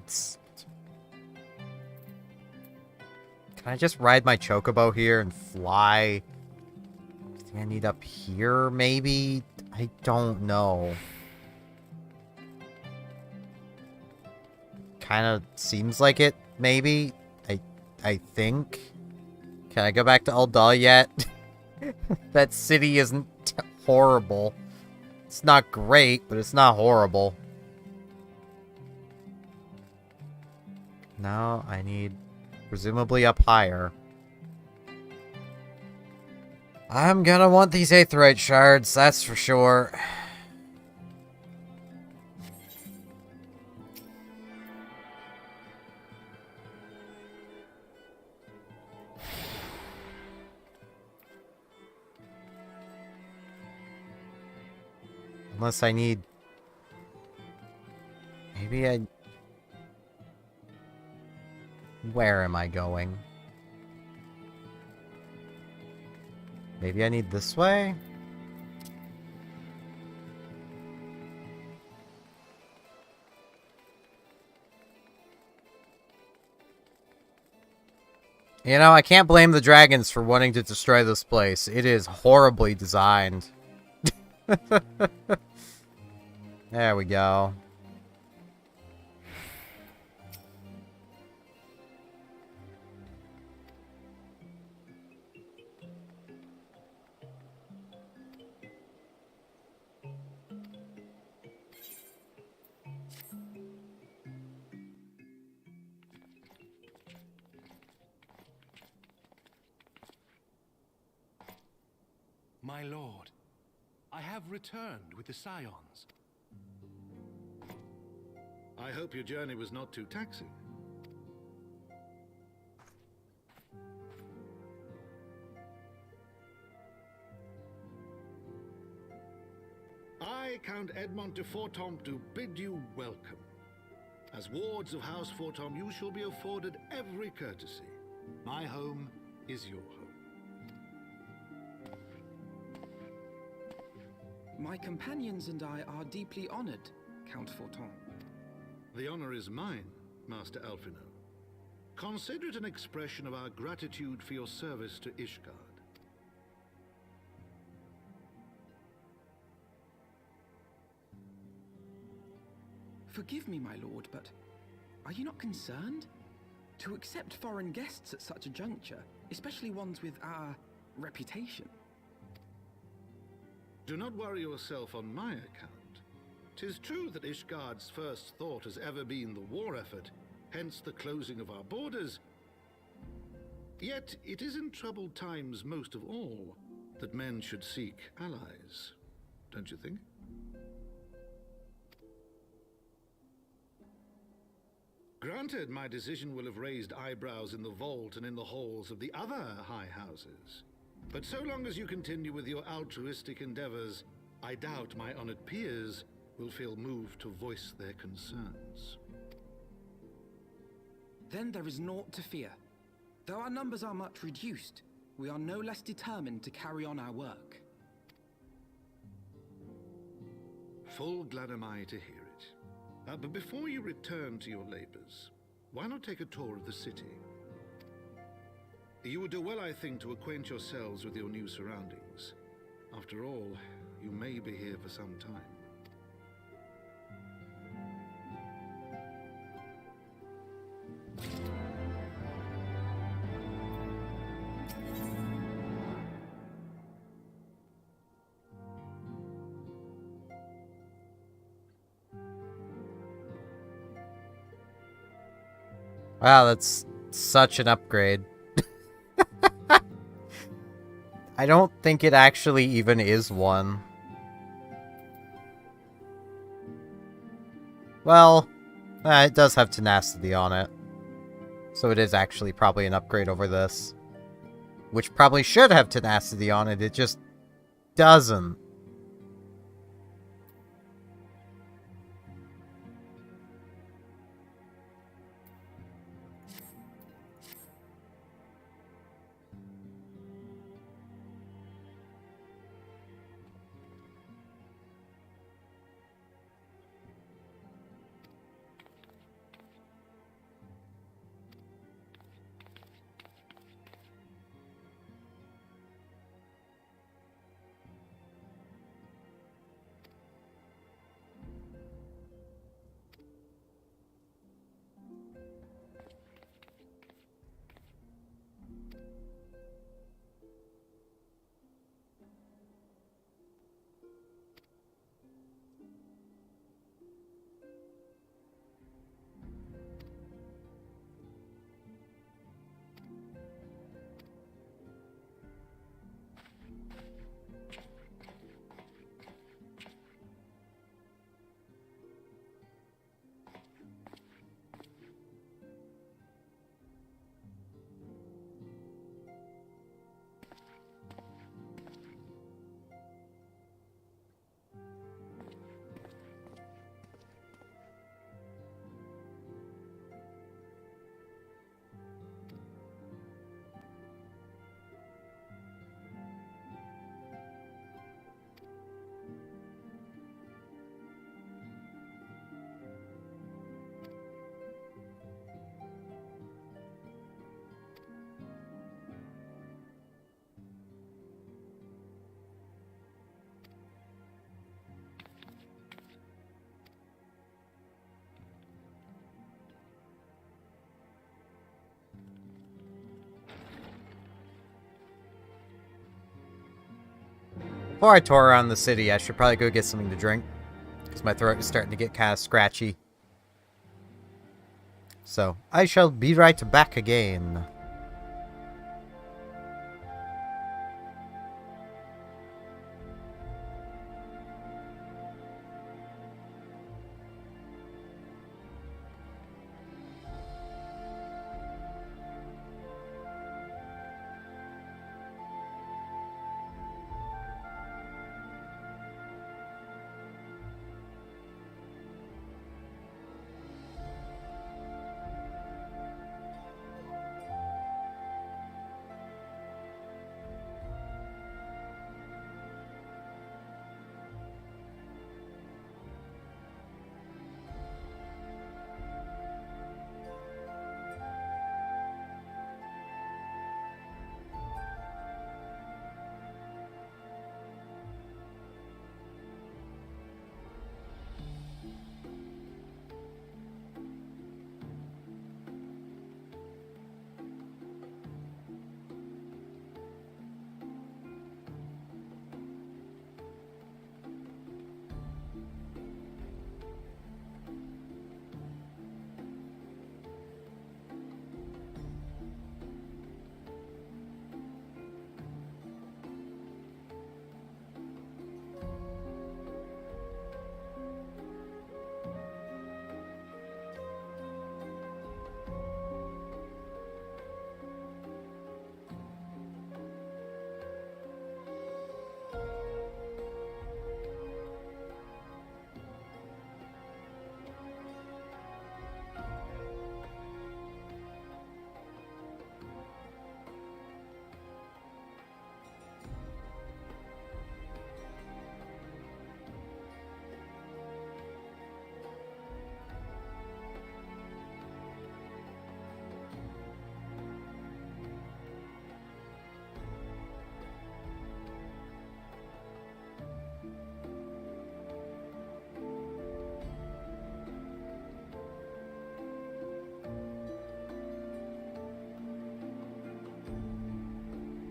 Can I just ride my chocobo here and fly? Anything I need up here, maybe? I don't know. Kind of seems like it, maybe? I think. Can I go back to Ul'dah yet? That city isn't horrible. It's not great, but it's not horrible. Now I need, presumably, up higher. I'm gonna want these Aetheryte shards, that's for sure. Unless I need... Maybe I... Where am I going? Maybe I need this way? You know, I can't blame the dragons for wanting to destroy this place. It is horribly designed. There we go. My lord, I have returned with the Scions. I hope your journey was not too taxing. I, Count Edmond de Fortomp, do bid you welcome. As wards of House Fortomp, you shall be afforded every courtesy. My home is your home. My companions and I are deeply honored, Count Fortomp. The honor is mine, Master Alphinaud. Consider it an expression of our gratitude for your service to Ishgard. Forgive me, my lord, but are you not concerned? To accept foreign guests at such a juncture, especially ones with our reputation. Do not worry yourself on my account. 'Tis true that Ishgard's first thought has ever been the war effort, hence the closing of our borders. Yet it is in troubled times most of all that men should seek allies, don't you think? Granted, my decision will have raised eyebrows in the vault and in the halls of the other high houses. But so long as you continue with your altruistic endeavors, I doubt my honored peers will feel moved to voice their concerns. Then there is naught to fear. Though our numbers are much reduced, we are no less determined to carry on our work. Full glad am I to hear it. But before you return to your labors, why not take a tour of the city? You would do well, I think, to acquaint yourselves with your new surroundings. After all, you may be here for some time. Wow, that's such an upgrade. I don't think it actually even is one. Well, it does have tenacity on it. So it is actually probably an upgrade over this. Which probably should have tenacity on it, it just doesn't. before I tour around the city, I should probably go get something to drink. Because my throat is starting to get kind of scratchy. So, I shall be right back again.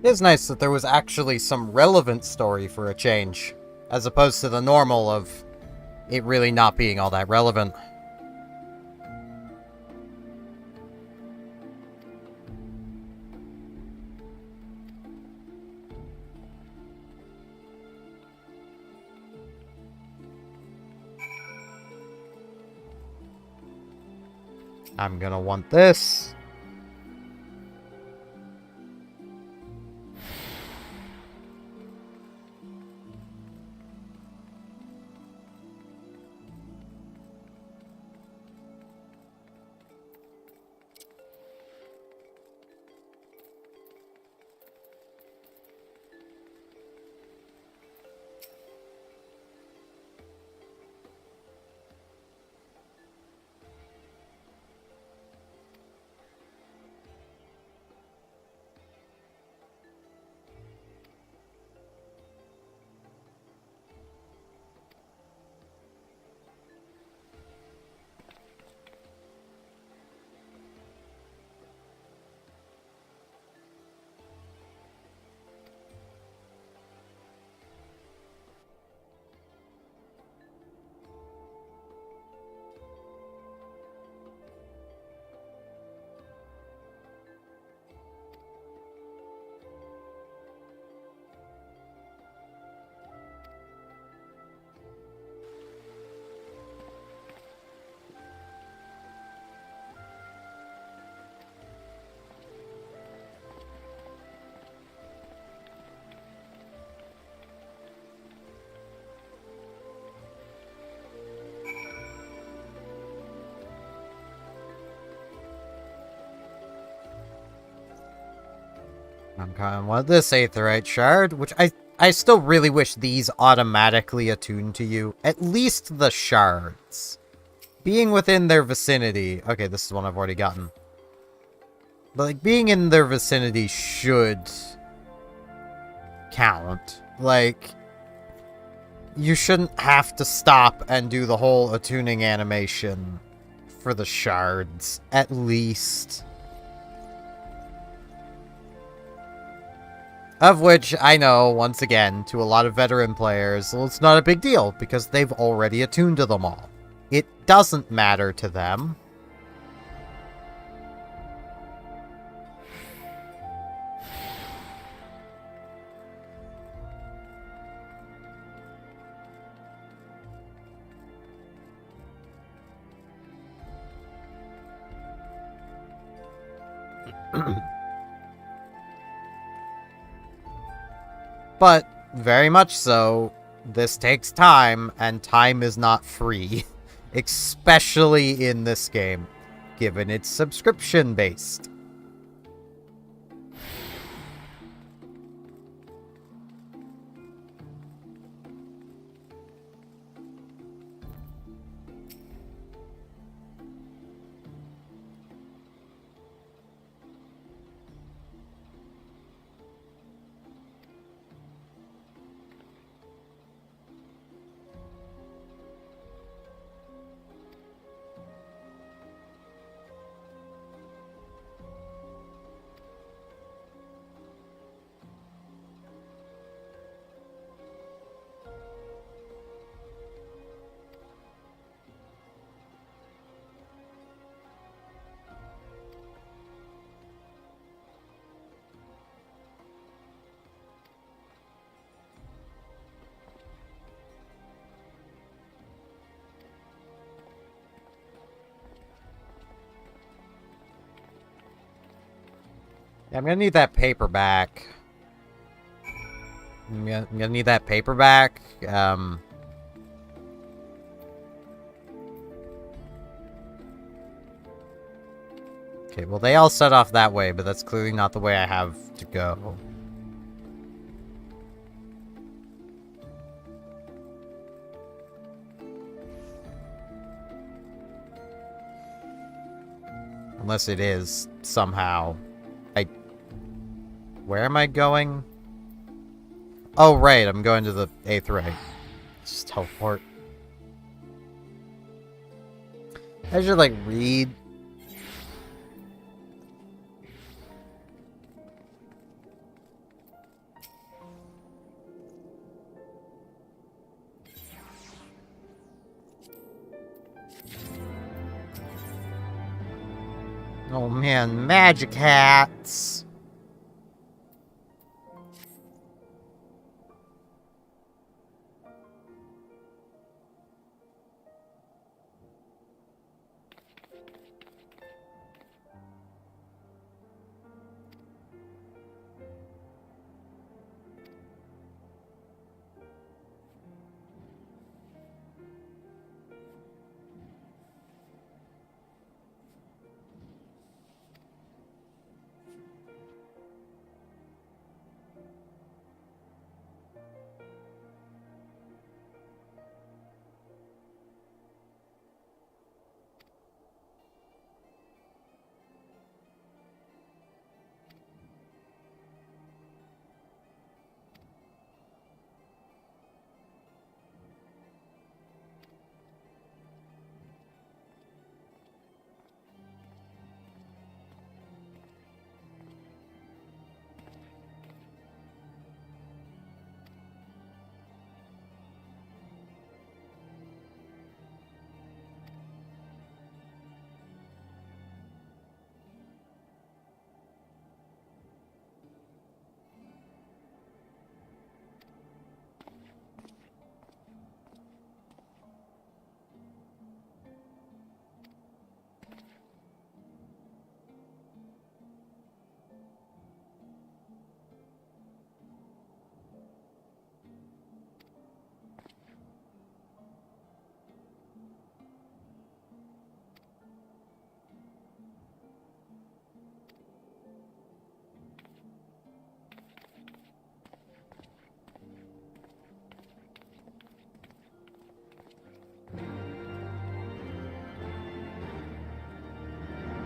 It is nice that there was actually some relevant story for a change, as opposed to the normal of it really not being all that relevant. I'm gonna want this. I'm kind of want this Aetheryte Shard, which I still really wish these automatically attune to you. At least the shards. Being within their vicinity. Okay, this is one I've already gotten. But, like, being in their vicinity should count. Like, you shouldn't have to stop and do the whole attuning animation for the shards, at least. Of which, I know, once again, to a lot of veteran players, well, it's not a big deal, because they've already attuned to them all. It doesn't matter to them. But, very much so, this takes time, and time is not free. Especially in this game, given it's subscription-based. Yeah, I'm gonna need that paper back. I'm gonna need that paper back. Okay, well, they all set off that way, but that's clearly not the way I have to go. Unless it is, somehow. Where am I going? Oh, right, I'm going to the 8th ray. Just teleport. I should, like, read. Oh man, magic hats!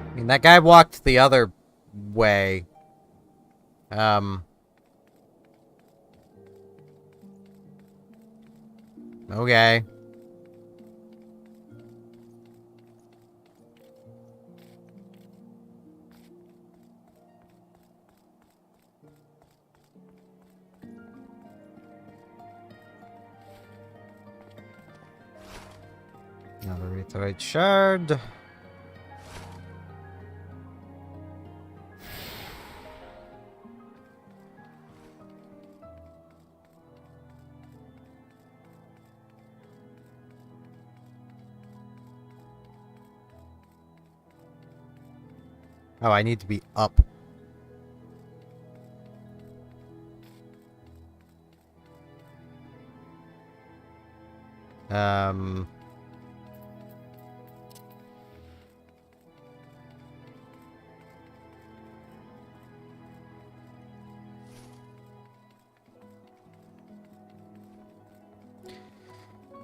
I mean, that guy walked the other way. Okay. Another Aetherite shard. Oh, I need to be up.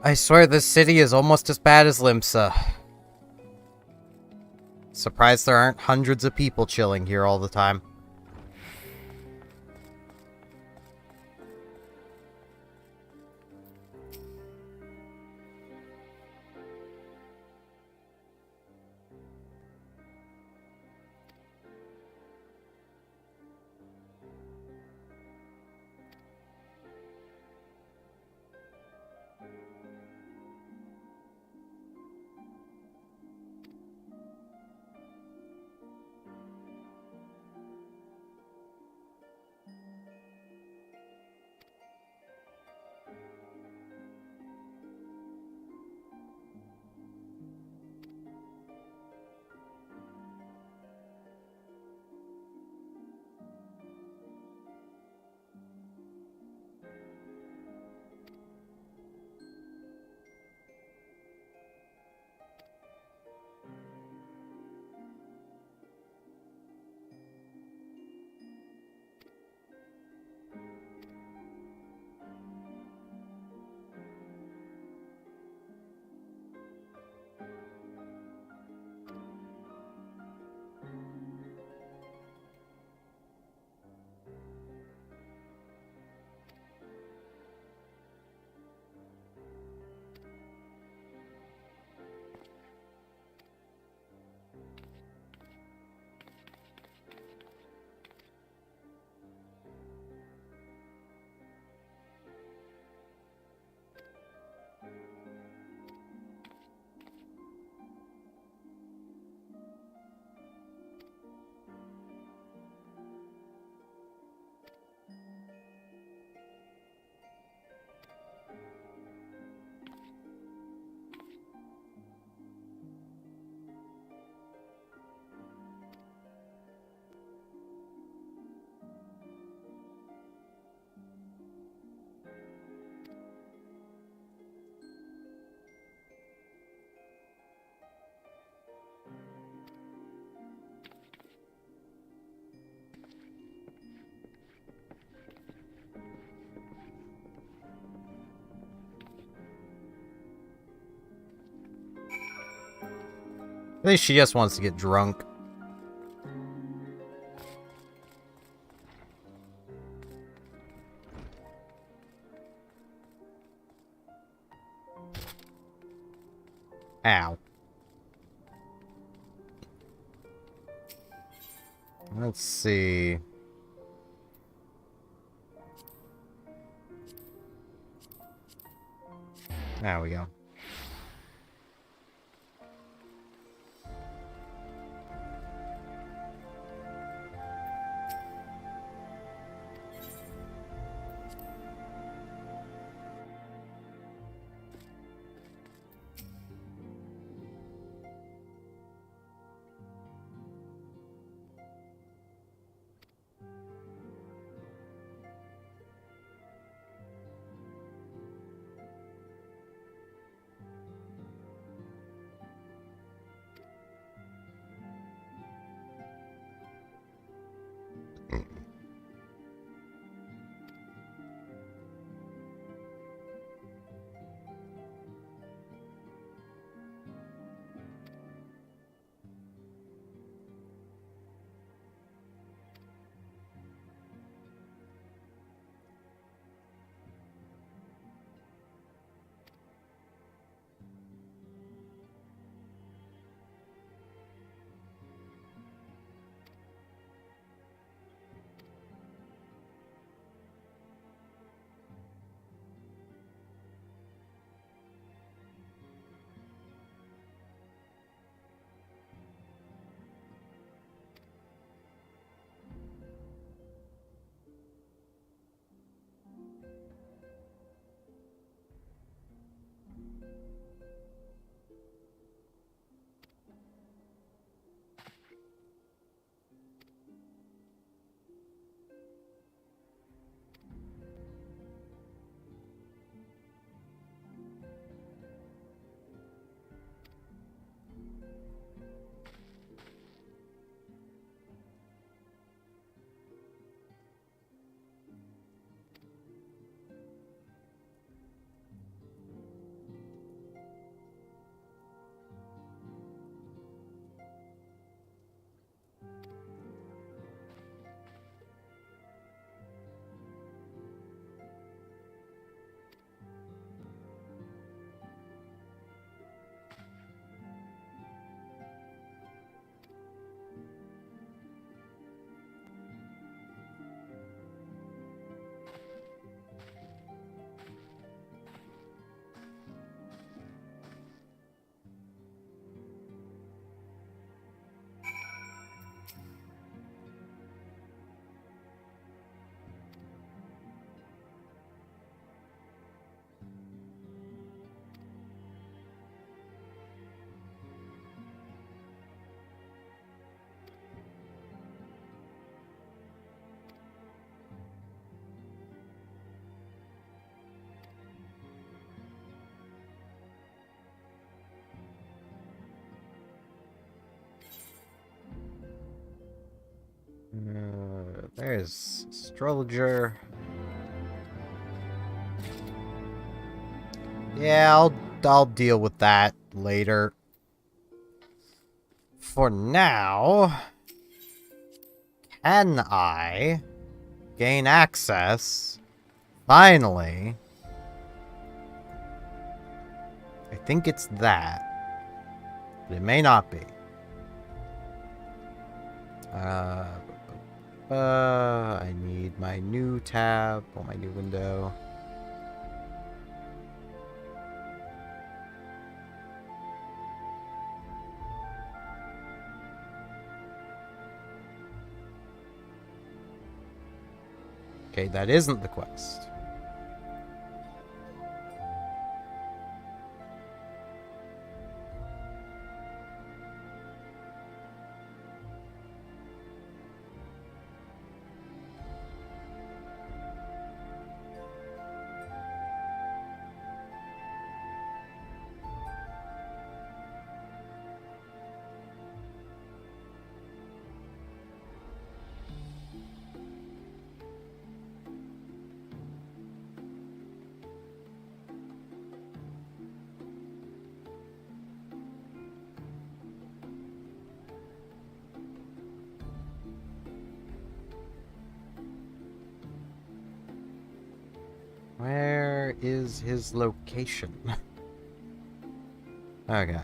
I swear this city is almost as bad as Limsa. Surprised there aren't hundreds of people chilling here all the time. I think she just wants to get drunk. Ow. Let's see. There we go. There's Astrologer. Yeah, I'll deal with that later. For now, can I gain access? Finally. I think it's that. But it may not be. I need my new tab or my new window. Okay, that isn't the quest. Where is his location? Okay.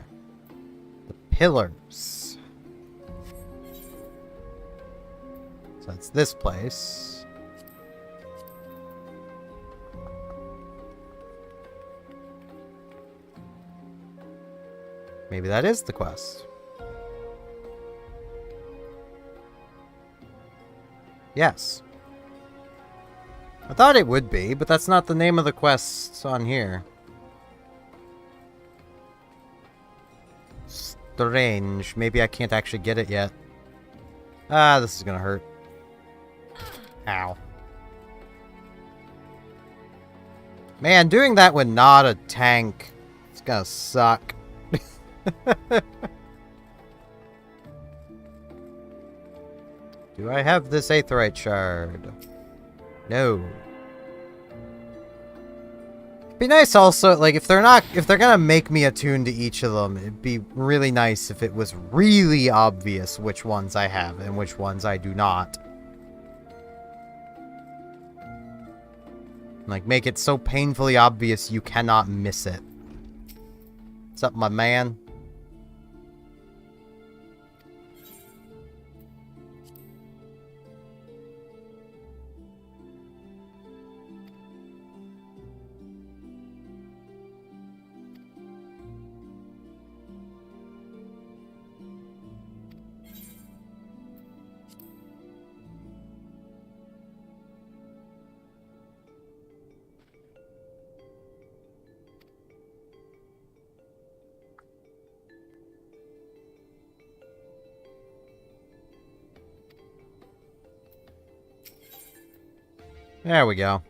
The pillars. So that's this place. Maybe that is the quest. Yes. I thought it would be, but that's not the name of the quest on here. Strange. Maybe I can't actually get it yet. Ah, this is gonna hurt. Ow. Man, doing that with not a tank, it's gonna suck. Do I have this Aetheryte shard? No. It'd be nice also, like, if they're gonna make me attune to each of them, it'd be really nice if it was really obvious which ones I have and which ones I do not. Like, make it so painfully obvious you cannot miss it. What's up, my man? There we go.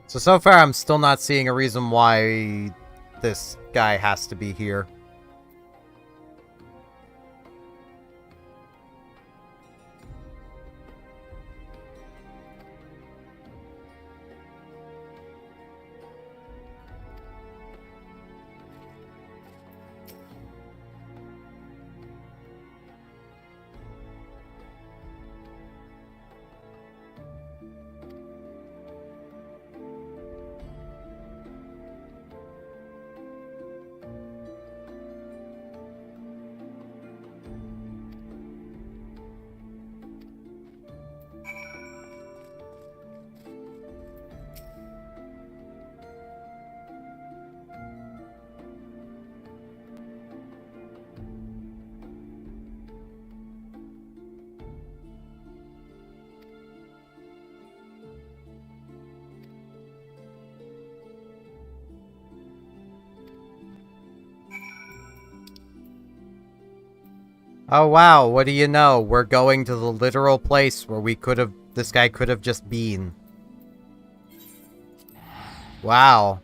So far I'm still not seeing a reason why this guy has to be here. Oh wow, what do you know? We're going to the literal place where this guy could have just been. Wow.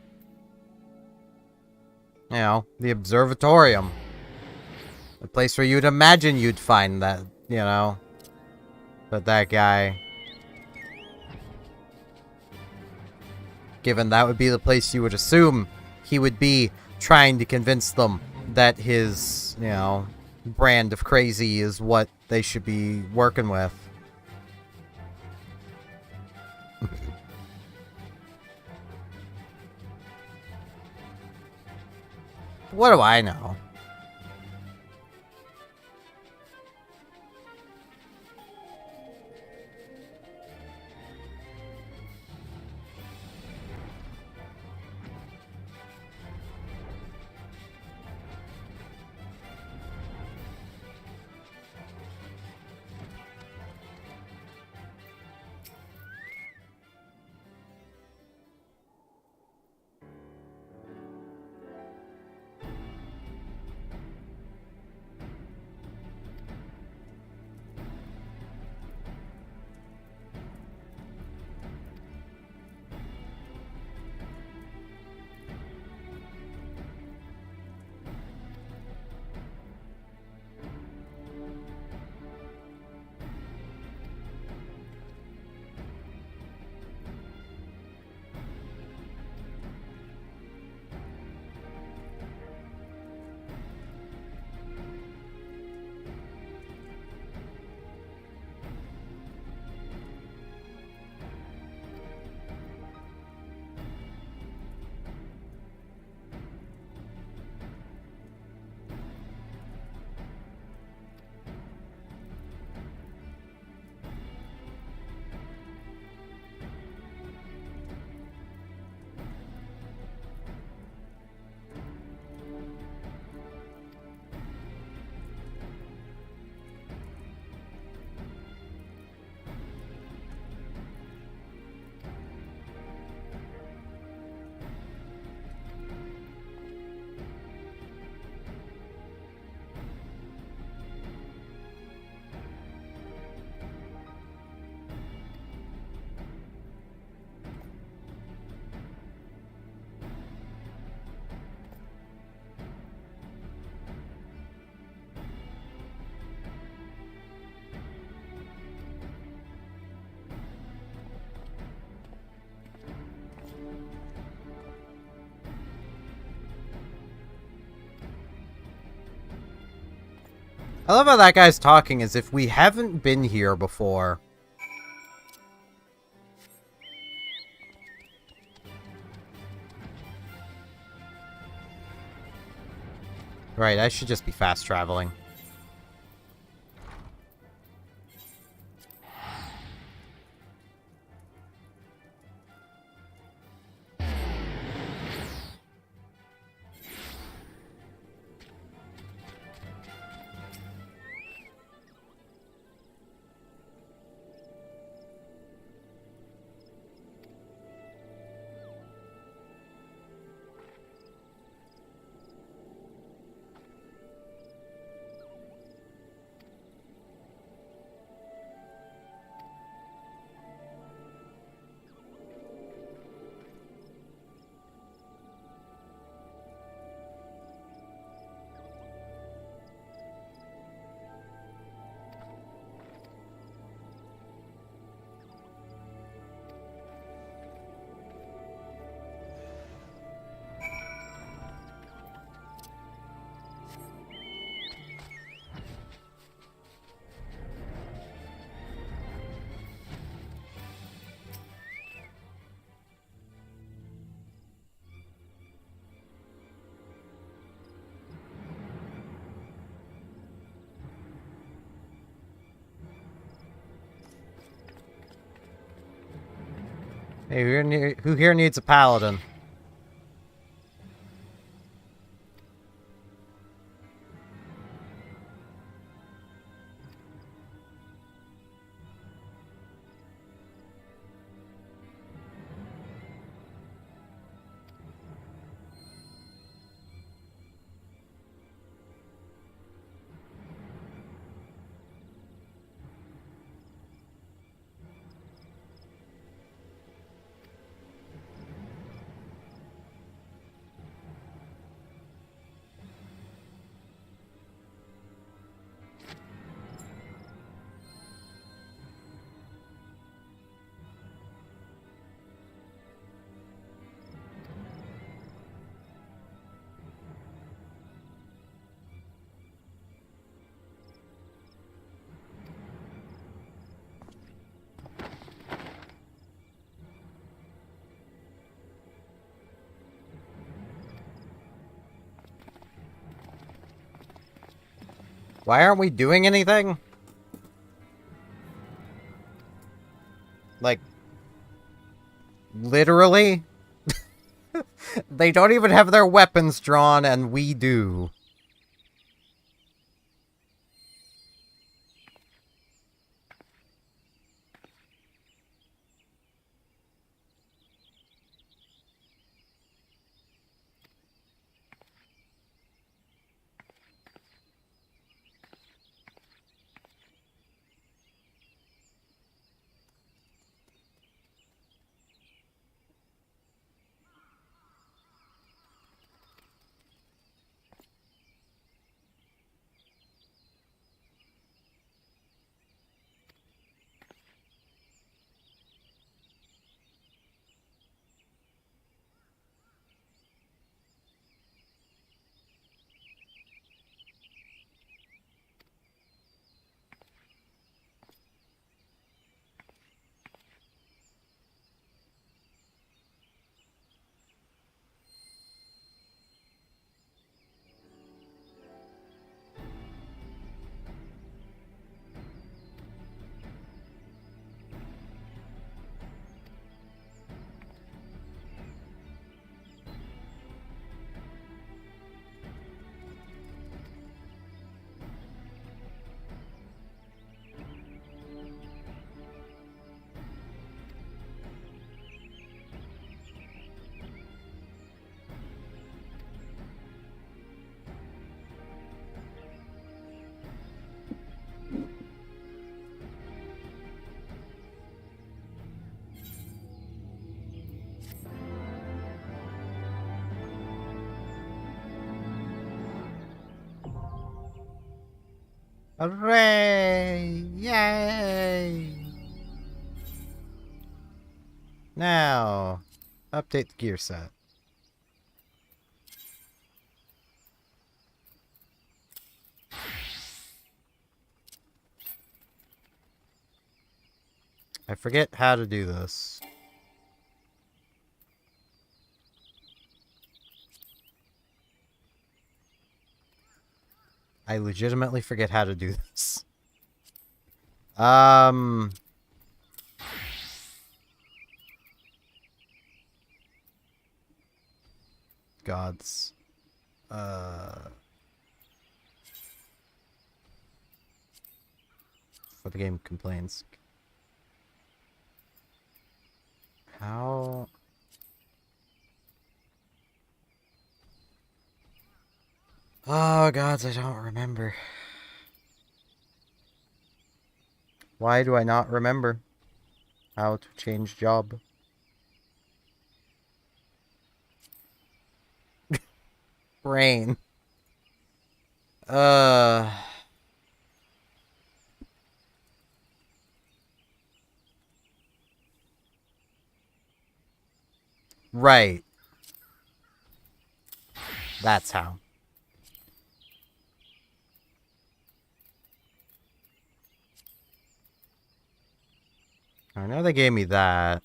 You know, the observatorium. The place where you'd imagine you'd find that, you know, that guy. Given that would be the place you would assume he would be trying to convince them that his, you know, brand of crazy is what they should be working with. What do I know? I love how that guy's talking as if we haven't been here before. Right, I should just be fast traveling. Hey, who here needs a paladin? Why aren't we doing anything? Like, literally? They don't even have their weapons drawn, and we do. Hooray! Yay! Now, update the gear set. I forget how to do this. I legitimately forget how to do this. Gods. Before the game complains. How... Oh, gods, I don't remember. Why do I not remember how to change job? Brain. Right. That's how. I know they gave me that.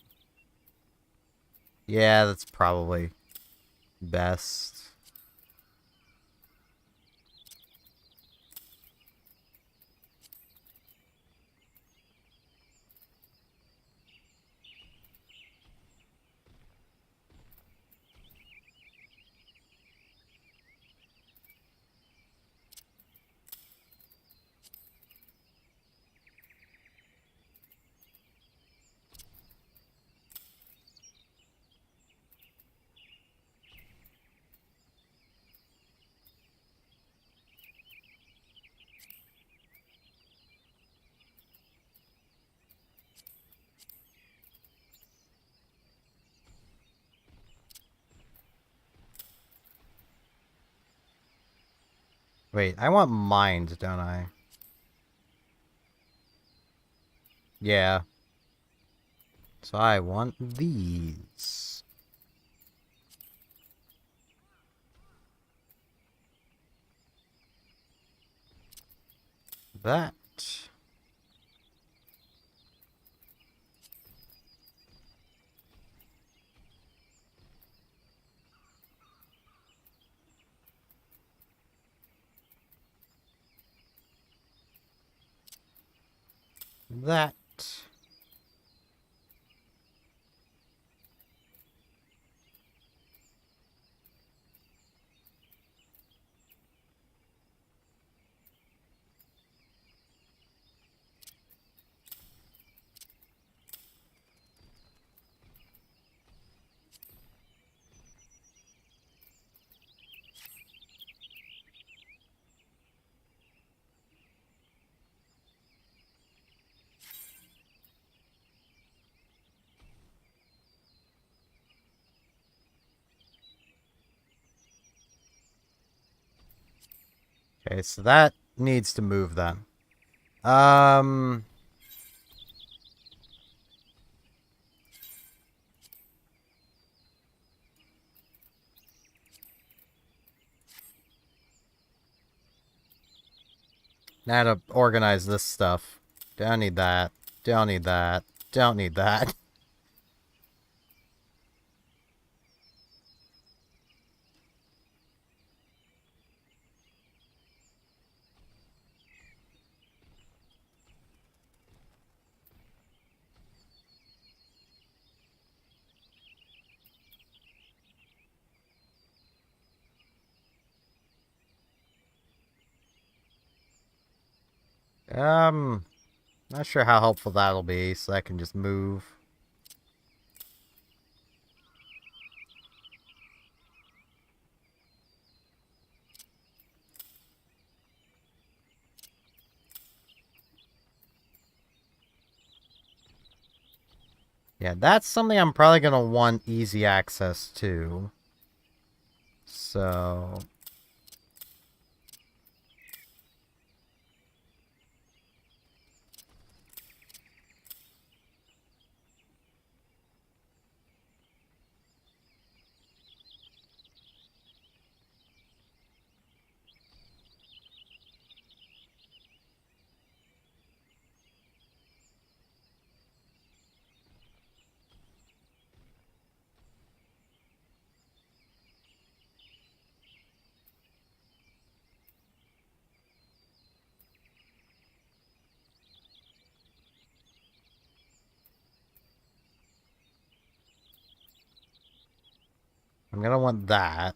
Yeah, that's probably best. Wait, I want mind, don't I? Yeah. So I want these. That. That. Okay, so that needs to move then. Now to organize this stuff. Don't need that. Don't need that. Don't need that. Not sure how helpful that'll be, so I can just move. Yeah, that's something I'm probably gonna want easy access to. So... I'm gonna want that.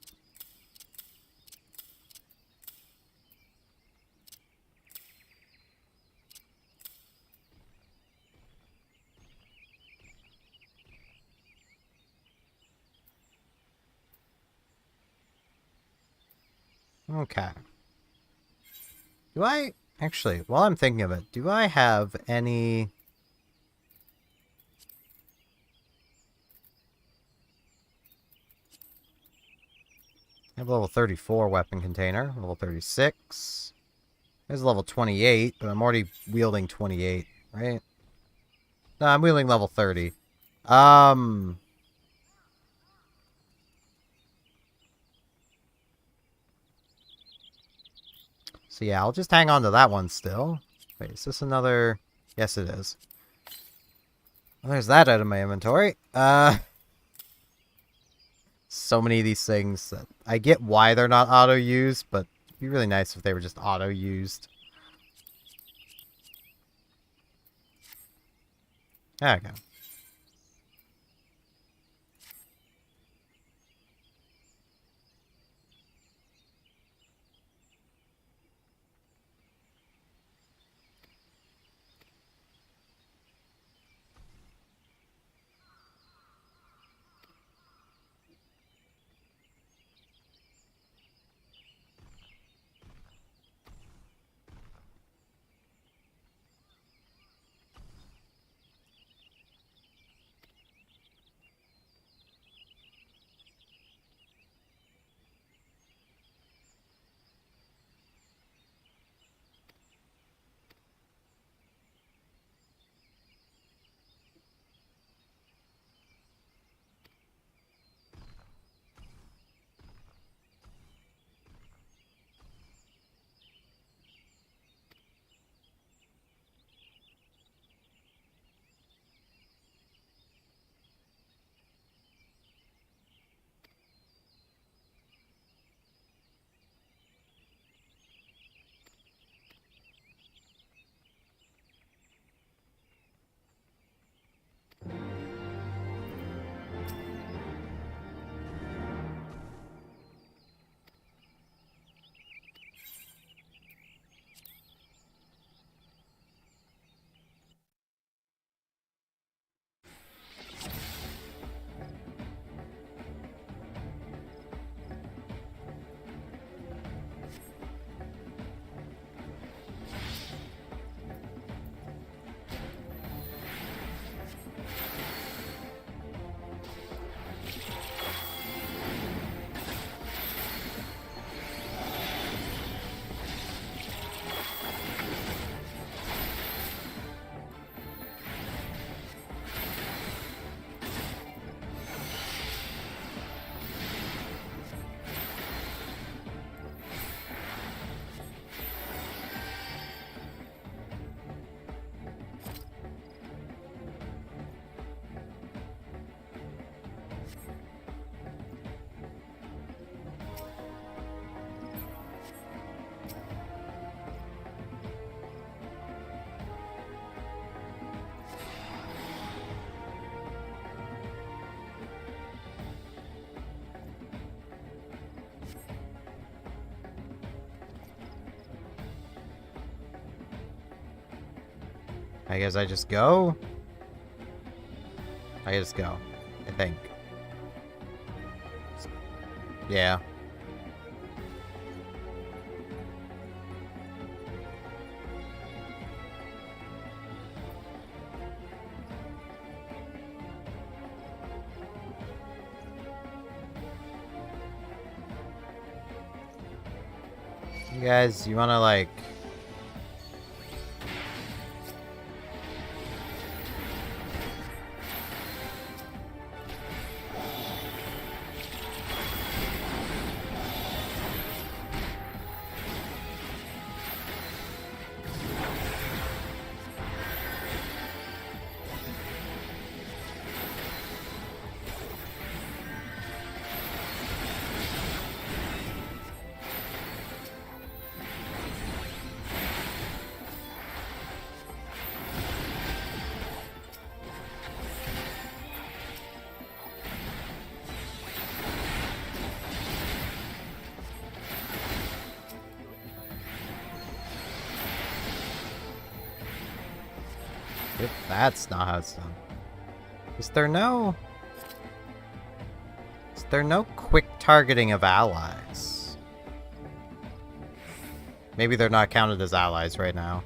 Okay. Do I... Actually, while I'm thinking of it, do I have any... I have level 34 weapon container, level 36. There's level 28, but I'm already wielding 28, right? No, I'm wielding level 30. So yeah, I'll just hang on to that one still. Wait, is this another... Yes, it is. Well, there's that out of my inventory. So many of these things that... I get why they're not auto-used, but it'd be really nice if they were just auto-used. There we go. I guess I just go? I just go. I think. Yeah. You guys, you wanna like... That's not how it's done. Is there no quick targeting of allies? Maybe they're not counted as allies right now.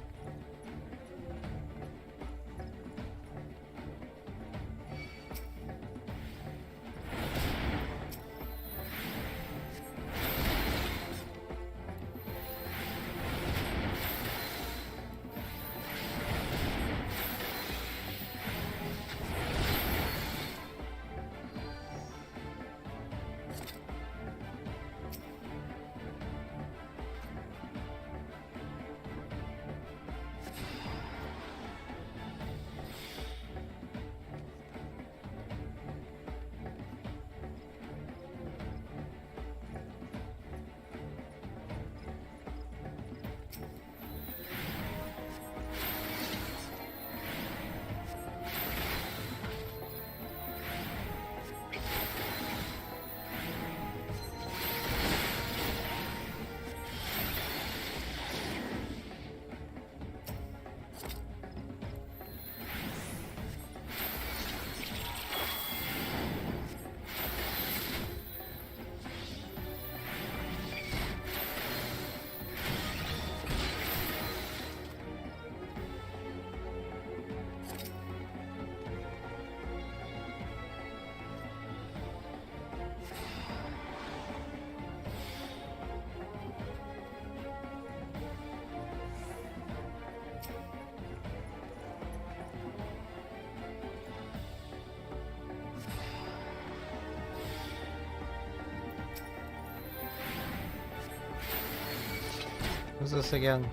What's this again?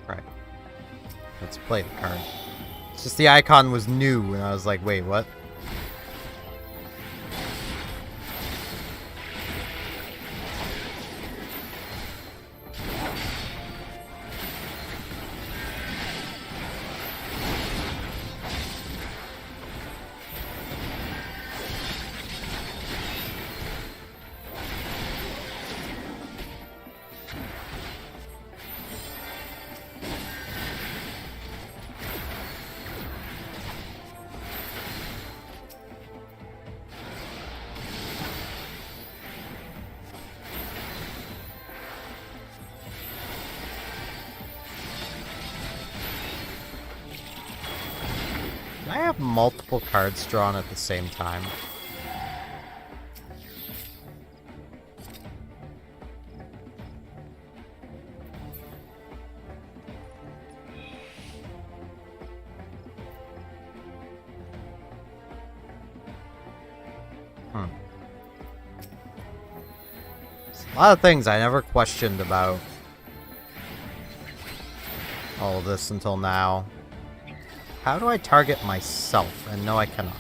Right. Let's play the card. It's just the icon was new, and I was like, wait, what? I have multiple cards drawn at the same time. There's a lot of things I never questioned about all of this until now. How do I target myself? And no, I cannot.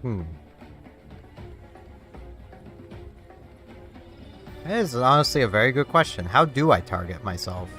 That is honestly a very good question. How do I target myself?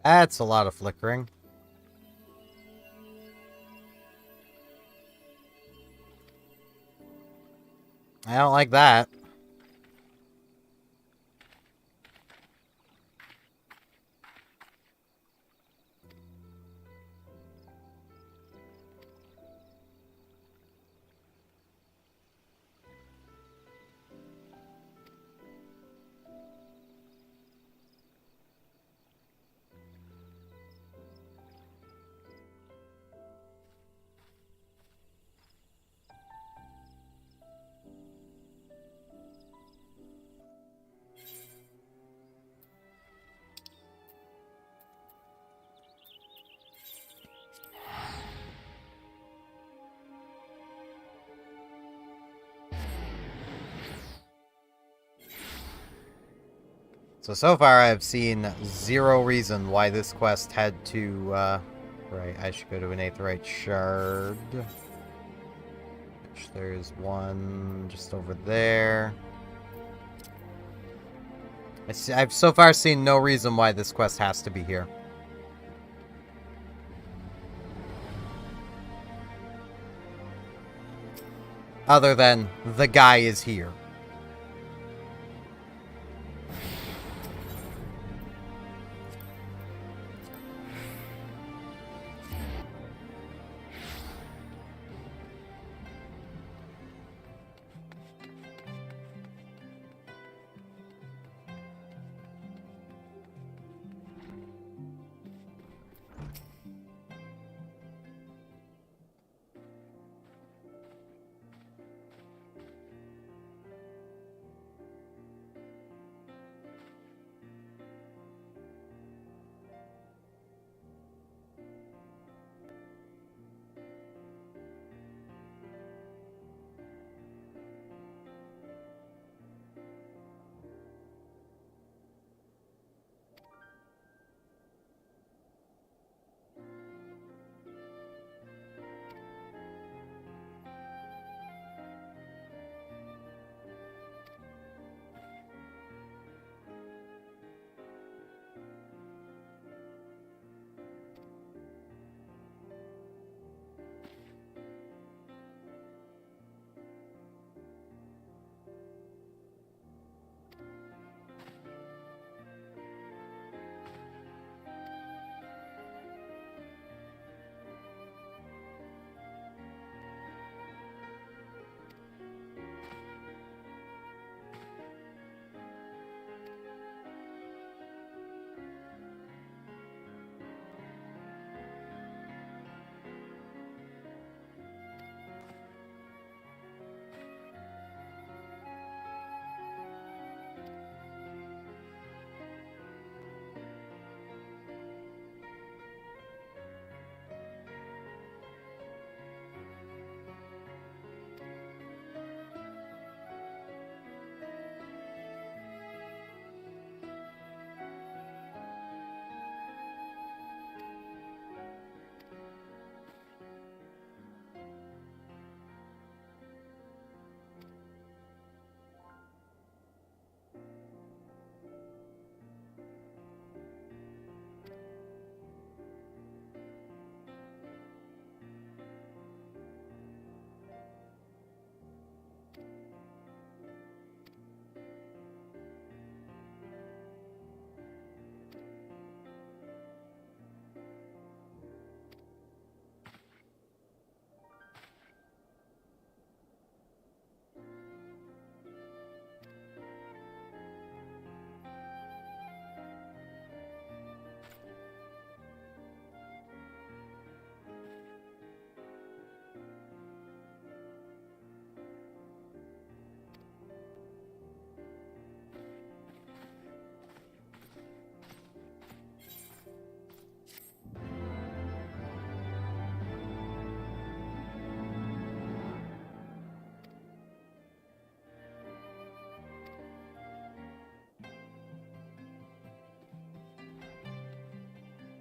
That's a lot of flickering. I don't like that. So far I've seen zero reason why this quest had to, right, I should go to an Aetheryte Shard. Which there's one just over there. I've so far seen no reason why this quest has to be here. Other than, the guy is here.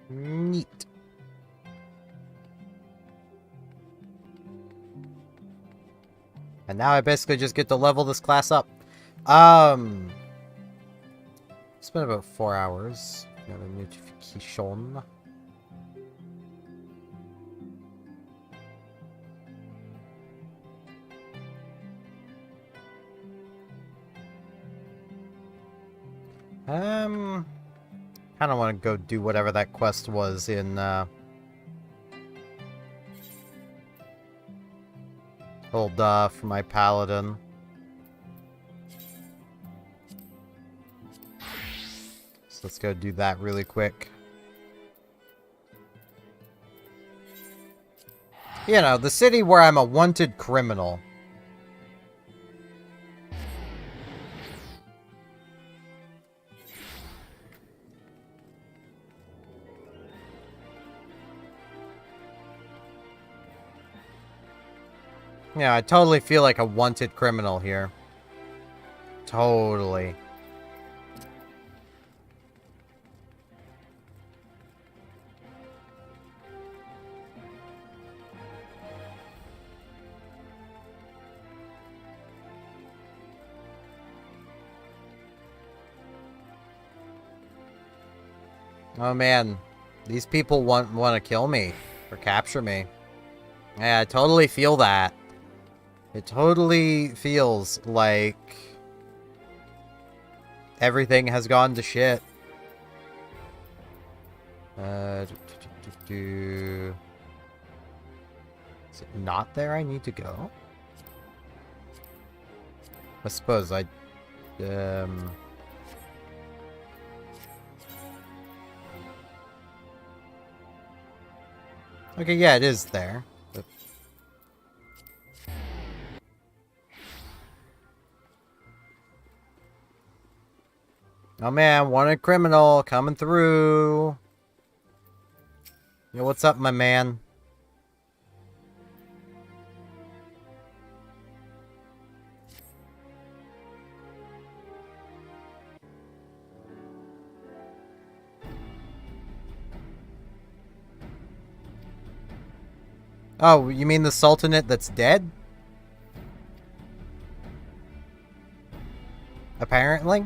Neat. And now I basically just get to level this class up. It's been about 4 hours. Got a notification. I don't want to go do whatever that quest was in, for my paladin. So let's go do that really quick. You know, the city where I'm a wanted criminal. Yeah, I totally feel like a wanted criminal here. Totally. Oh man, these people want to kill me or capture me. Yeah, I totally feel that. It totally feels like everything has gone to shit. Is it not there I need to go? I suppose I... Okay, yeah, it is there. But... Oh man, wanted criminal coming through. Yo, what's up, my man? Oh, you mean the Sultanate that's dead? Apparently?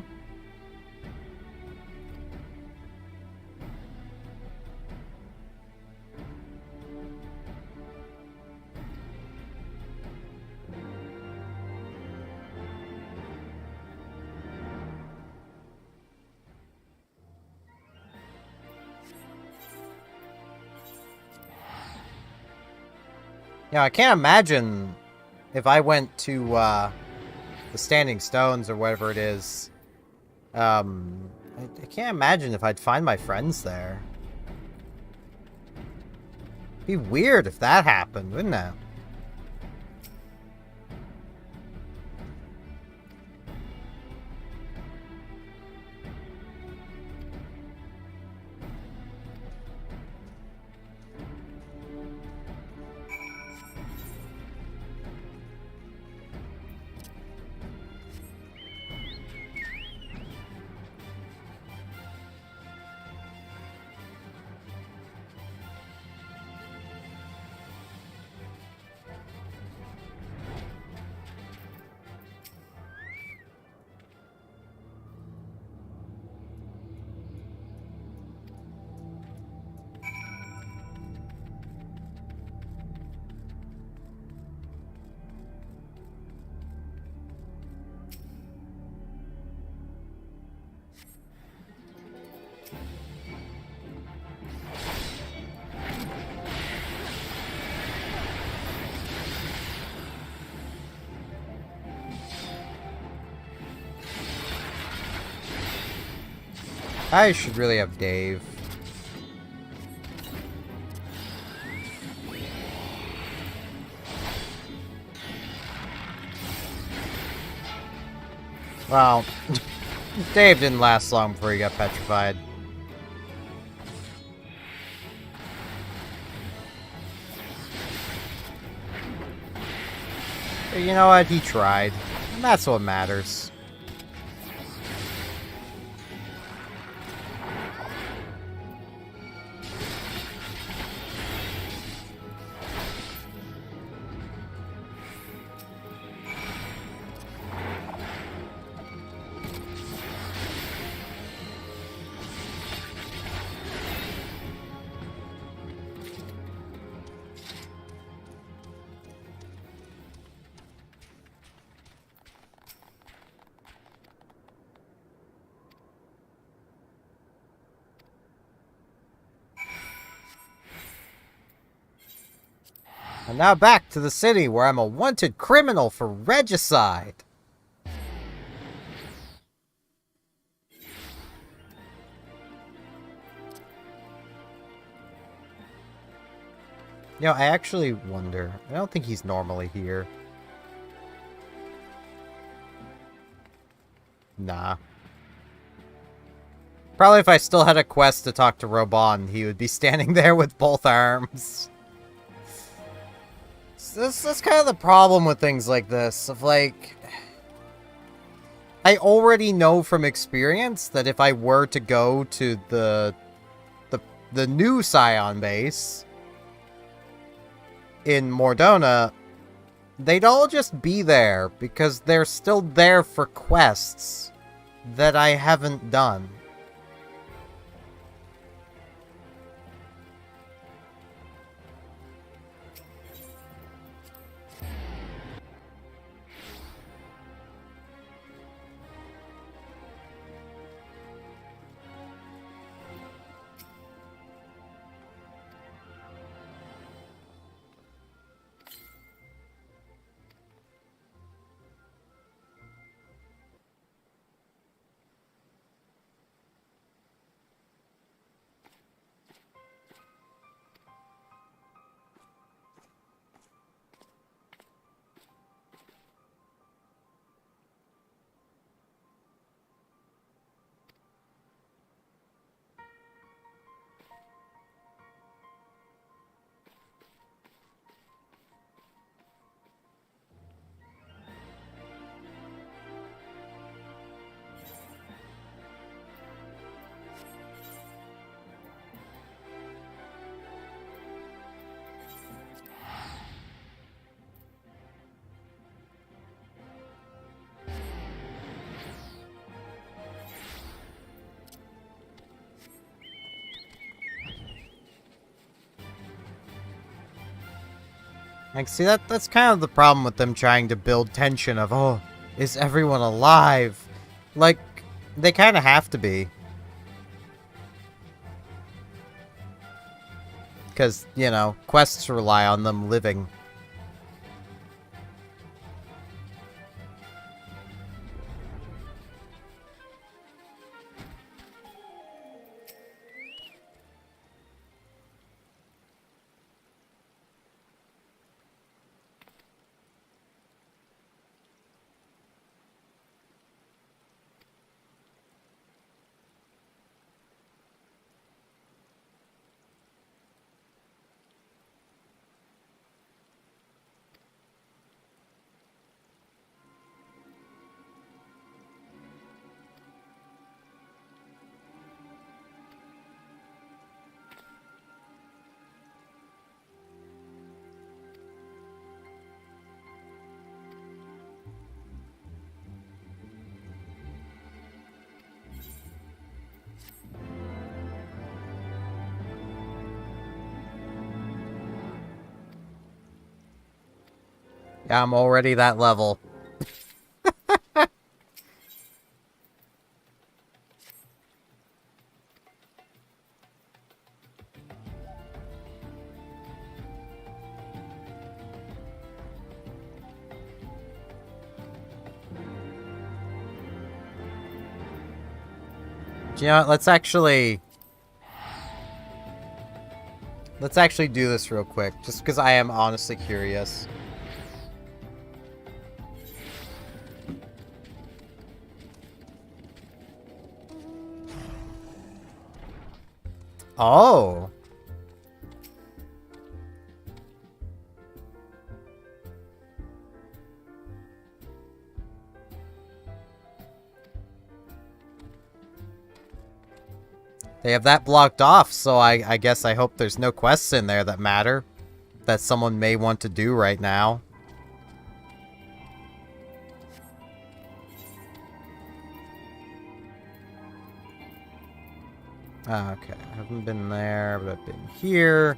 Yeah, I can't imagine if I went to the Standing Stones or whatever it is. I can't imagine if I'd find my friends there. It'd be weird if that happened, wouldn't it? I should really have Dave. Well, Dave didn't last long before he got petrified. But you know what? He tried. And that's what matters. And now back to the city where I'm a wanted criminal for regicide. You know, I actually wonder. I don't think he's normally here. Nah. Probably if I still had a quest to talk to Robon, he would be standing there with both arms. That's kind of the problem with things like this. Of like, I already know from experience that if I were to go to the new Scion base in Mordona, they'd all just be there because they're still there for quests that I haven't done. Like, see, that's kind of the problem with them trying to build tension of, oh, is everyone alive? Like, they kind of have to be. Because, you know, quests rely on them living. Yeah, I'm already that level. Do you know what? Let's actually do this real quick, just because I am honestly curious. Oh. They have that blocked off, so I guess I hope there's no quests in there that matter. That someone may want to do right now. Okay, I haven't been there, but I've been here.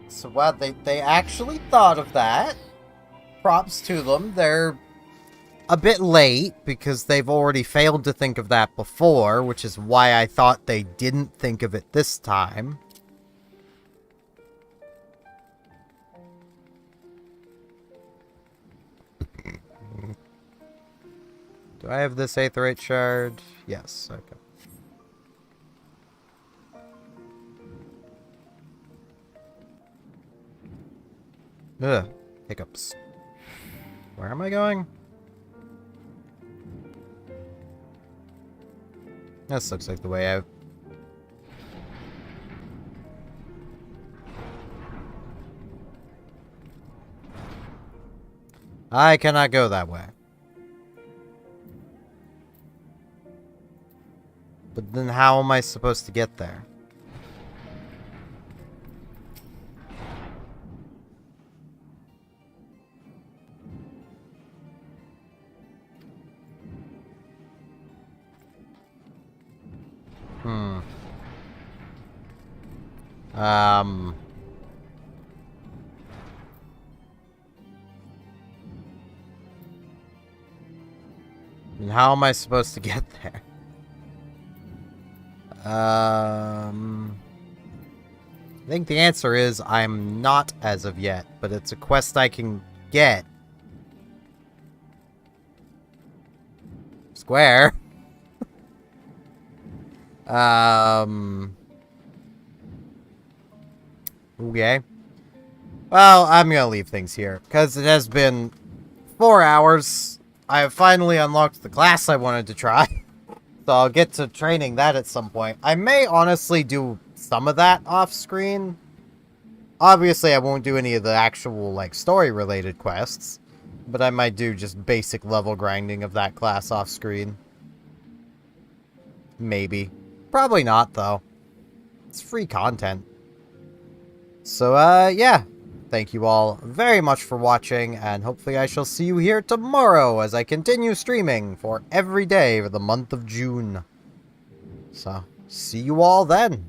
So, wow, they actually thought of that. Props to them. They're a bit late, because they've already failed to think of that before, which is why I thought they didn't think of it this time. Do I have this Aetheryte shard? Yes, okay. Ugh, hiccups. Where am I going? This looks like the way out. I cannot go that way. But then how am I supposed to get there? And how am I supposed to get there? I think the answer is I'm not as of yet, but it's a quest I can get. Square. Okay. Well, I'm gonna leave things here, because it has been 4 hours. I have finally unlocked the class I wanted to try. So I'll get to training that at some point. I may honestly do some of that off screen. Obviously, I won't do any of the actual, like, story-related quests. But I might do just basic level grinding of that class off screen. Maybe. Probably not, though. It's free content. So, yeah. Thank you all very much for watching, and hopefully I shall see you here tomorrow as I continue streaming for every day for the month of June. So, see you all then.